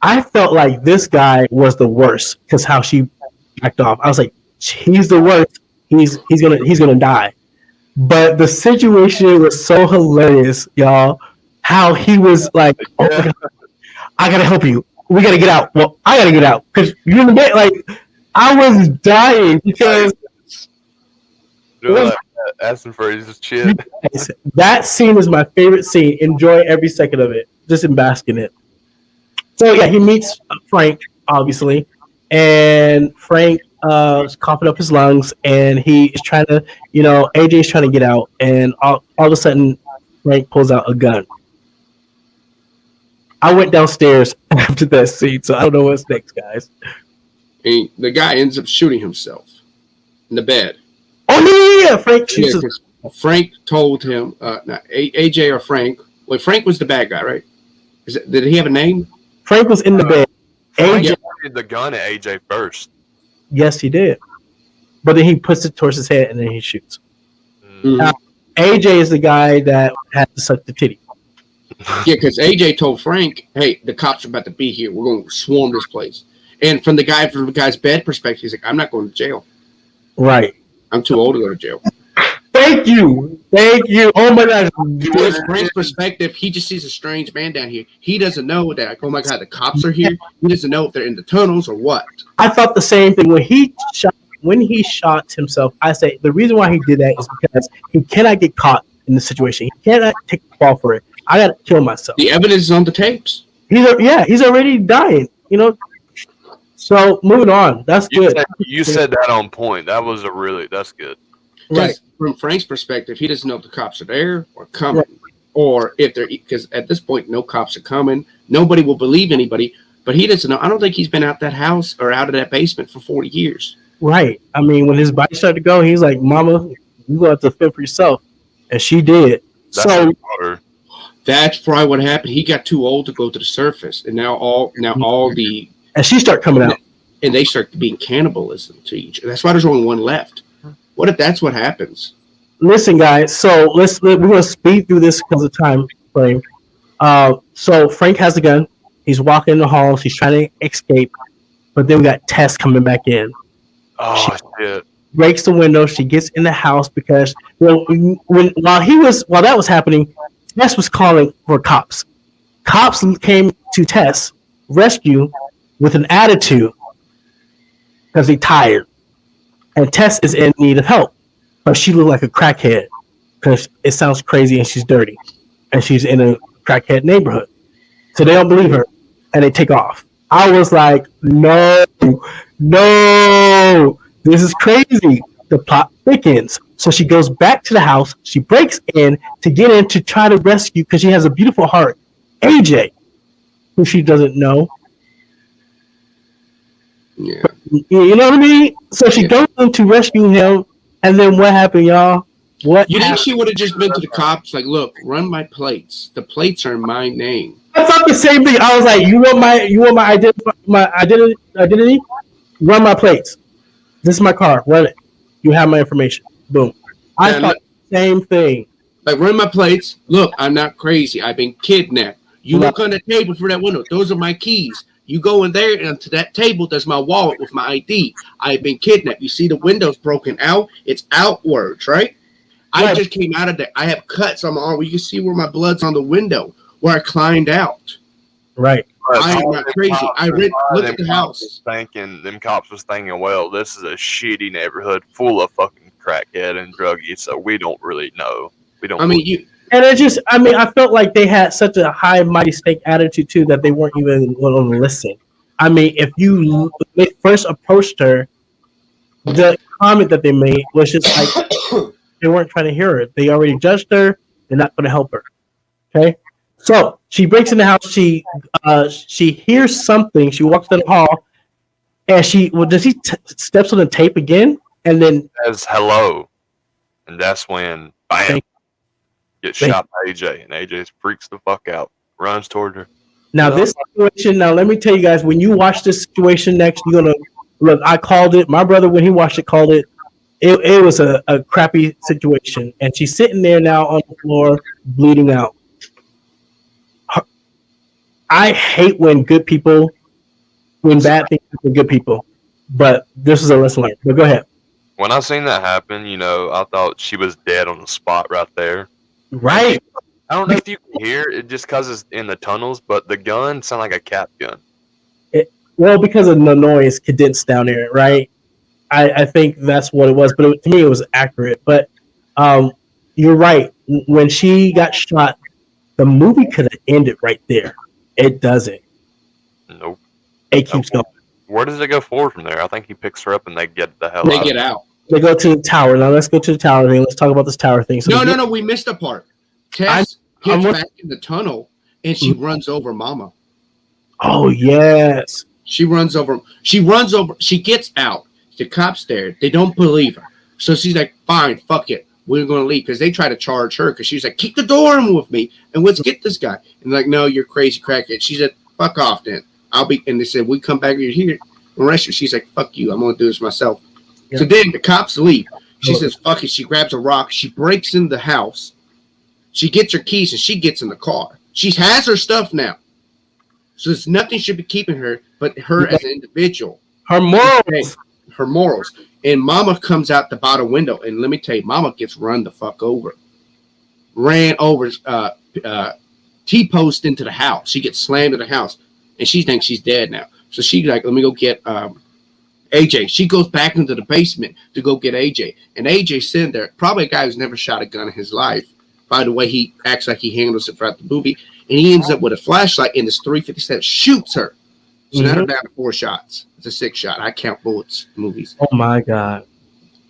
I felt like this guy was the worst because how she backed off. I was like, he's the worst. He's gonna die. But the situation was so hilarious, y'all. How he was like, oh my God, I gotta help you. We gotta get out. Well, I gotta get out because you're in the bed. Like, I was dying because asking for his shit. That scene is my favorite scene. Enjoy every second of it. Just bask in it. So yeah, he meets Frank, obviously, and Frank is coughing up his lungs, and he is trying to, AJ's trying to get out, and all of a sudden, Frank pulls out a gun. I went downstairs after that scene, so I don't know what's next, guys. The guy ends up shooting himself in the bed. Oh yeah, Frank shoots. Frank told him, AJ or Frank. Well, Frank was the bad guy, right? Did he have a name? Frank was in the bed. AJ pointed the gun at AJ first. Yes, he did. But then he puts it towards his head and then he shoots. Mm-hmm. Now, AJ is the guy that had to suck the titty. Yeah, because AJ told Frank, hey, the cops are about to be here. We're going to swarm this place. And from the guy's bed perspective, he's like, I'm not going to jail. Right. I'm too old to go to jail. Thank you. Oh my God. From Frank's perspective, he just sees a strange man down here. He doesn't know that, oh my God, the cops are here. He doesn't know if they're in the tunnels or what. I thought the same thing when he shot himself. I say the reason why he did that is because he cannot get caught in the situation. He cannot take the fall for it. I got to kill myself. The evidence is on the tapes. He's already dying. So moving on. That's good. You said that on point. That's good. Right. From Frank's perspective, he doesn't know if the cops are there or coming, or if they're, because at this point, no cops are coming. Nobody will believe anybody, but he doesn't know. I don't think he's been out that house or out of that basement for 40 years. Right. I mean, when his body started to go, he's like, Mama, you got to fend for yourself. And she did. That's probably what happened. He got too old to go to the surface. And now all the. And she started coming out. and they start being cannibalism to each other. That's why there's only one left. What if that's what happens? Listen, guys. So we're gonna speed through this because of time frame. So Frank has the gun. He's walking in the halls. He's trying to escape, but then we got Tess coming back in. Oh shit! Breaks the window. She gets in the house because while that was happening, Tess was calling for cops. Cops came to Tess rescue with an attitude because he's tired, and Tess is in need of help, but she looked like a crackhead because it sounds crazy and she's dirty, and she's in a crackhead neighborhood, so they don't believe her and they take off. I was like, no, this is crazy. The plot thickens. So she goes back to the house. She breaks in to get in to try to rescue, because she has a beautiful heart, AJ, who she doesn't know. Yeah. You know what I mean? So she goes in to rescue him, and then what happened, y'all? You think she would have just been to the cops, like, look, run my plates. The plates are my name. I thought the same thing. I was like, you want my identity? Run my plates. This is my car. Run it. You have my information. Boom. I thought the same thing. Like, run my plates. Look, I'm not crazy. I've been kidnapped. You look on the table for that window. Those are my keys. You go in there, and to that table, there's my wallet with my ID. I've been kidnapped. You see the window's broken out? It's outwards, right? I just came out of there. I have cuts on my arm. You can see where my blood's on the window, where I climbed out. Right. I am not crazy. Look at the house. Them cops was thinking, well, this is a shitty neighborhood full of fucking crackhead and druggies, so we don't really know. We don't. And I felt like they had such a high, mighty stake attitude too that they weren't even going to listen. I mean, if they first approached her, the comment that they made was just like they weren't trying to hear her. They already judged her. They're not going to help her. Okay. So she breaks in the house. She hears something. She walks in the hall, and steps on the tape again, and then says hello, and that's when bam, gets shot by AJ, and AJ freaks the fuck out, runs toward her. Now this situation. Now let me tell you guys, when you watch this situation next, you're gonna look. I called it. My brother, when he watched it, called it. It was a crappy situation, and she's sitting there now on the floor, bleeding out. I hate when bad things happen to good people, but this is a lesson learned. But go ahead. When I seen that happen, I thought she was dead on the spot right there. Right. I don't know if you can hear it just because it's in the tunnels, but the gun sounded like a cap gun. Because of the noise condensed down there, right? I think that's what it was, but to me it was accurate. But you're right. When she got shot, the movie could have ended right there. It doesn't. Nope. It keeps going. Where does it go forward from there? I think he picks her up and they get the hell out. They get out. They go to the tower. Now let's go to the tower thing. Let's talk about this tower thing. So No. We missed a part. Tess gets back in the tunnel, and she runs over Mama. Oh, yes. She runs over. She gets out. The cops there. They don't believe her. So she's like, fine, fuck it. We're going to leave, because they try to charge her, because she's like, keep the door in with me, and let's get this guy. And like, no, you're crazy crackhead. She said, fuck off then. And they said, we come back here and arrest you. She's like, fuck you. I'm going to do this myself. Yeah. So then the cops leave. She says, fuck it. She grabs a rock. She breaks in the house. She gets her keys, and she gets in the car. She has her stuff now. So there's nothing should be keeping her but her as an individual. Her morals. Her morals. And Mama comes out the bottom window, and let me tell you, Mama gets run the fuck over. Ran over, T-post into the house. She gets slammed in the house, and she thinks she's dead now. So she's like, let me go get AJ. She goes back into the basement to go get AJ. And AJ's sitting there, probably a guy who's never shot a gun in his life. By the way, he acts like he handles it throughout the movie. And he ends up with a flashlight, and this 357 shoots her. So now they're down to 4 shots. It's a 6 shot. I count bullets in movies. Oh my god!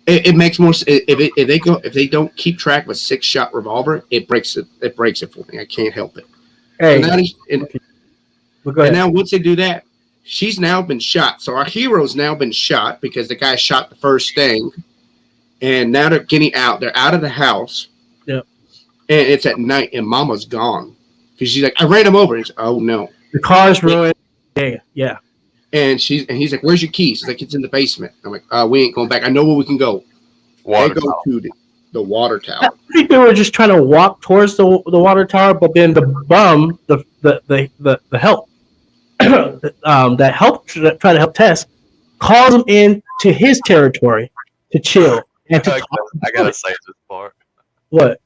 It makes more sense if they don't keep track of a 6-shot revolver. It breaks it. It breaks it for me. I can't help it. Hey, and now once they do that, she's now been shot. So our hero's now been shot because the guy shot the first thing, and now they're getting out. They're out of the house. Yep. And it's at night, and Mama's gone because she's like, I ran him over. And oh no, the car's ruined. Yeah. And he's like, "Where's your keys?" She's like, "It's in the basement." I'm like, "We ain't going back. I know where we can go." Water they go tower. to the water tower. I think they were just trying to walk towards the water tower, but then the bum, the help, that helped try to help Tess, calls him in to his territory to chill and to I talk. gotta say this part. What?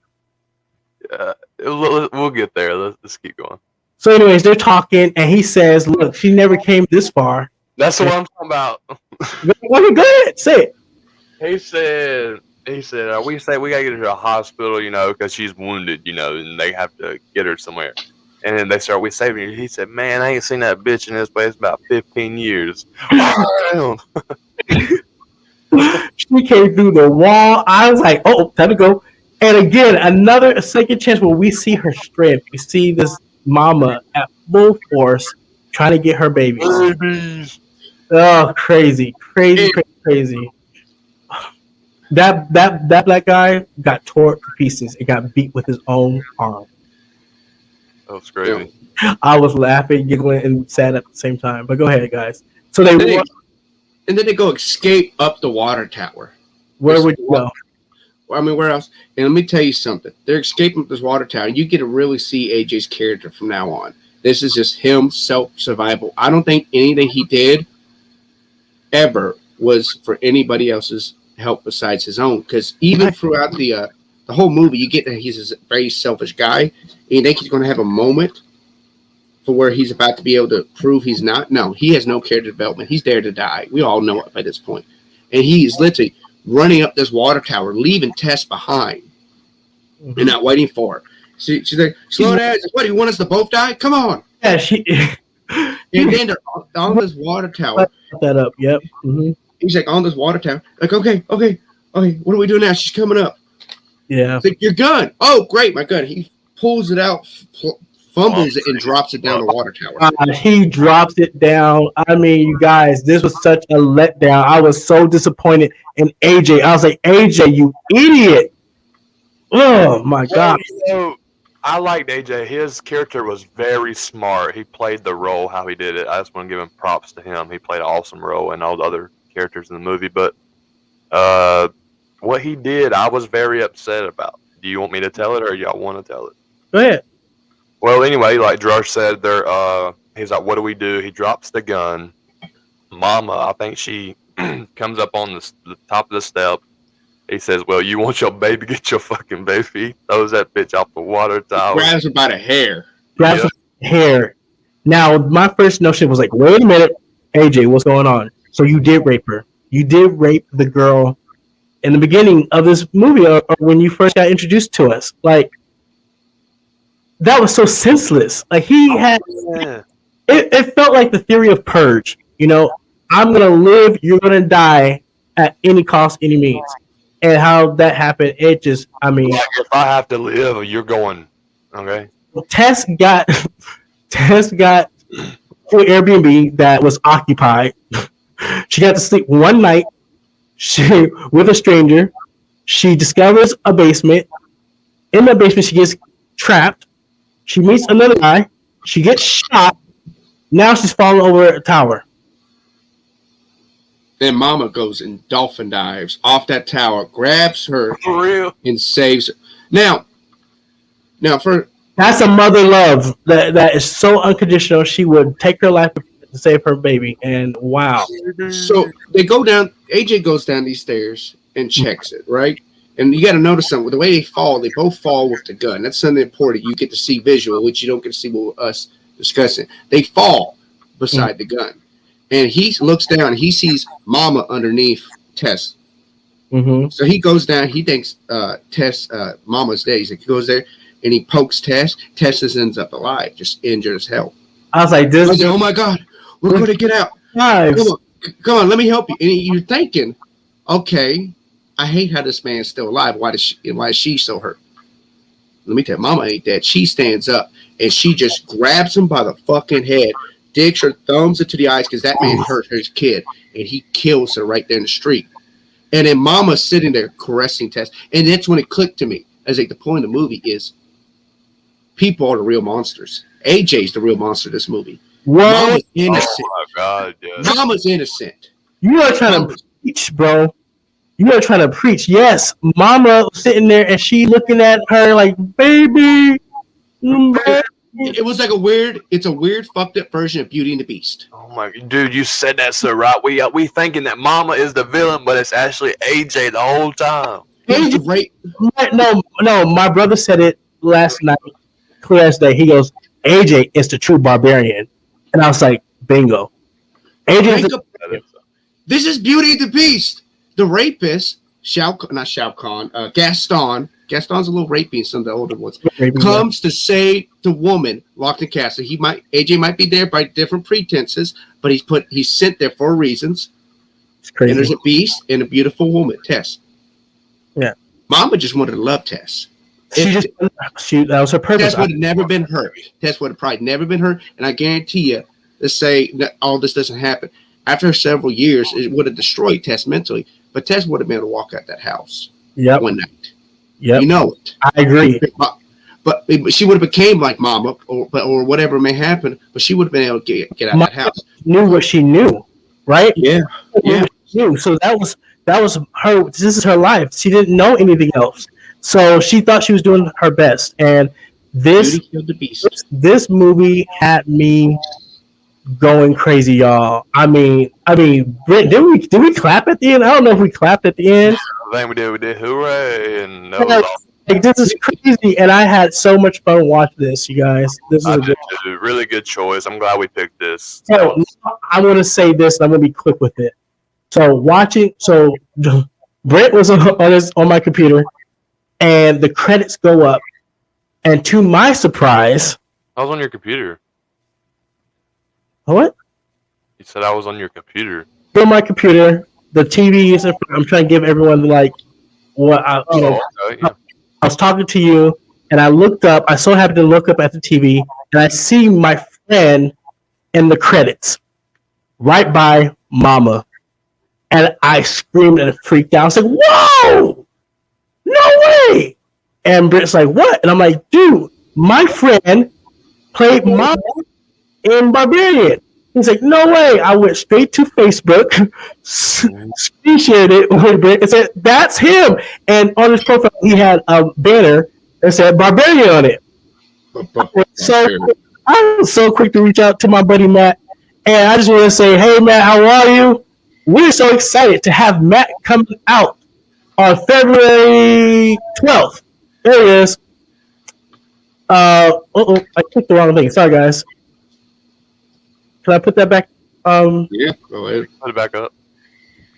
We'll get there. Let's keep going. So, anyways, they're talking, and he says, "Look, she never came this far." That's what I'm talking about. Go ahead, say it. He said, we say we gotta get her to a hospital, because she's wounded, and they have to get her somewhere. And then we saving her. He said, "Man, I ain't seen that bitch in this place about 15 years." She came through the wall. I was like, "Oh, time to go." And again, a second chance where we see her strength. We see this mama at full force trying to get her babies. Oh, crazy. That black guy got tore to pieces and got beat with his own arm. That was crazy. I was laughing, giggling, and sad at the same time. But go ahead, guys. So and then they go escape up the water tower. Where would you go? I mean, where else? And let me tell you something. They're escaping up this water tower. You get to really see AJ's character from now on. This is just him, self-survival. I don't think anything he did ever was for anybody else's help besides his own. Because even throughout the whole movie, you get that he's a very selfish guy. And you think he's going to have a moment for where he's about to be able to prove he's not. No, he has no character development. He's there to die. We all know it by this point. And he's literally running up this water tower, leaving Tess behind, and not waiting for her. She's like, "Slow down. What, do you want us to both die? Come on." Yeah, she. And then they're on this water tower. That up, yep. Mm-hmm. He's like on this water tower. Like, okay. What do we do now? She's coming up. Yeah. It's like, "Your gun." "Oh, great, my gun." He pulls it out, fumbles it, and drops it down the water tower. He drops it down. I mean, you guys, this was such a letdown. I was so disappointed in AJ. I was like, "AJ, you idiot." Oh, my God. I liked AJ. His character was very smart. He played the role how he did it. I just want to give him props to him. He played an awesome role and all the other characters in the movie. But what he did, I was very upset about. Do you want me to tell it or y'all want to tell it? Go ahead. Well, anyway, like Josh said, he's like, "What do we do?" He drops the gun. Mama, I think she comes up on the top of the step. He says, "Well, you want your baby? Get your fucking baby." He throws that bitch off the water tower. Grabs her by the hair. Hair. Now, my first notion was like, wait a minute, AJ, what's going on? So you did rape her. You did rape the girl in the beginning of this movie, or when you first got introduced to us. Like, that was so senseless. Like, it felt like the theory of Purge. I'm going to live, you're going to die at any cost, any means. And how that happened, it just, I mean. Like, if I have to live, you're going, okay? Tess got an Airbnb that was occupied. She got to sleep one night with a stranger. She discovers a basement. In the basement, she gets trapped. She meets another guy. She gets shot. Now she's falling over a tower. Then Mama goes and dolphin dives off that tower, grabs her For real? and saves her. Now, that's a mother love that is so unconditional. She would take her life to save her baby. And wow. So they go down. AJ goes down these stairs and checks it, right? And you got to notice something. The way they both fall with the gun. That's something important. You get to see visual, which you don't get to see with us discussing. They fall beside the gun. And he looks down. And he sees Mama underneath Tess. Mm-hmm. So he goes down. He thinks Tess, Mama's dead. He goes there and he pokes Tess. Tess ends up alive, just injured as hell. I was like, "Oh my God, we're going to get out. Come on, let me help you." And you're thinking, okay, I hate how this man's still alive. Why is she so hurt? Let me tell you, Mama ain't dead. She stands up and she just grabs him by the fucking head, digs her thumbs into the eyes because that man hurt her kid, and he kills her right there in the street. And then Mama's sitting there caressing Tess, and that's when it clicked to me. As like the point of the movie is, people are the real monsters. AJ's the real monster of this movie. What? Mama's innocent. Oh my God, yes. Mama's innocent. You are trying to preach, bro. You are trying to preach. Yes, Mama was sitting there and she looking at her like, baby. It was like a weird fucked up version of Beauty and the Beast. Oh my dude, you said that so right. We thinking that Mama is the villain, but it's actually AJ the whole time. No, my brother said it last night, clear as day. He goes, AJ is the true barbarian. And I was like, bingo. AJ is This is Beauty and the Beast. The rapist, Gaston. Gaston's a little rapey in some of the older ones. Comes to save the woman locked in castle. AJ might be there by different pretenses, but he's sent there for reasons. It's crazy. And there's a beast and a beautiful woman, Tess. Yeah. Mama just wanted to love Tess. That was her purpose. Tess would have never been hurt. Tess would have probably never been hurt. And I guarantee you, let's say that all this doesn't happen. After several years, it would have destroyed Tess mentally. But Tess would have been able to walk out that house one night. Yep. You know it. I agree. But she would have became like Mama or whatever may happen, but she would have been able to get out of that house. Knew what she knew, right? Yeah. So that was her. This is her life. She didn't know anything else. So she thought she was doing her best. And this movie had me going crazy, y'all. I mean, Brent, did we clap at the end? I don't know if we clapped at the end. I think we did. We did. Hooray! And like this is crazy, and I had so much fun watching this, you guys. This is a really good choice. I'm glad we picked this. So I'm going to say this, and I'm going to be quick with it. So Brent was on my computer, and the credits go up, and to my surprise, I was on your computer. What? You said I was on your computer. On my computer, the TV is. I'm trying to give everyone like what I was talking to you, and I looked up. I so happened to look up at the TV, and I see my friend in the credits, right by Mama, and I screamed and freaked out. I was like, "Whoa! No way!" And Britt's like, "What?" And I'm like, "Dude, my friend played Mama in Barbarian." He's like, "No way!" I went straight to Facebook, screenshotted it with Britt, and said, "That's him." And on his profile, he had a banner that said Barbarian on it. So I was so quick to reach out to my buddy Matt, and I just want to say, "Hey Matt, how are you?" We're so excited to have Matt coming out on February 12th. There he is. I clicked the wrong thing. Sorry, guys. Can I put that back? Yeah, go ahead. Put it back up.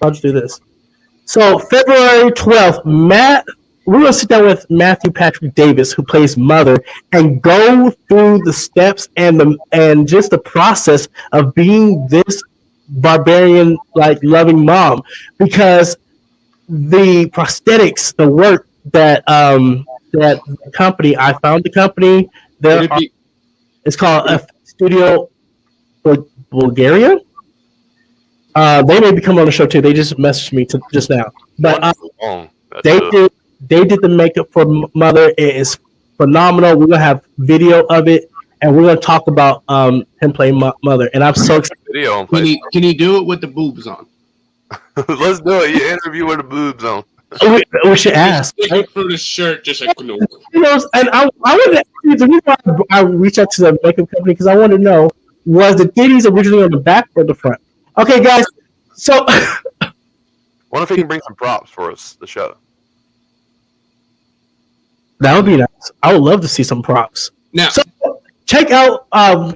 I'll just do this. So February 12th, we're going to sit down with Matthew Patrick Davis, who plays Mother, and go through the steps and just the process of being this barbarian, like loving mom, because the prosthetics, the work that the company, I found the company. It's called Studio Bulgaria. They may be coming on the show too. They just messaged me just now, but they did the makeup for Mother. It is phenomenal. We're gonna have video of it, and we're gonna talk about him playing Mother. And I'm so excited. Video on Can you do it with the boobs on? Let's do it. You interview with the boobs on. We should ask. Right? Through the shirt, just like no. And I wanted the reason why I reached out to the makeup company because I wanted to know, was the titties originally on the back or the front? Okay, guys. So, Wonder if he can bring some props for us. The show. That would be nice. I would love to see some props. Now, so check out.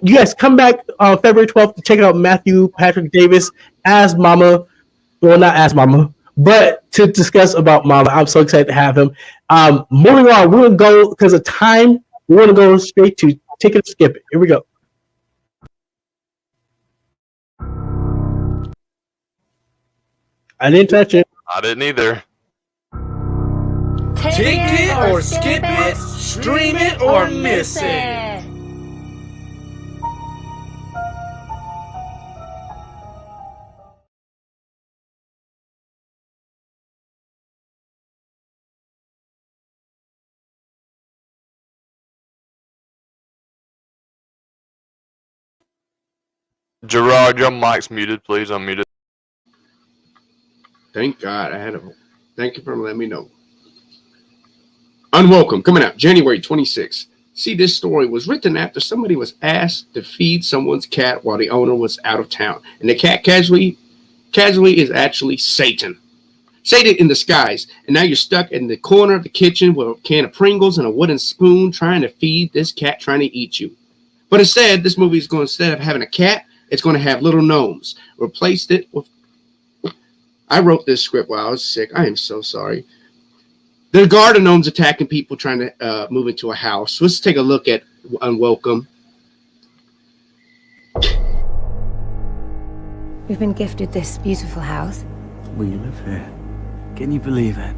You guys come back on February 12th to check out Matthew Patrick Davis as Mama. Well, not as Mama, but to discuss about Mama. I'm so excited to have him. Moving on, we're gonna go because of time. We're gonna go straight to Take It or Skip It. Here we go. I didn't touch it. I didn't either. Take it or skip it, stream it or miss it. Gerard, your mic's muted. Please unmute it. Thank God. Thank you for letting me know. Unwelcome, coming out January 26th. See, this story was written after somebody was asked to feed someone's cat while the owner was out of town. And the cat casually is actually Satan. Satan in disguise. And now you're stuck in the corner of the kitchen with a can of Pringles and a wooden spoon trying to feed this cat trying to eat you. But instead, this movie is going, instead of having a cat, it's going to have little gnomes. Replaced it with... I wrote this script while I was sick. I am so sorry. The garden gnomes attacking people trying to move into a house. Let's take a look at Unwelcome. We've been gifted this beautiful house. We live here. Can you believe it?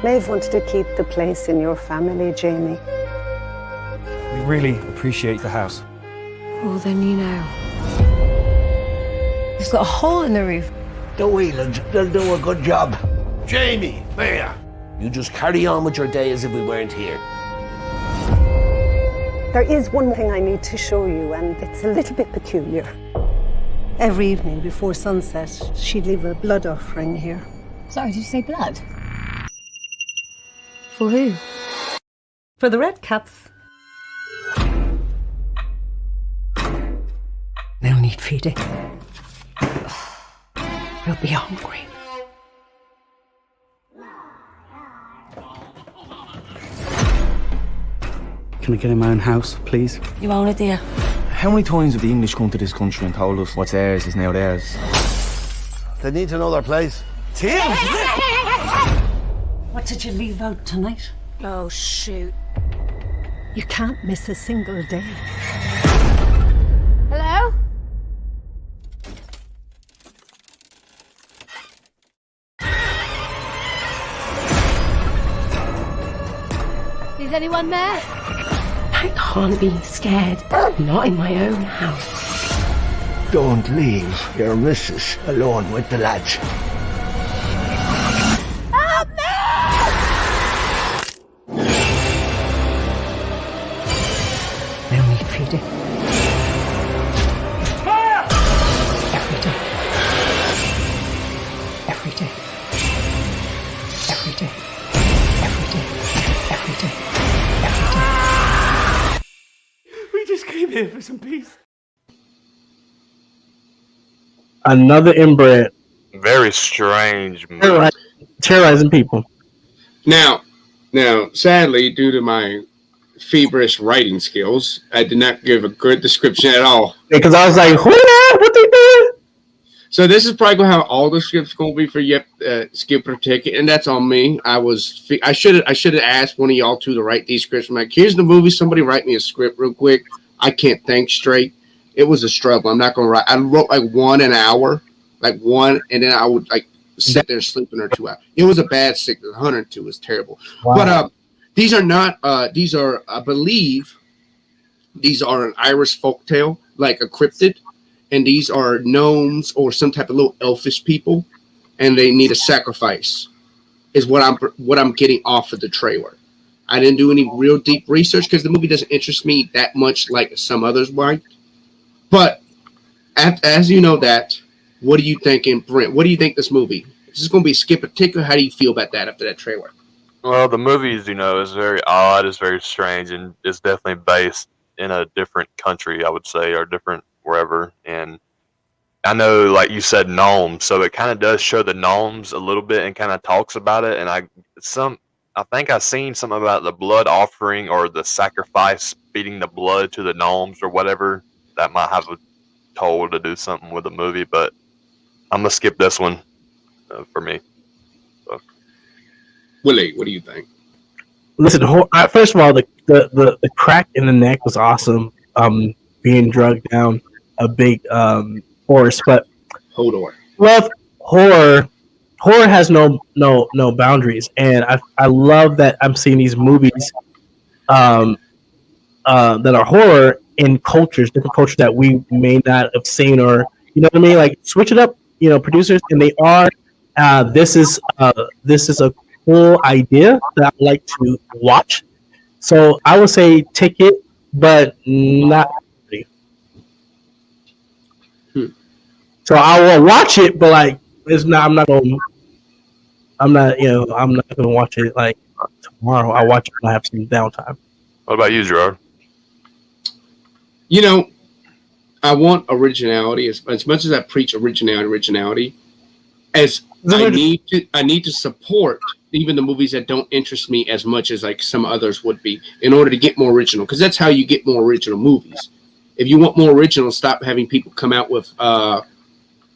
Maeve wanted to keep the place in your family, Jamie. We really appreciate the house. Well, then you know. It's got a hole in the roof. The Whelans, they'll do a good job. Jamie, Mayor, you just carry on with your day as if we weren't here. There is one thing I need to show you, and it's a little bit peculiar. Every evening before sunset, she'd leave a blood offering here. Sorry, did you say blood? For who? For the red caps. No need feeding. We'll be hungry. Can I get in my own house, please? You own it, dear. How many times have the English come to this country and told us what's theirs is now theirs? They need to know their place. Tim! What did you leave out tonight? Oh, shoot. You can't miss a single day. Hello? Is anyone there? I can't be scared. Not in my own house. Don't leave your missus alone with the lads. Help me! No need feeding. Every day. Every day. Every day. Every day. Every day. Every day. We just came here for some peace. Another inbred. Very strange movie. Terrorizing people. Now, sadly, due to my feverish writing skills, I did not give a good description at all. Because I was like, who that? What they doing? So this is probably how all the scripts going to be for Yep, Skip or Ticket, and that's on me. I should have asked one of y'all two to write these scripts. I'm like, here's the movie. Somebody write me a script real quick. I can't think straight. It was a struggle. I'm not going to write. I wrote like one an hour, and then I would like sit there sleeping or 2 hours. It was a bad sickness. 102 was terrible. Wow. But these are not. These are, I believe, these are an Irish folktale, like a cryptid. And these are gnomes or some type of little elfish people, and they need a sacrifice, is what I'm getting off of the trailer. I didn't do any real deep research because the movie doesn't interest me that much like some others might. But as you know that, what are you thinking, Brent? What do you think this movie? Is this going to be Skip or Ticket? How do you feel about that after that trailer? Well, the movie, is very odd, it's very strange, and it's definitely based in a different country, I would say, or different wherever. And I know, like you said, gnomes, so it kind of does show the gnomes a little bit and kind of talks about it. And I think I've seen something about the blood offering or the sacrifice, feeding the blood to the gnomes or whatever. That might have a toll to do something with the movie, but I'm gonna skip this one for me. So. Willie, what do you think? Listen, first of all, the crack in the neck was awesome. Being drugged down a big horse, but Hodor. Love horror. Horror has no boundaries, and I love that I'm seeing these movies that are horror in different cultures that we may not have seen, or you know what I mean, like switch it up, producers, and they are. This is a cool idea that I like to watch. So I would say Ticket, but not. So I will watch it, but like it's not. I'm not going. I'm not. I'm not going to watch it like tomorrow. I'll watch it when I have some downtime. What about you, Gerard? I want originality as much as I preach originality. As I need to support even the movies that don't interest me as much as like some others would be in order to get more original, because that's how you get more original movies. If you want more original, stop having people come out with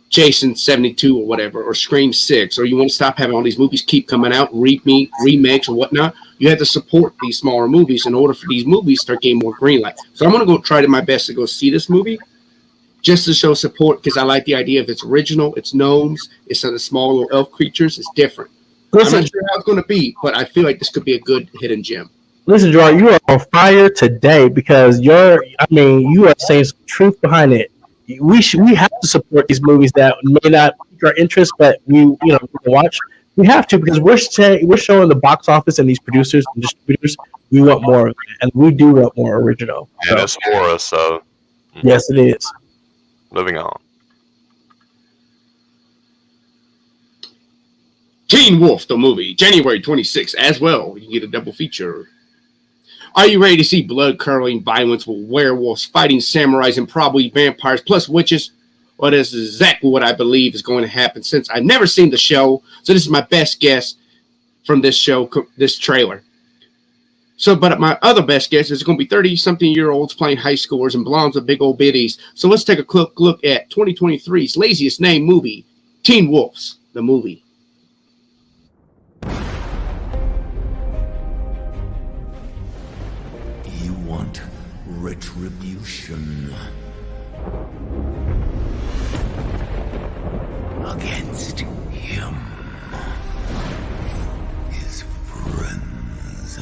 Jason 72 or whatever, or Scream 6, or you want to stop having all these movies keep coming out, remakes or whatnot. You have to support these smaller movies in order for these movies to start getting more green light. So I'm going to go try my best to go see this movie just to show support, because I like the idea of it's original, it's gnomes, it's the small little elf creatures, it's different. I'm not sure how it's going to be, but I feel like this could be a good hidden gem. Listen, Gerard, you are on fire today because you are saying some truth behind it. We have to support these movies that may not pique our interest, but we watch. We have to, because we're showing the box office and these producers and distributors we want more of it, and we do want more original. And it's for us, so yes, it is. Moving on. Teen Wolf, the movie, January 26th as well. You can get a double feature. Are you ready to see blood-curdling violence with werewolves fighting samurais and probably vampires plus witches? Well, this is exactly what I believe is going to happen, since I've never seen the show. So this is my best guess from this show, this trailer. So, but my other best guess is going to be 30-something-year-olds playing high schoolers and blondes with big old bitties. So let's take a quick look at 2023's laziest named movie, Teen Wolves, the movie. You want retribution against him, his friends,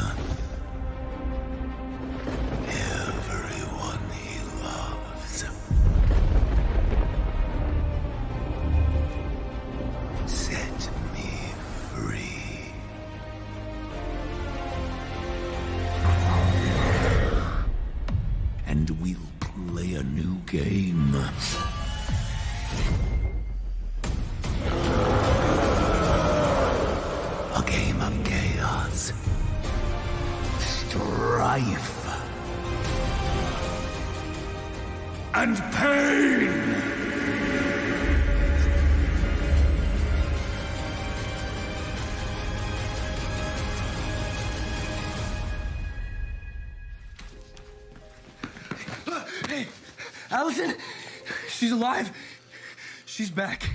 everyone he loves. Set me free. And we'll play a new game. A game of chaos, strife, and pain. Hey, Allison, she's alive. She's back.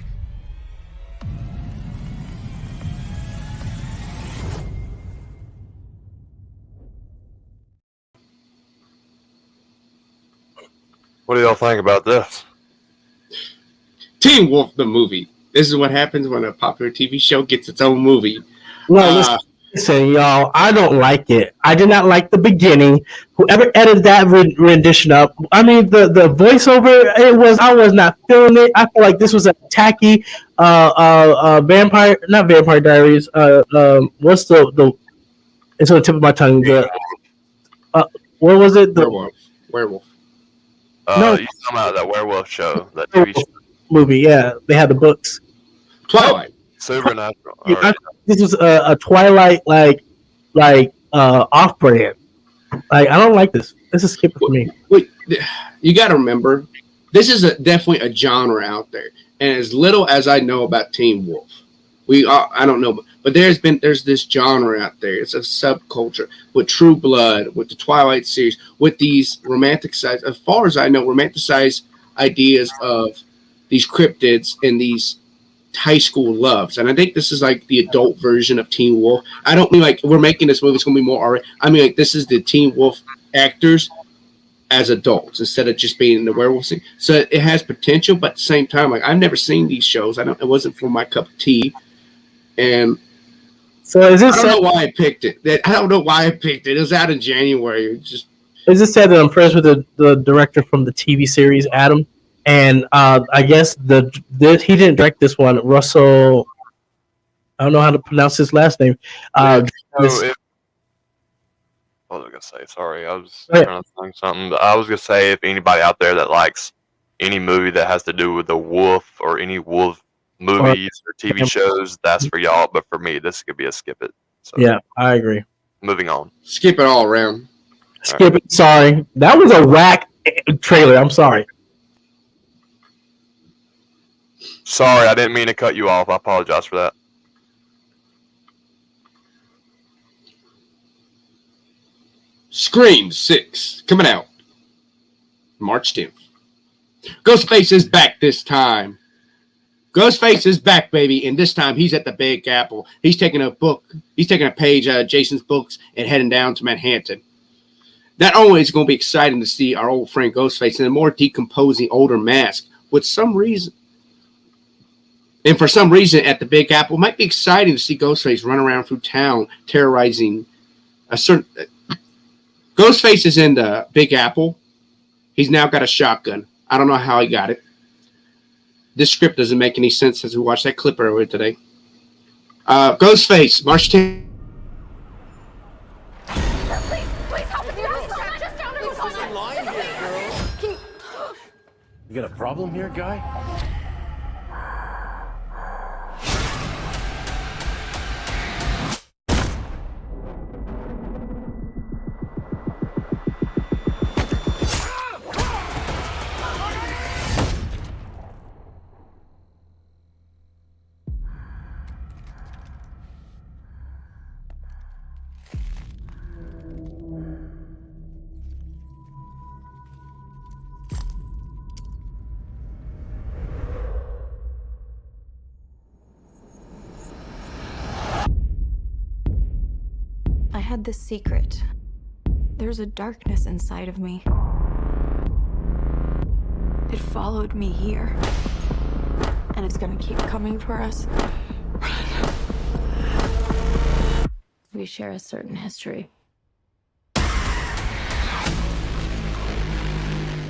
What do y'all think about this? Teen Wolf, the movie. This is what happens when a popular TV show gets its own movie. No, listen, y'all. I don't like it. I did not like the beginning. Whoever edited that rendition up, I mean, the voiceover. I was not feeling it. I feel like this was a tacky, not Vampire Diaries. What's the? It's on the tip of my tongue. What was it? Werewolf. No, you talking about that werewolf show, that TV show? Movie. Yeah, they had the books. Twilight. Supernatural. This was a Twilight like off-brand. Like, I don't like this. This is skip for me. Wait, you got to remember, this is definitely a genre out there. And as little as I know about Teen Wolf, I don't know, but there's this genre out there. It's a subculture with True Blood, with the Twilight series, with these romanticized, as far as I know, romanticized ideas of these cryptids and these high school loves. And I think this is like the adult version of Teen Wolf. I don't mean like we're making this movie, it's going to be more R. I mean, like, this is the Teen Wolf actors as adults instead of just being in the werewolf scene. So it has potential, but at the same time, like, I've never seen these shows. It wasn't for my cup of tea. And so is this? I don't know why I picked it. I don't know why I picked it. It was out in January. Is it said that I'm friends with the director from the TV series, Adam? And I guess he didn't direct this one. Russell, I don't know how to pronounce his last name. What was I gonna say? Sorry, I was trying to think something. But I was gonna say, if anybody out there that likes any movie that has to do with a wolf or any wolf movies or TV shows, that's for y'all. But for me, this could be a skip it. So, yeah, I agree. moving on. Skip it all around. Skip it. Sorry, that was a whack trailer. I'm sorry. Sorry, I didn't mean to cut you off. I apologize for that. Scream 6 coming out March 10th. Ghostface is back this time. Ghostface is back, baby, and this time he's at the Big Apple. He's taking a page out of Jason's books and heading down to Manhattan. Not only is it going to be exciting to see our old friend Ghostface in a more decomposing older mask, with some reason, and for some reason at the Big Apple, it might be exciting to see Ghostface run around through town terrorizing a certain. Ghostface is in the Big Apple. He's now got a shotgun. I don't know how he got it. This script doesn't make any sense as we watched that clip earlier today. Ghostface, March 10th. Please help us. Just down there. This isn't lying here, girl. You got a problem here, guy? I had this secret. There's a darkness inside of me. It followed me here. And it's gonna keep coming for us. We share a certain history.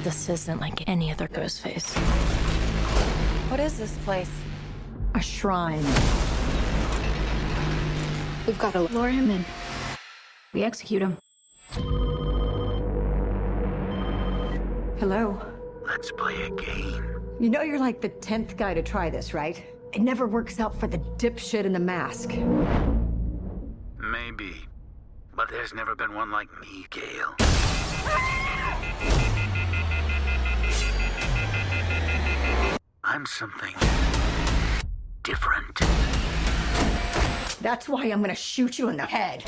This isn't like any other Ghostface. What is this place? A shrine. We've got to lure him in. We execute him. Hello. Let's play a game. You know you're like the 10th guy to try this, right? It never works out for the dipshit in the mask. Maybe. But there's never been one like me, Gale. I'm something different. That's why I'm gonna shoot you in the head.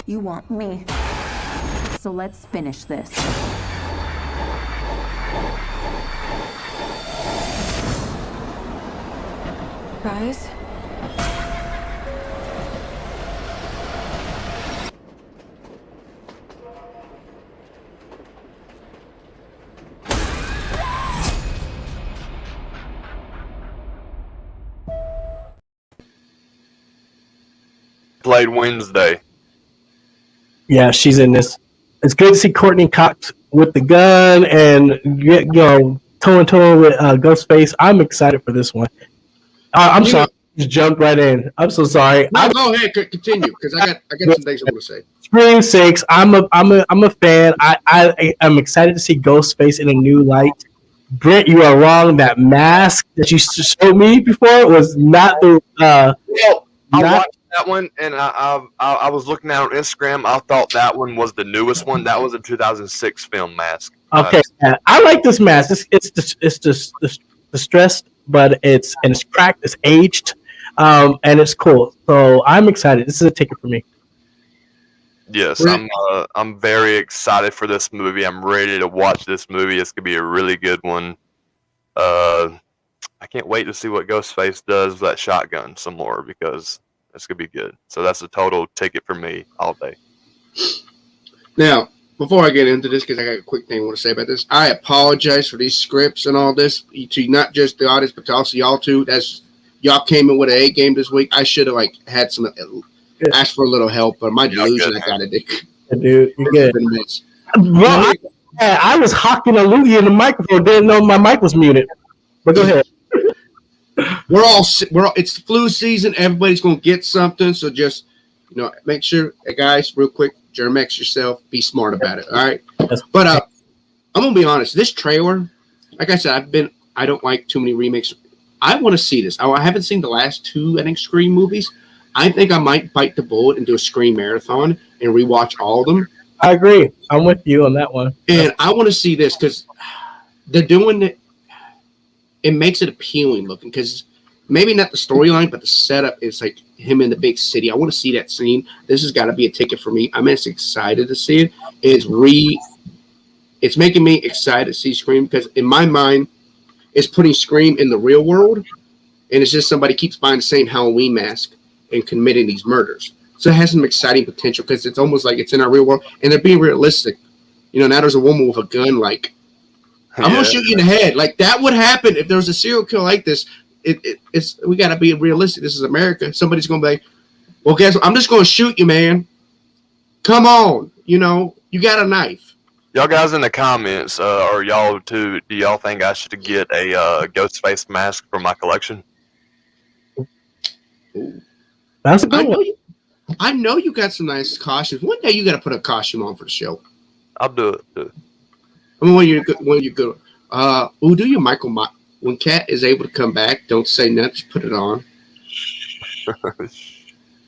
You want me. So let's finish this. Guys? Played Wednesday. Yeah, she's in this. It's good to see Courtney Cox with the gun and toe and toe with Ghostface. I'm excited for this one. I'm sorry, just jumped right in. I'm so sorry. No, go ahead, continue because I got some things I want to say. Scream 6. I'm a fan. I'm excited to see Ghostface in a new light. Brent, you are wrong. That mask that you showed me before was not the. I watched that one, and I was looking at on Instagram. I thought that one was the newest one. That was a 2006 film Mask. Okay, I like this mask. It's just distressed, but it's cracked, it's aged, and it's cool. So I'm excited. This is a ticket for me. Yes, I'm very excited for this movie. I'm ready to watch this movie. It's gonna be a really good one. I can't wait to see what Ghostface does with that shotgun some more because it's gonna be good. So that's a total ticket for me all day. Now, before I get into this, because I got a quick thing I want to say about this, I apologize for these scripts and all this to not just the audience, but to also y'all too. Y'all came in with an A game this week. I should have had some asked for a little help, but my delusion, I got it. Dude, you good? Bro, I was hawking a loogie in the microphone. Didn't know my mic was muted. But go ahead. It's flu season. Everybody's gonna get something. So just make sure, guys, real quick, Germex yourself. Be smart about it. All right. But I'm gonna be honest. This trailer, like I said, I don't like too many remakes. I want to see this. I haven't seen the last two, I think, Scream movies. I think I might bite the bullet and do a Scream marathon and rewatch all of them. I agree. I'm with you on that one. And I want to see this because they're doing it. It makes it appealing looking because maybe not the storyline, but the setup is like him in the big city. I want to see that scene. This has got to be a ticket for me. I'm just excited to see it. It's making me excited to see Scream because in my mind, it's putting Scream in the real world, and it's just somebody keeps buying the same Halloween mask and committing these murders. So it has some exciting potential because it's almost like it's in our real world, and they're being realistic. Now there's a woman with a gun, like, I'm gonna shoot you in the head. Like, that would happen if there was a serial killer like this. We gotta be realistic. This is America. Somebody's gonna be like, well, guess what? I'm just gonna shoot you, man. Come on, you got a knife. Y'all guys in the comments, or y'all too, do y'all think I should get a ghost face mask for my collection? That's a good one. I know you got some nice costumes. One day you got to put a costume on for the show. I'll do it. I mean, when you're good. We'll do your Michael. When Kat is able to come back, don't say nothing. Just put it on.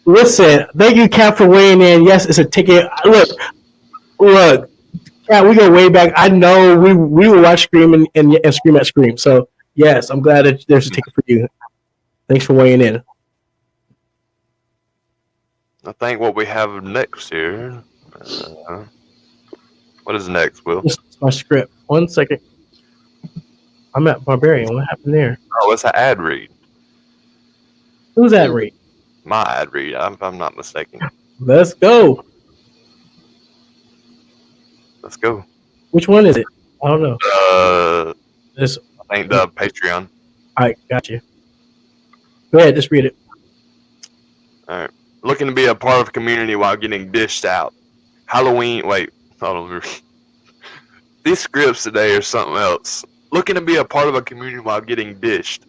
Listen, thank you, Kat, for weighing in. Yes, it's a ticket. Look. Yeah, we go way back. I know we will watch Scream and Scream at Scream. So yes, I'm glad that there's a ticket for you. Thanks for weighing in. I think what we have next here. What is next, Will? This is my script. 1 second. I'm at Barbarian. What happened there? Oh, it's an ad read. Who's ad read? My ad read, if I'm not mistaken. Let's go. Let's go. Which one is it? I don't know. This. I think the Patreon. All right, got you. Go ahead, just read it. All right. Looking to be a part of a community while getting dished out. Halloween. Wait, hold on. These scripts today are something else. Looking to be a part of a community while getting dished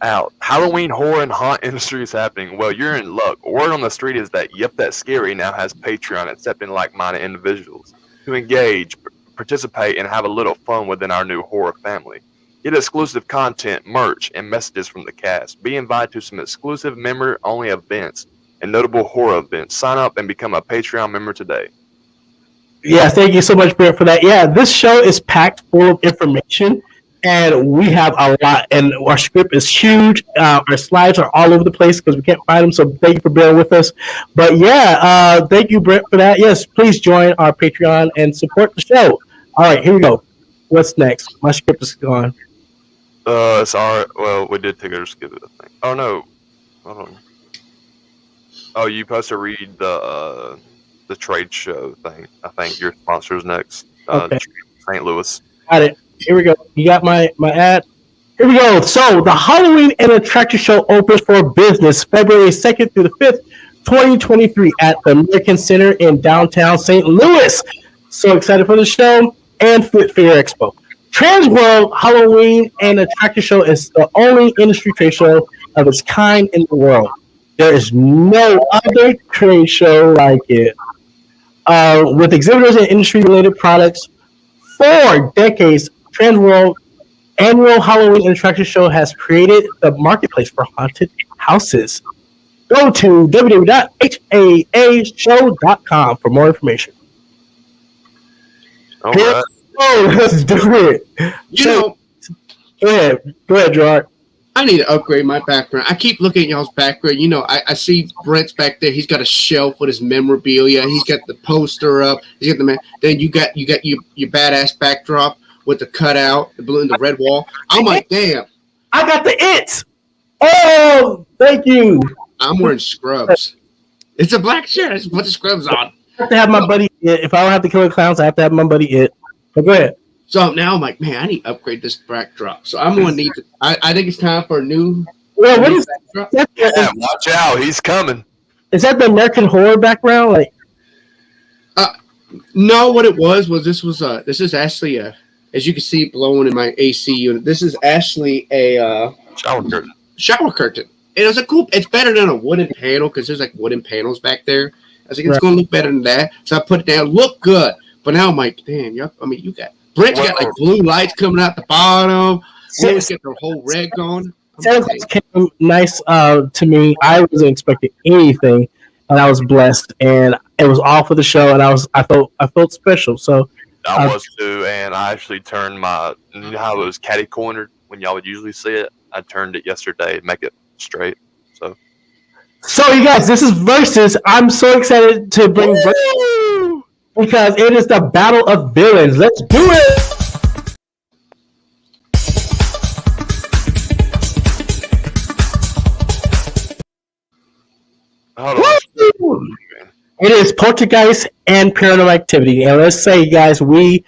out. Halloween horror and haunt industry is happening. Well, you're in luck. Word on the street is that Yep That's Scary now has Patreon, accepting like-minded individuals to engage, participate, and have a little fun within our new horror family. Get exclusive content, merch, and messages from the cast. Be invited to some exclusive member-only events and notable horror events. Sign up and become a Patreon member today. Yeah, thank you so much, Brent, for that. Yeah, this show is packed full of information, and we have a lot, and our script is huge. Our slides are all over the place because we can't find them, so thank you for bearing with us. But yeah, thank you, Brent, for that. Yes, please join our Patreon and support the show. All right, here we go. What's next? My script is gone. It's all right. Well, we did take a skip it, I think. Oh, no. Hold on. Oh, you supposed to read the trade show thing. I think your sponsor's next. Okay. St. Louis. Got it. Here we go. You got my ad? Here we go. So the Halloween and Attraction Show opens for business February 2nd through the 5th, 2023 at the American Center in downtown St. Louis. So excited for the show and Fit Fair Expo. Transworld Halloween and Attraction Show is the only industry trade show of its kind in the world. There is no other trade show like it. With exhibitors and industry-related products, 4 decades, Transworld annual Halloween and Attraction Show has created the marketplace for haunted houses. Go to www.haashow.com for more information. All right. Oh, let's do it. Go ahead, Gerard. I need to upgrade my background. I keep looking at y'all's background. I see Brent's back there. He's got a shelf with his memorabilia. He's got the poster up. He's got the man. Then you got your badass backdrop with the cutout, the blue and the red wall. I'm like, damn. I got the it. Oh, thank you. I'm wearing scrubs. It's a black shirt. I just put the scrubs on. I have to have my buddy it. If I don't have to kill the clowns, I have to have my buddy it. But go ahead. So now I'm like, man, I need to upgrade this backdrop. So I'm going to need to. I think it's time for a new. Well, what is backdrop. Yeah, watch out, he's coming. Is that the American Horror background? Like, no, what it was this is actually as you can see blowing in my AC unit. This is actually a Shower curtain. Shower curtain. It was a cool. It's better than a wooden panel because there's like wooden panels back there. I was like, it's gonna look better than that. So I put it down. Look good. But now I'm like, damn, you got Brent's got like blue lights coming out the bottom. Will's got the whole red going. Sounds came nice to me. I wasn't expecting anything, and I was blessed. And it was all for the show, and I felt special. So I was too, and I actually turned my, you know how it was catty cornered when y'all would usually see it. I turned it yesterday to make it straight. So you guys, this is Versus. I'm so excited to bring Versus because it is the battle of villains. Let's do it. It is Poltergeist and Paranormal Activity, and let's say, guys, we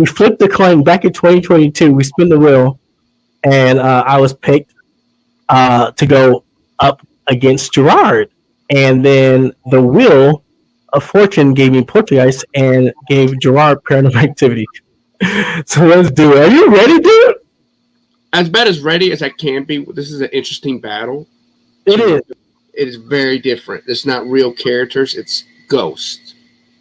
flipped the coin back in 2022. We spin the wheel, and I was picked to go up against Gerard, and then the wheel of fortune gave me Poltergeist and gave Gerard Paranormal Activity. So let's do it. Are you ready, dude? As bad as ready as I can be. This is an interesting battle. It is. It is very different. It's not real characters. It's ghosts.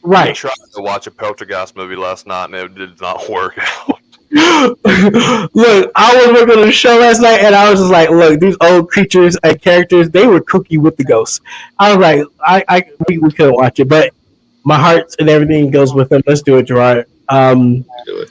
Right. I tried to watch a Poltergeist movie last night, and it did not work out. Look, I was working on the show last night, and I was just like, look, these old creatures and characters, they were cookie with the ghosts. I was like, we couldn't watch it, but my heart and everything goes with them. Let's do it, Gerard. Do it.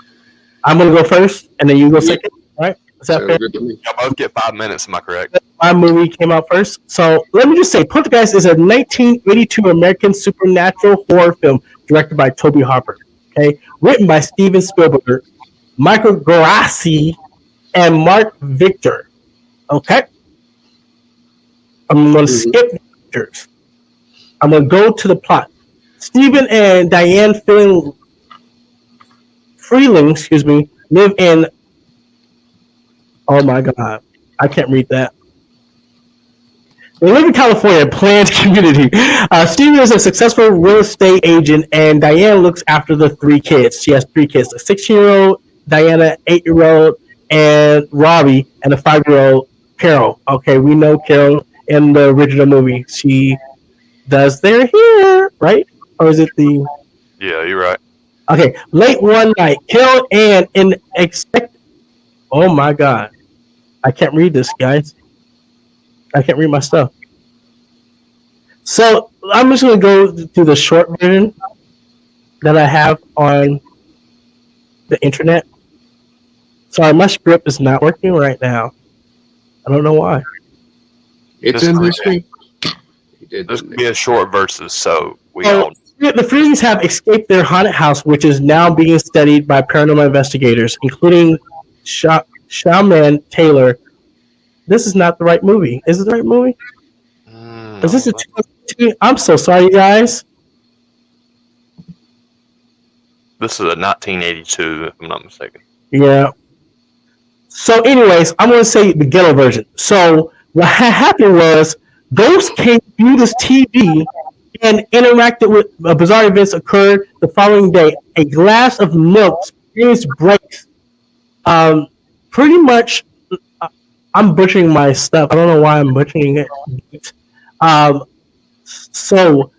I'm going to go first, and then you go second. All right? Is that fair? Y'all both get 5 minutes, am I correct? My movie came out first. So let me just say, Poltergeist is a 1982 American supernatural horror film directed by Toby Hopper. Okay, written by Steven Spielberg, Michael Grassi, and Mark Victor. Okay, I'm going to skip the pictures. I'm going to go to the plot. Stephen and Diane Freeling, live in. Oh my God, I can't read that. They live in California, a planned community. Stephen is a successful real estate agent, and Diane looks after the 3 kids. She has 3 kids: a 16-year-old Diana, 8-year-old, and Robbie, and a 5-year-old Carol. Okay, we know Carol in the original movie. She does their hair, right? Or is it the? Yeah, you're right. Okay, late one night, Carol and oh my God, I can't read this, guys. I can't read my stuff. So I'm just going to go through the short version that I have on the internet. Sorry, my script is not working right now. I don't know why. It's in the script. This could be a short versus, so we all. The Freelings have escaped their haunted house, which is now being studied by paranormal investigators, including Shaman Taylor. This is not the right movie. Is it the right movie? Is this a 2002? I'm so sorry, you guys. This is a 1982, if I'm not mistaken. Yeah. So, anyways, I'm going to say the ghetto version. So, what happened was ghosts came through this TV and interacted with bizarre events occurred the following day. A glass of milk experienced breaks. Pretty much. I'm butchering my stuff. I don't know why I'm butchering it. So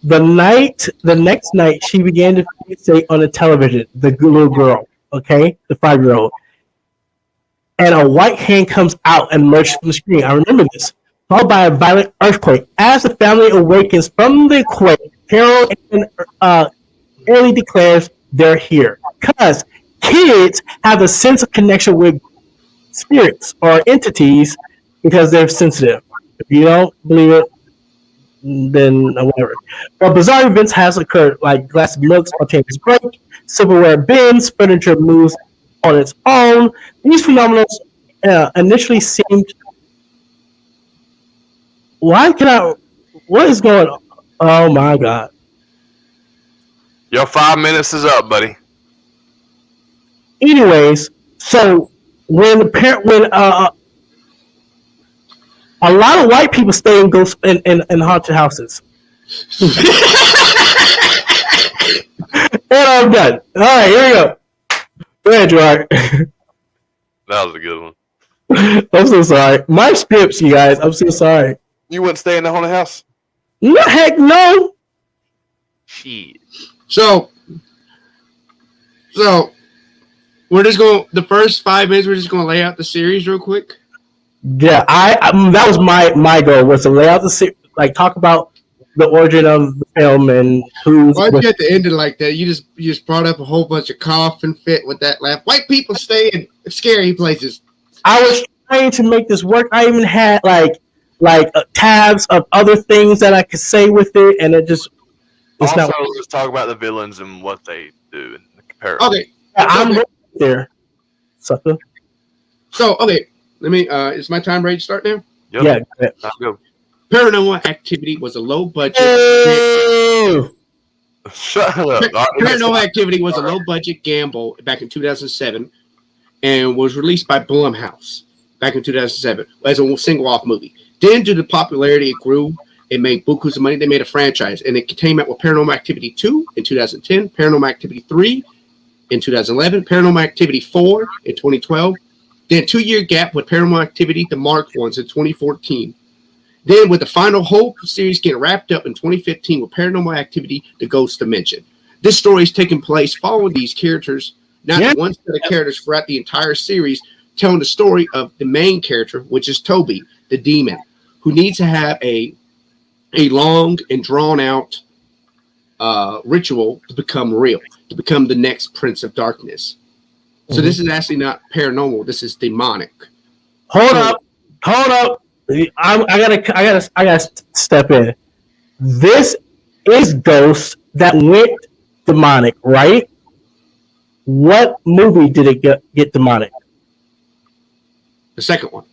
the next night, she began to fixate on the television, the little girl, okay, the 5-year-old, and a white hand comes out and emerges from the screen. I remember this, followed by a violent earthquake. As the family awakens from the quake, Carol and Ellie declares they're here because kids have a sense of connection with spirits or entities because they're sensitive. If you don't believe it, then whatever. But bizarre events has occurred, like glass of milk spontaneous break, silverware bends, furniture moves on its own. These phenomena initially seemed. What is going on? Oh my God. Your 5 minutes is up, buddy. Anyways, so when a lot of white people stay in ghost in haunted houses. And I'm done. All right, here we go. Go ahead, Gerard. That was a good one. I'm so sorry. My scripts, you guys. I'm so sorry. You wouldn't stay in the haunted house? No, heck no. Shit. So we're just going. The first 5 minutes, we're just going to lay out the series real quick. Yeah, that was my goal, was to lay out the series, like talk about the origin of the film and who's. Why'd you have to end it like that? You just brought up a whole bunch of cough and fit with that laugh. White people stay in scary places. I was trying to make this work. I even had like tabs of other things that I could say with it, and it just. Also, let's talk about the villains and what they do in the comparison. Okay, yeah, I'm right there, sucker. So okay, let me. Is my time ready to start now? Yep. Yeah, I'll go. Paranormal Activity was a low budget. Shut up. Paranormal Activity was a low budget gamble back in 2007, and was released by Blumhouse back in 2007 as a single off movie. Then, due to popularity, it grew. It made bukus of money. They made a franchise, and it came out with Paranormal Activity 2 in 2010, Paranormal Activity 3 in 2011, Paranormal Activity 4 in 2012. Then 2-year gap with Paranormal Activity, the Marked Ones, in 2014. Then with the final whole series getting wrapped up in 2015 with Paranormal Activity, the Ghost Dimension. This story is taking place following these characters, not one set of characters throughout the entire series, telling the story of the main character, which is Toby, the demon, who needs to have a long and drawn out ritual to become real, to become the next Prince of Darkness. So this is actually not paranormal. This is demonic. Hold up. I gotta step in. This is Ghost that went demonic, right? What movie did it get demonic? The second one.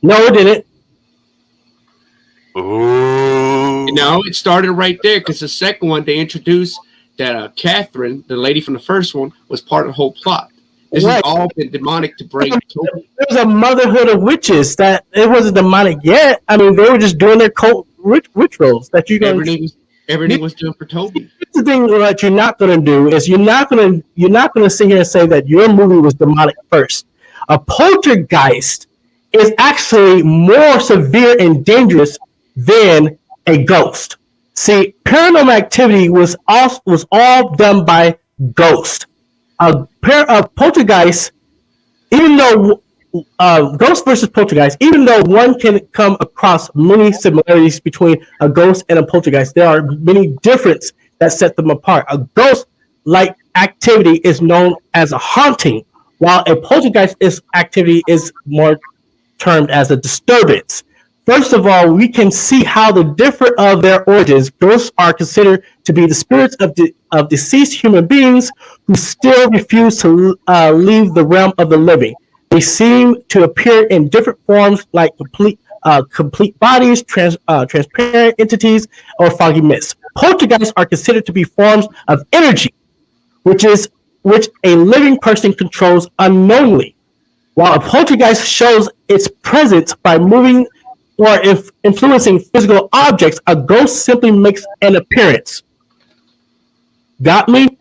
No, it didn't. Ooh. No, it started right there because the second one they introduced that Catherine, the lady from the first one, was part of the whole plot. This has all been demonic to bring. There's a motherhood of witches that it wasn't demonic yet. I mean, they were just doing their cult rituals that you guys. Everything was done for Toby. The thing that you're not going to do is you're not going to sit here and say that your movie was demonic first. A poltergeist is actually more severe and dangerous than a ghost. See, Paranormal Activity was all done by Ghost. A poltergeist, even though Ghost versus Poltergeist, even though one can come across many similarities between a ghost and a poltergeist, there are many differences that set them apart. A ghost-like activity is known as a haunting, while a poltergeist activity is more termed as a disturbance. First of all, we can see how the different of their origins. Ghosts are considered to be the spirits of deceased human beings who still refuse to leave the realm of the living. They seem to appear in different forms, like complete bodies, transparent entities, or foggy mists. Poltergeists are considered to be forms of energy, which a living person controls unknowingly. While a poltergeist shows its presence by moving or if influencing physical objects, a ghost simply makes an appearance. Got me?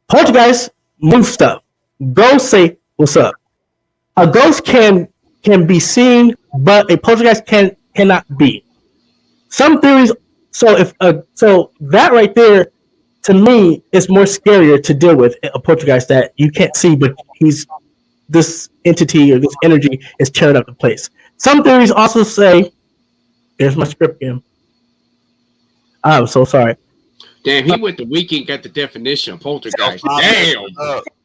Poltergeist move stuff. Ghosts say, "What's up?" A ghost can be seen, but a poltergeist cannot be. Some theories. So that right there, to me, is more scarier to deal with. A poltergeist that you can't see, but this entity or this energy is tearing up the place. Some theories also say, "There's my script again." I'm so sorry. Damn, he went the weekend, got the definition of poltergeist. Damn.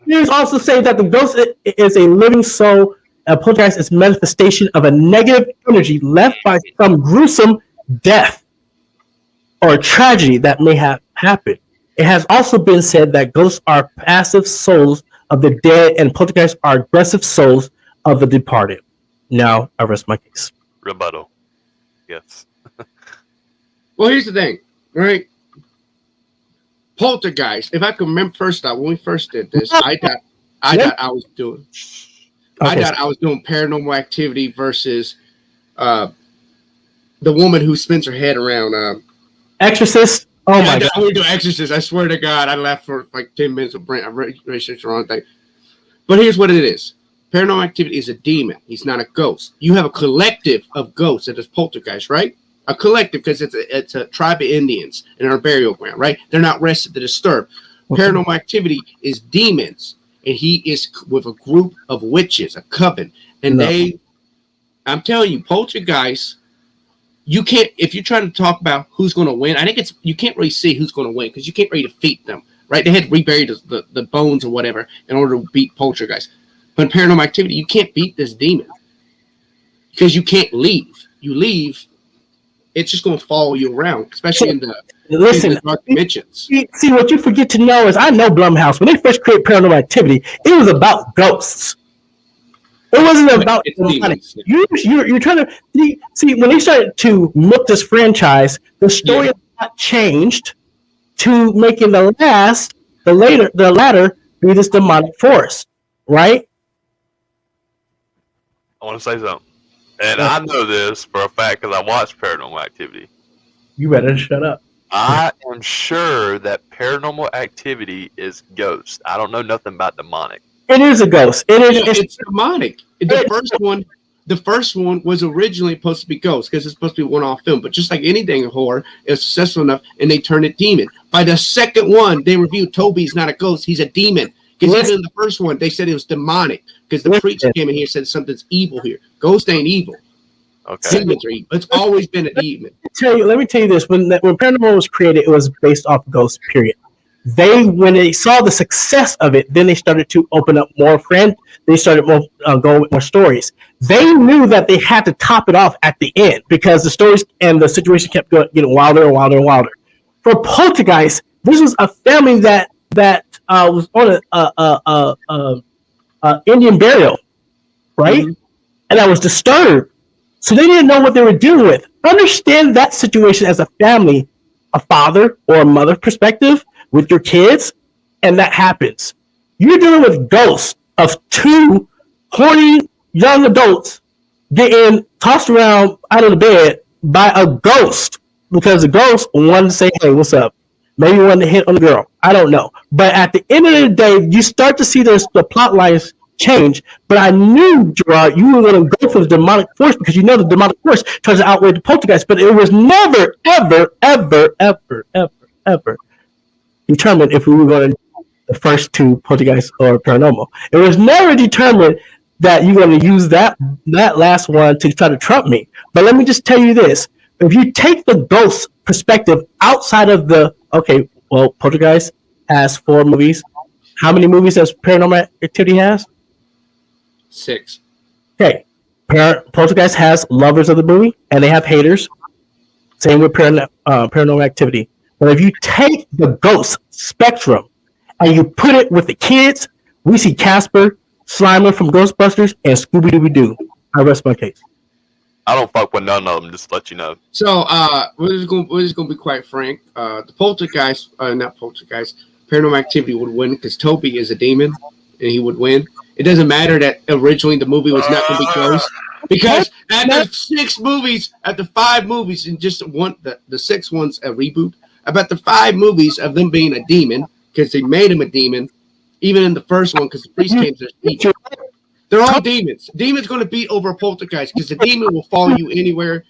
Theories also say that the ghost is a living soul. A poltergeist is manifestation of a negative energy left by some gruesome death or tragedy that may have happened. It has also been said that ghosts are passive souls of the dead and poltergeists are aggressive souls of the departed. Now, I rest my case. Rebuttal. Yes. Well, here's the thing, right? Poltergeist. If I can remember, first off, when we first did this, I thought I was doing Paranormal Activity versus the woman who spins her head around. Exorcist. Oh my God! We do Exorcist. I swear to God, I laughed for like 10 minutes of Brent. I researched the wrong thing. But here's what it is. Paranormal Activity is a demon. He's not a ghost. You have a collective of ghosts that is Poltergeist, right? A collective because it's a tribe of Indians in our burial ground, right? They're not rested to disturb. Paranormal Activity is demons, and he is with a group of witches, a coven, and I'm telling you, Poltergeist. You can't, if you're trying to talk about who's going to win, I think you can't really see who's going to win because you can't really defeat them, right? They had to rebury the bones or whatever in order to beat Poltergeist. But in Paranormal Activity, you can't beat this demon because you can't leave. You leave, it's just going to follow you around, especially in the dark dimensions. See, what you forget to know is I know Blumhouse, when they first created Paranormal Activity, it was about ghosts. It wasn't about you're trying to see when they started to milk this franchise, the story got changed to making the latter be this demonic force, right? I want to say something, and I know this for a fact because I watched Paranormal Activity. You better shut up. I am sure that Paranormal Activity is ghost. I don't know nothing about demonic. It is a ghost. It's demonic. The first one was originally supposed to be ghost because it's supposed to be a one-off film. But just like anything in horror, it's successful enough, and they turned it demon. By the second one, they reviewed Toby's not a ghost; he's a demon. Because even in the first one, they said it was demonic because the preacher came in here and said something's evil here. Ghost ain't evil. Okay. Demons are evil. It's always been a demon. Let me tell you this: when Paranormal was created, it was based off ghosts. Period. When they saw the success of it, then they started to open up more They started going with more stories. They knew that they had to top it off at the end because the stories and the situation kept getting wilder and wilder and wilder. For Poltergeist, this was a family that was on a Indian burial, right? Mm-hmm. And that was disturbed. So they didn't know what they were dealing with. Understand that situation as a family, a father or a mother perspective with your kids, and that happens. You're dealing with ghosts of two horny young adults getting tossed around out of the bed by a ghost because the ghost wanted to say, hey, what's up? Maybe wanted to hit on the girl. I don't know. But at the end of the day, you start to see the plot lines change. But I knew, Gerard, you were going to go for the demonic force because you know the demonic force tries to outweigh the poltergeist. But it was never, ever, ever, ever, ever, ever determined if we were going to do the first two, Poltergeist or Paranormal. It was never determined that you're going to use that last one to try to trump me. But let me just tell you this. If you take the ghost perspective outside of Poltergeist has 4 movies. How many movies does Paranormal Activity has? 6. Okay. Poltergeist has lovers of the movie, and they have haters. Same with Paranormal Activity. But if you take the ghost spectrum and you put it with the kids, we see Casper, Slimer from Ghostbusters, and Scooby-Dooby-Doo. I rest my case. I don't fuck with none of them, just to let you know. So we're just gonna be quite frank. The Paranormal Activity would win because Toby is a demon and he would win. It doesn't matter that originally the movie was not gonna be ghost. Because after 5 movies, and just one the 6th one's a reboot. About the 5 movies of them being a demon, because they made him a demon, even in the first one, because the priest came to their speech. They're all demons. Demon's going to beat over a poltergeist because the demon will follow you anywhere.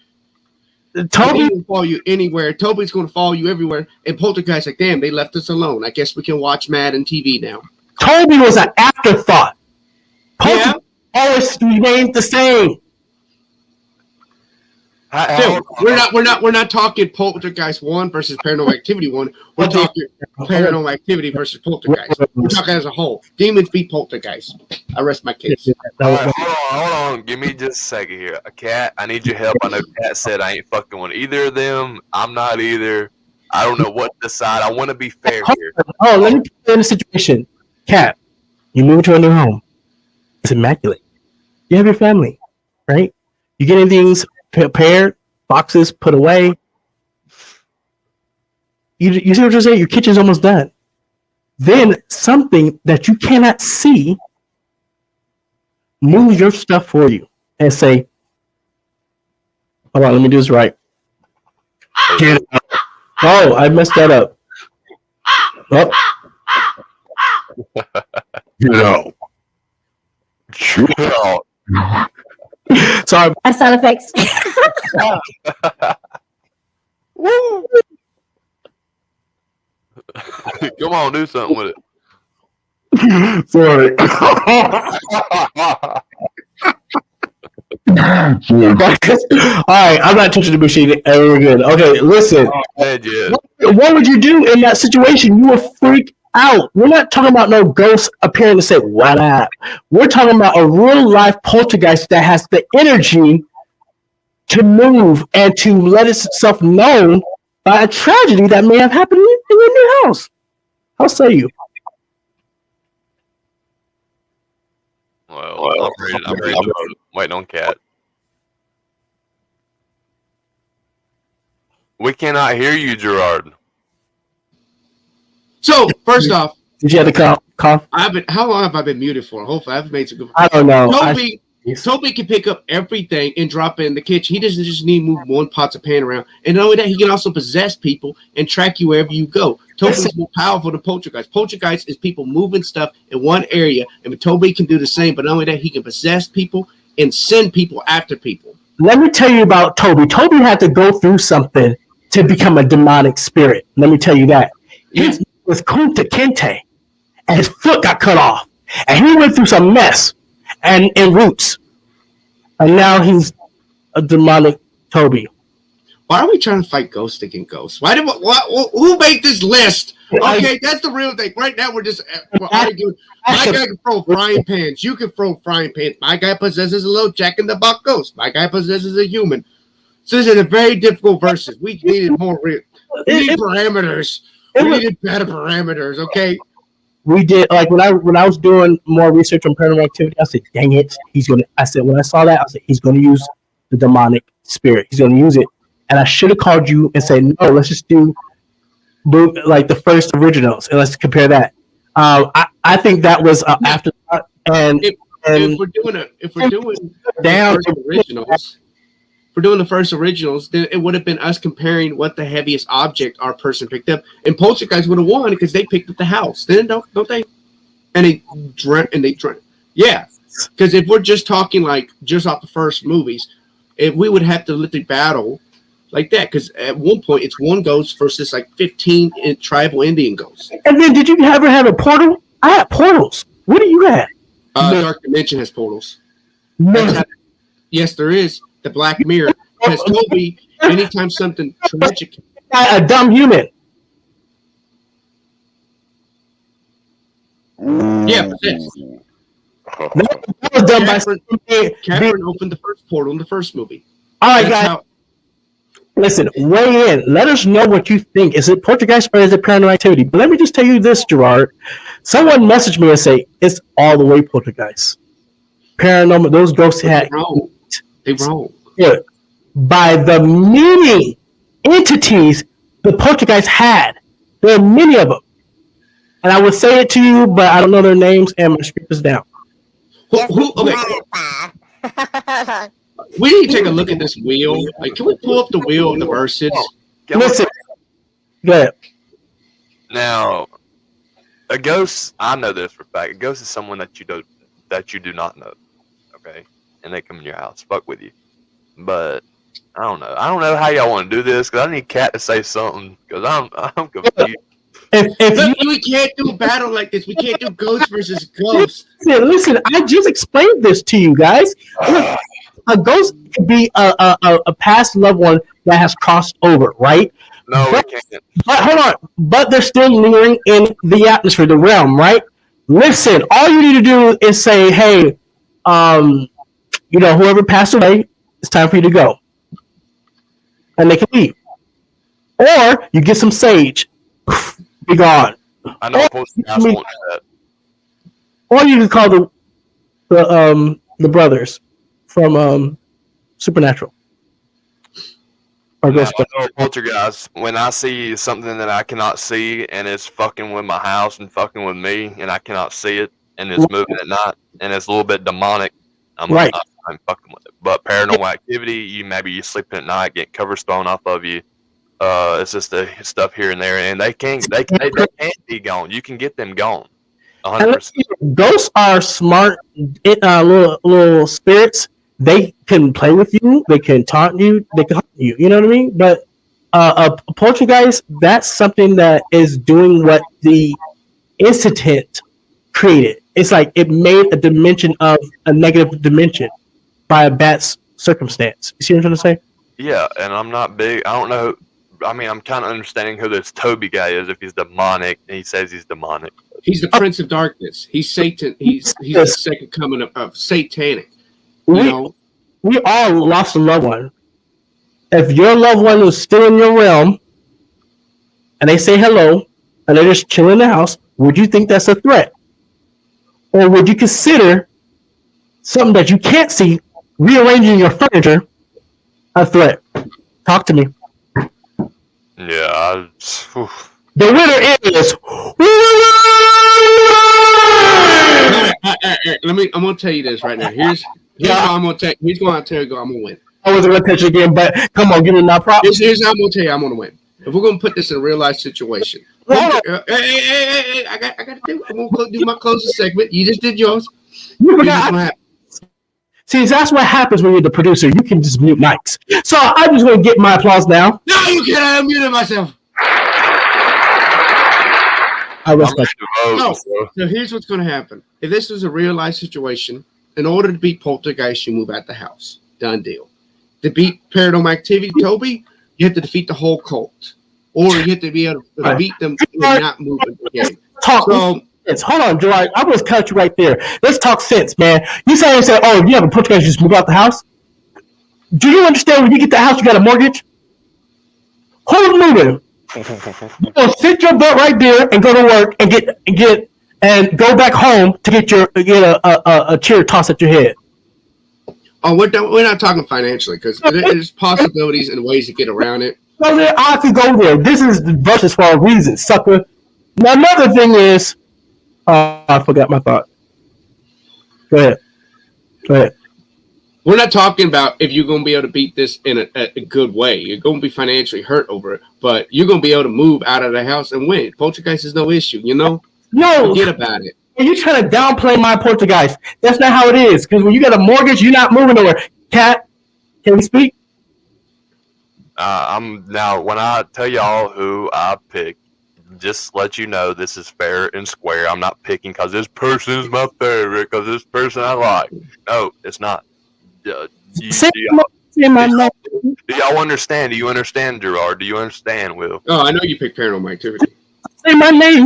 Toby will follow you anywhere. Toby's going to follow you everywhere. And poltergeist, like, damn, they left us alone. I guess we can watch Madden TV now. Toby was an afterthought. Always remained the same. Still, we're not talking Poltergeist 1 versus Paranormal Activity 1. We're talking Paranormal Activity versus Poltergeist. We're talking as a whole. Demons beat Poltergeist. I rest my case. All right, hold on. Give me just a second here. Cat, I need your help. I know Cat said I ain't fucking with either of them. I'm not either. I don't know what to decide. I want to be fair here. Oh, let me put you in a situation. Cat, you move to a new home. It's immaculate. You have your family, right? You're getting things prepared, boxes put away. You see what I'm saying? Your kitchen's almost done. Then something that you cannot see moves your stuff for you and say, hold on, let me do this right. Get out. Oh, I messed that up. Oh. Get out. Oh. Sorry. Sound effects. Come on, do something with it. Sorry. All right, I'm not touching the machine. We're good. Okay, listen. What would you do in that situation? You would freak out. We're not talking about no ghost appearing to say what up. We're talking about a real life poltergeist that has the energy to move and to let itself known by a tragedy that may have happened in your new house. How say you? Well, I'm ready to wait on Cat. We cannot hear you, Gerard. So, first off, did you have to cough? How long have I been muted for? Hopefully, I've made some good. I don't know. Toby can pick up everything and drop it in the kitchen. He doesn't just need to move one pots of pan around. And not only that, he can also possess people and track you wherever you go. Toby's more powerful than Poltergeist. Poltergeist is people moving stuff in one area, and Toby can do the same. But not only that, he can possess people and send people after people. Let me tell you about Toby. Toby had to go through something to become a demonic spirit. Let me tell you that. His name was Kunta Kinte, and his foot got cut off. And he went through some mess and roots. And now he's a demonic Toby. Why are we trying to fight ghosts against ghosts? Who made this list? Okay, that's the real thing. Right now, we're arguing. My guy can throw frying pans. You can throw frying pans. My guy possesses a little Jack in the Box ghost. My guy possesses a human. So this is a very difficult versus. We needed more real. We need parameters. We needed better parameters. Okay. We did, like, when I was doing more research on paranormal activity, I said, dang it, when I saw that, I said, he's going to use the demonic spirit. He's going to use it. And I should have called you and said, no, let's just do like the first originals and let's compare that. I think that was after that. And if we're doing the first originals, then it would have been us comparing what the heaviest object our person picked up, and Poltergeist would have won because they picked up the house. Then don't they? And they dreamt. Yeah, because if we're just talking like just off the first movies, we would have to literally battle like that. Because at one point it's one ghost versus like 15 tribal Indian ghosts. And then did you ever have a portal? I had portals. What do you have? Dark Dimension has portals. No. Yes, there is. The Black Mirror has Toby. Anytime something tragic, a dumb human. Yeah, that was done by Catherine opened the first portal in the first movie. All right, guys. Listen, weigh in. Let us know what you think. Is it Poltergeist or is it Paranormal Activity? But let me just tell you this, Gerard. Someone messaged me and say it's all the way Poltergeist. Paranormal. Those ghosts had. They wrong. Yeah. By the many entities the Poltergeist had. There are many of them. And I would say it to you, but I don't know their names and my script is down. Okay. We need to take a look at this wheel. Like, can we pull up the wheel in the verses? Listen. Go ahead. Now, a ghost, I know this for a fact. A ghost is someone that you do not know. Okay? And they come in your house, fuck with you. But I don't know. I don't know how y'all want to do this because I need Kat to say something because I'm confused. We can't do a battle like this. We can't do ghost versus ghost. Listen, I just explained this to you guys. Look, a ghost could be a past loved one that has crossed over, right? No, we can't. But hold on. But they're still lingering in the atmosphere, the realm, right? Listen, all you need to do is say, hey, whoever passed away, it's time for you to go. And they can leave. Or you get some sage. Be gone. I know Poltergeist won't do that. Or you can call the brothers from Supernatural. Or No, I know Poltergeist. When I see something that I cannot see and it's fucking with my house and fucking with me and I cannot see it and it's moving at night and it's a little bit demonic, I'm fucking with it. But Paranormal Activity, you sleeping at night, getting covers thrown off of you. It's just the stuff here and there, and they can't be gone. You can get them gone. 100%. Ghosts are smart, little spirits. They can play with you. They can taunt you. They can haunt you. You know what I mean? But a poltergeist, that's something that is doing what the incident created. It's like it made a dimension of a negative dimension by a bad circumstance. You see what I'm trying to say? Yeah, and I'm not big. I don't know. I mean, I'm kind of understanding who this Toby guy is. If he's demonic, and he says he's demonic. He's the Prince of Darkness. He's Satan. He's the second coming of satanic. We all lost a loved one. If your loved one was still in your realm, and they say hello, and they're just chilling in the house, would you think that's a threat? Or would you consider something that you can't see, rearranging your furniture, a threat? Talk to me. Yeah. The winner is. I'm gonna tell you this right now. Here's how I'm gonna tell you. He's going to tell you I'm gonna win. I wasn't gonna touch it again, but come on, give me my props. Here's how I'm gonna tell you I'm gonna win. If we're gonna put this in a real life situation, I gotta do. I'm gonna do my closing segment. You just did yours. See, that's what happens when you're the producer. You can just mute mics. So I'm just gonna get my applause now. No, you can't. I muted myself. I respect So here's what's going to happen. If this was a real life situation, in order to beat Poltergeist, you move out the house. Done deal. To beat Paranormal Activity, Toby, you have to defeat the whole cult. Or you have to be able to beat them and not move again. Hold on, Gerard. I'm going to cut you right there. Let's talk sense, man. You say, oh, you have a Poltergeist, you just move out the house? Do you understand when you get the house, you got a mortgage? Hold moving. You're gonna sit your butt right there and go to work and get and go back home to get a chair tossed at your head. Oh, we're not talking financially because there's possibilities and ways to get around it. So then I could go there. This is the versus for a reason, sucker. Now another thing is, I forgot my thought. Go ahead. We're not talking about if you're going to be able to beat this in a good way. You're going to be financially hurt over it, but you're going to be able to move out of the house and win. Poltergeist is no issue, you know? No. Forget about it. You're trying to downplay my Poltergeist. That's not how it is. Because when you got a mortgage, you're not moving nowhere. Cat, can we speak? Now, when I tell y'all who I pick, just let you know this is fair and square. I'm not picking because this person is my favorite, because this person I like. No, it's not. Do y'all understand? Do you understand, Gerard? Do you understand, Will? Oh, I know you picked Paranormal Activity. Say my name.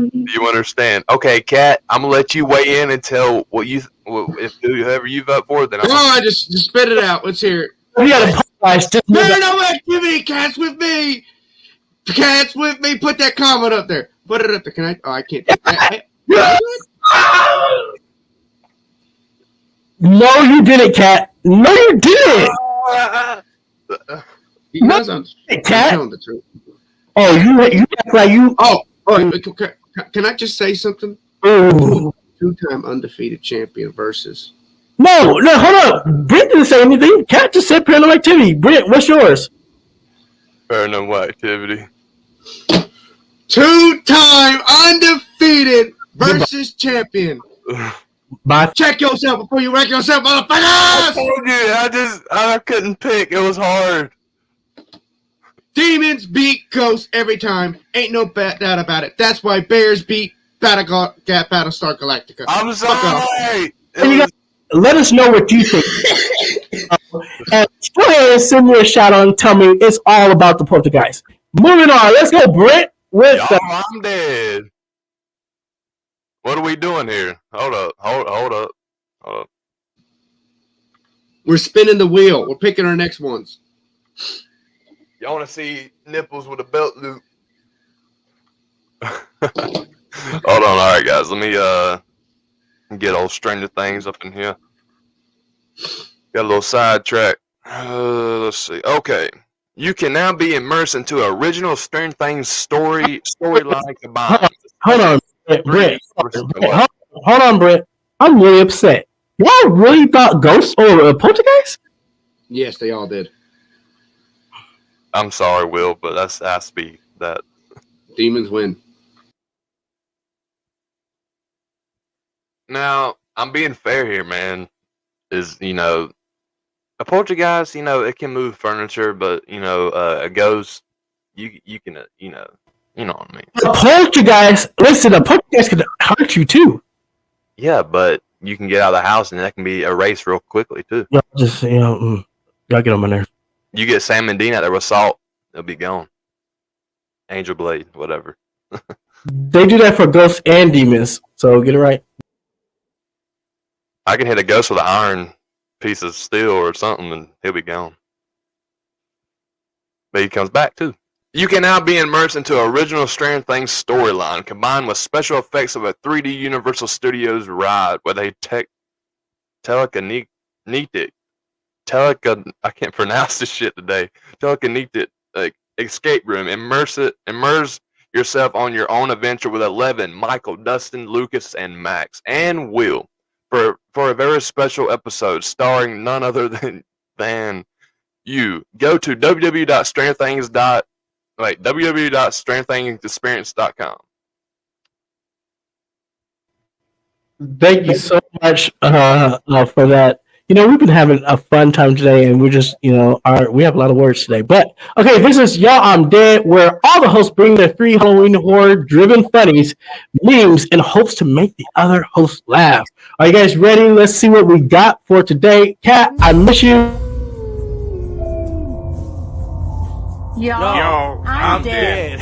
Do you understand? Okay, Kat, I'm gonna let you weigh in and tell whoever you vote for. Then just spit it out. Let's hear it. Paranormal Activity. Cat's with me. Cat's with me. Put that comment up there. Put it up there. Can I? Oh, I can't. No, you didn't, Cat. No, you didn't. You guys on Cat. The truth. Oh, you act like you. Oh, can I just say something? Ooh. Two-time undefeated champion versus. No, hold on. Brent didn't say anything. Cat just said Paranormal Activity. Brent, what's yours? Paranormal Activity. Two-time undefeated versus champion. Check yourself before you wreck yourself, motherfuckers! I told you, I couldn't pick. It was hard. Demons beat ghosts every time. Ain't no doubt about it. That's why Bears beat Battlestar Galactica. I'm sorry. Let us know what you think. And go ahead and send me a shout out and tell me it's all about the Poltergeist. Moving on. Let's go, Brent. I'm dead. What are we doing here? Hold up. We're spinning the wheel. We're picking our next ones. Y'all want to see nipples with a belt loop? Hold on. All right, guys. Let me get old Stranger Things up in here. Got a little sidetrack. Let's see. Okay. You can now be immersed into original Stranger Things storyline combined. Hold on. Brent. Hold on, Brent. I'm really upset. Y'all really thought Ghosts or Poltergeist? Yes, they all did. I'm sorry, Will, but that has to be that. Demons win. Now, I'm being fair here, man. Is, a poltergeist, it can move furniture, but, a ghost, you can, you know what I mean. A poltergeist, listen, a poltergeist can hurt you too. Yeah, but you can get out of the house and that can be erased real quickly too. Y'all just, y'all get on my nerves. You get Sam and Dean out there with salt, they'll be gone. Angel Blade, whatever. They do that for ghosts and demons, so get it right. I can hit a ghost with an iron piece of steel or something and he'll be gone. But he comes back too. You can now be immersed into original Stranger Things storyline combined with special effects of a 3D Universal Studios ride with a telekinetic I can't pronounce this shit today. Telekinetic escape room. Immerse yourself on your own adventure with 11, Michael, Dustin, Lucas, and Max, and Will for a very special episode starring none other than you. Go to www.strangerthingsexperience.com. Thank you so much for that. We've been having a fun time today, and we're just, we have a lot of words today. But, okay, this is Y'all, I'm Dead, where all the hosts bring their 3 Halloween horror-driven funnies, memes, in hopes to make the other hosts laugh. Are you guys ready? Let's see what we got for today. Kat, I miss you. Yo, I'm dead.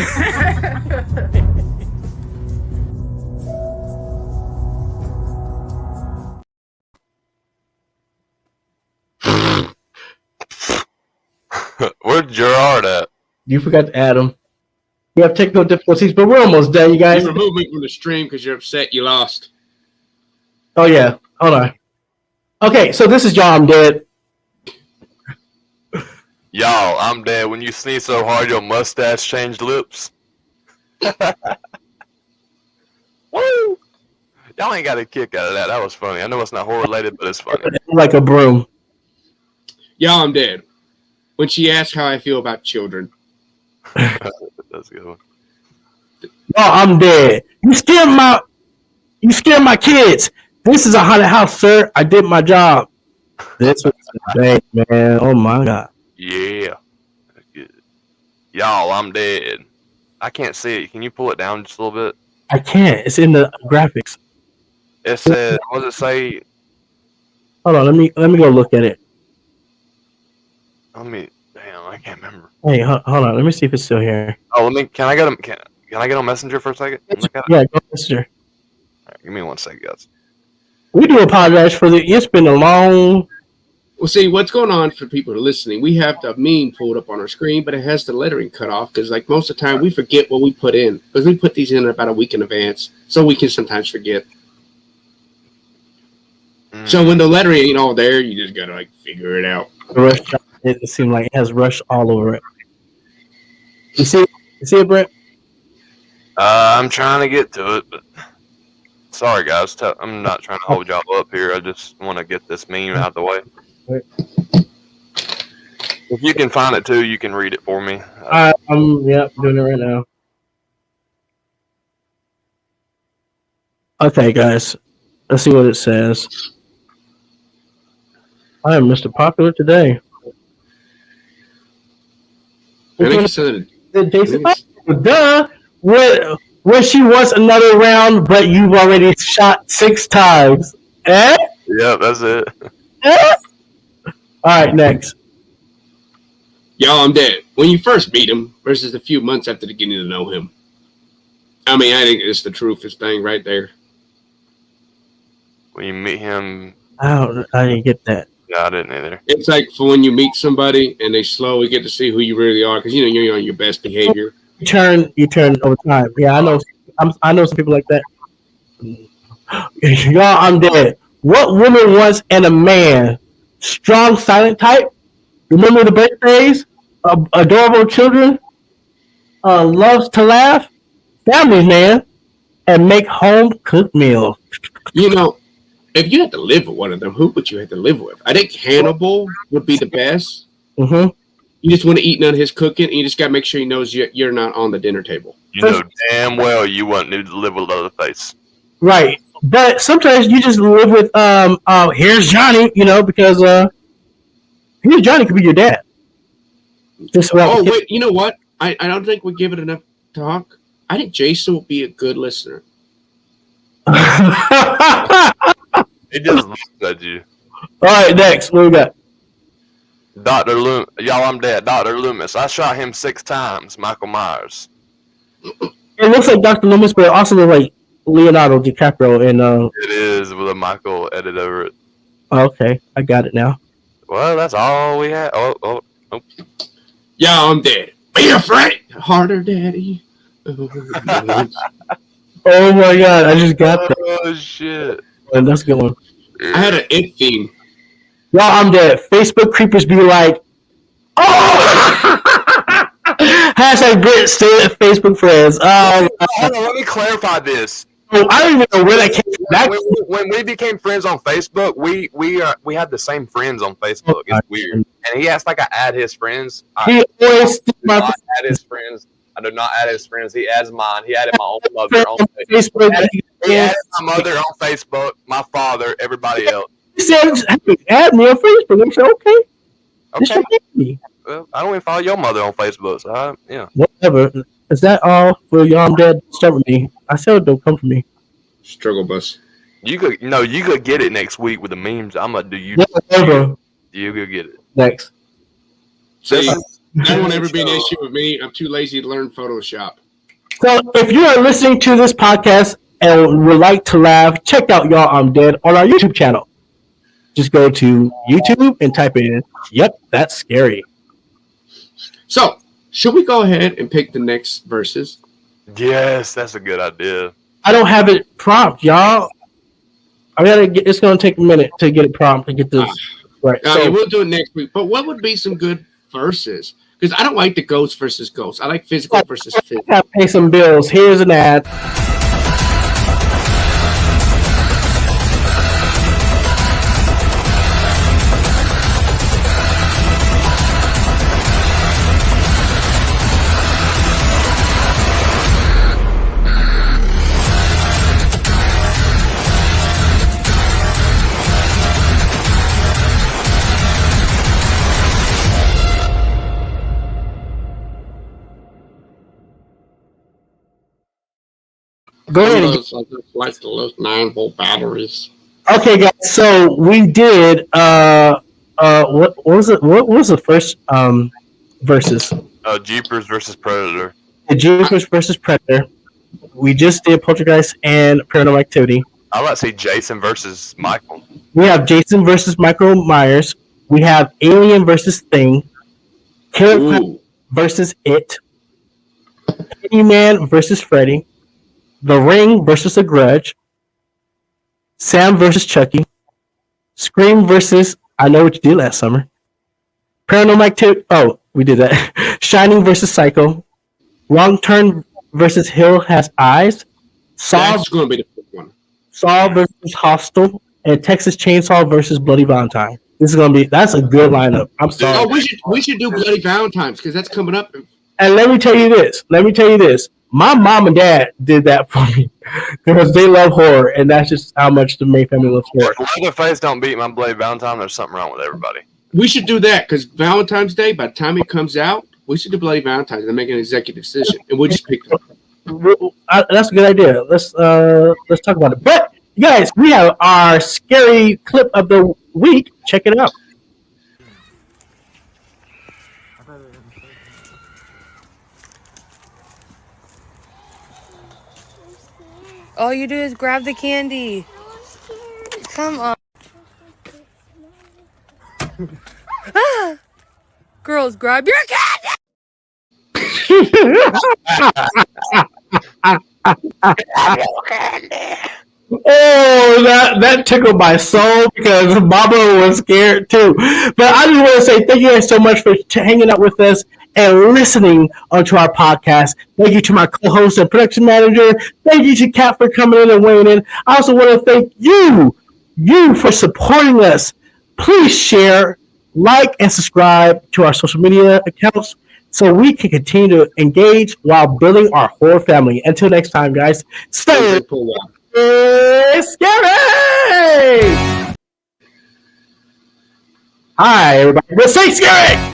Where's Gerard at? You forgot to add him. We have technical difficulties, but we're almost done, you guys. You removed me from the stream because you're upset you lost. Oh, yeah. Hold on. Okay, so this is Y'all, I'm Dead. Y'all, I'm dead. When you sneeze so hard, your mustache changed lips. Woo! Y'all ain't got a kick out of that. That was funny. I know it's not horror related, but it's funny. Like a broom. Y'all, I'm dead. When she asked how I feel about children. That's a good one. Y'all, I'm dead. You scared my kids. This is a haunted house, sir. I did my job. This was great, man. Oh my god. Yeah. That's good. Y'all, I'm dead. I can't see it. Can you pull it down just a little bit? I can't. It's in the graphics. It says, what does it say? Hold on, let me go look at it. Damn, I can't remember. Hey, hold on. Let me see if it's still here. Oh, can I get on Messenger for a second? Yeah, go Messenger. All right, give me 1 second, guys. We do apologize for it's been a long. Well, see, what's going on for people who are listening, we have the meme pulled up on our screen, but it has the lettering cut off because, like, most of the time we forget what we put in because we put these in about a week in advance, so we can sometimes forget. So when the lettering ain't all there, you just gotta, like, figure it out. It seemed like it has rush all over it. You see it, Brett? I'm trying to get to it, but sorry, guys. I'm not trying to hold y'all up here. I just want to get this meme out of the way. If you can find it too, you can read it for me. I'm doing it right now. Okay, guys. Let's see what it says. I am Mr. Popular today. Duh. Where she wants another round, but you've already shot 6 times. Eh? Yeah, that's it. Eh? All right, next. Y'all, I'm dead. When you first meet him versus a few months after getting to know him. I mean, I think it's the truest thing right there. When you meet him... I didn't get that. No, I didn't either. It's like for when you meet somebody and they slowly get to see who you really are because, you're on your best behavior. You turn over time. Yeah, I know some people like that. Y'all, I'm dead. What woman wants in a man? Strong, silent type? Remember the birthdays? Adorable children? Loves to laugh? Family man? And make home-cooked meals. If you had to live with one of them, who would you have to live with? I think Hannibal would be the best. Mm-hmm. You just want to eat none of his cooking, and you just got to make sure he knows you're not on the dinner table. You know damn well you wouldn't need to live with Leatherface. Right. But sometimes you just live with here's Johnny, because here's Johnny could be your dad. Wait, you know what? I don't think we give it enough talk. I think Jason will be a good listener. He just looks at you. All right, next. What we got? Dr. Loomis. Y'all, I'm dead. Dr. Loomis. I shot him 6 times. Michael Myers. It looks like Dr. Loomis, but it also looks like Leonardo DiCaprio. It is with a Michael edit over it. Okay, I got it now. Well, that's all we had. Oh. Yeah, I'm dead. Be afraid. Harder, daddy. Oh my god, I just got that. Oh, shit. And that's a good one. I had an it theme. Y'all, I'm dead. Facebook creepers be like, oh! Hashtag Brit still at Facebook friends. Hold on, let me clarify this. I don't even know where that came from. When we became friends on Facebook, we had the same friends on Facebook. It's weird. And he asked like I add his friends. He always add his friends. I do not add his friends. He adds mine. He added my own mother on Facebook. He added my mother on Facebook, my father, everybody else. He said, hey, add me on Facebook. I said, okay. Okay. Well, I don't even follow your mother on Facebook, so yeah. Whatever. Is that all for y'all? I'm dead. Start with me. I said don't come for me. Struggle bus. You could get it next week with the memes. I'm gonna do you. Whatever. You could get it Next. See, that won't ever be an issue with me. I'm too lazy to learn Photoshop. So if you are listening to this podcast and would like to laugh, check out Y'all I'm Dead on our YouTube channel. Just go to YouTube and type in, yep, that's scary. So, should we go ahead and pick the next verses? Yes, that's a good idea. I don't have it prompt, y'all. It's gonna take a minute to get it prompt to get this right. So we'll do it next week. But what would be some good verses? Because I don't like the ghost versus ghost. I like physical versus physical. I gotta pay some bills. Here's an ad. Go ahead. Like the little 9-volt batteries. Okay, guys. So we did. What was it? What was the first versus? Jeepers versus Predator. The Jeepers versus Predator. We just did Poltergeist and Paranormal Activity. I like to say Jason versus Michael. We have Jason versus Michael Myers. We have Alien versus Thing. Killer versus It. Candyman versus Freddy. The Ring versus The Grudge. Sam versus Chucky. Scream versus I Know What You Did Last Summer. Paranormal Activity. Oh, we did that. Shining versus Psycho. Wrong Turn versus Hill Has Eyes. That's going to be the first one. Saw versus Hostel. And Texas Chainsaw versus Bloody Valentine. This is going to be. That's a good lineup. I'm sorry. Oh, we should do Bloody Valentine's because that's coming up. And let me tell you this. My mom and dad did that for me because they love horror, and that's just how much the May family loves horror. If Leatherface don't beat my Bloody Valentine, there's something wrong with everybody. We should do that because Valentine's Day, by the time it comes out, we should do Bloody Valentine's and make an executive decision, and we'll just pick them. That's a good idea. Let's talk about it. But guys, we have our scary clip of the week. Check it out. All you do is grab the candy. Come on. Girls, grab your candy. Oh, that tickled my soul because Baba was scared too. But I just want to say thank you guys so much for hanging out with us and listening onto our podcast. Thank you to my co-host and production manager. Thank you to Kat for coming in and weighing in. I also want to thank you for supporting us. Please share, like, and subscribe to our social media accounts so we can continue to engage while building our horror family. Until next time, guys, stay Scary! Hi, everybody. Let's say scary!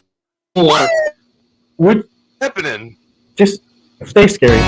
What? Would happening? just stay scary.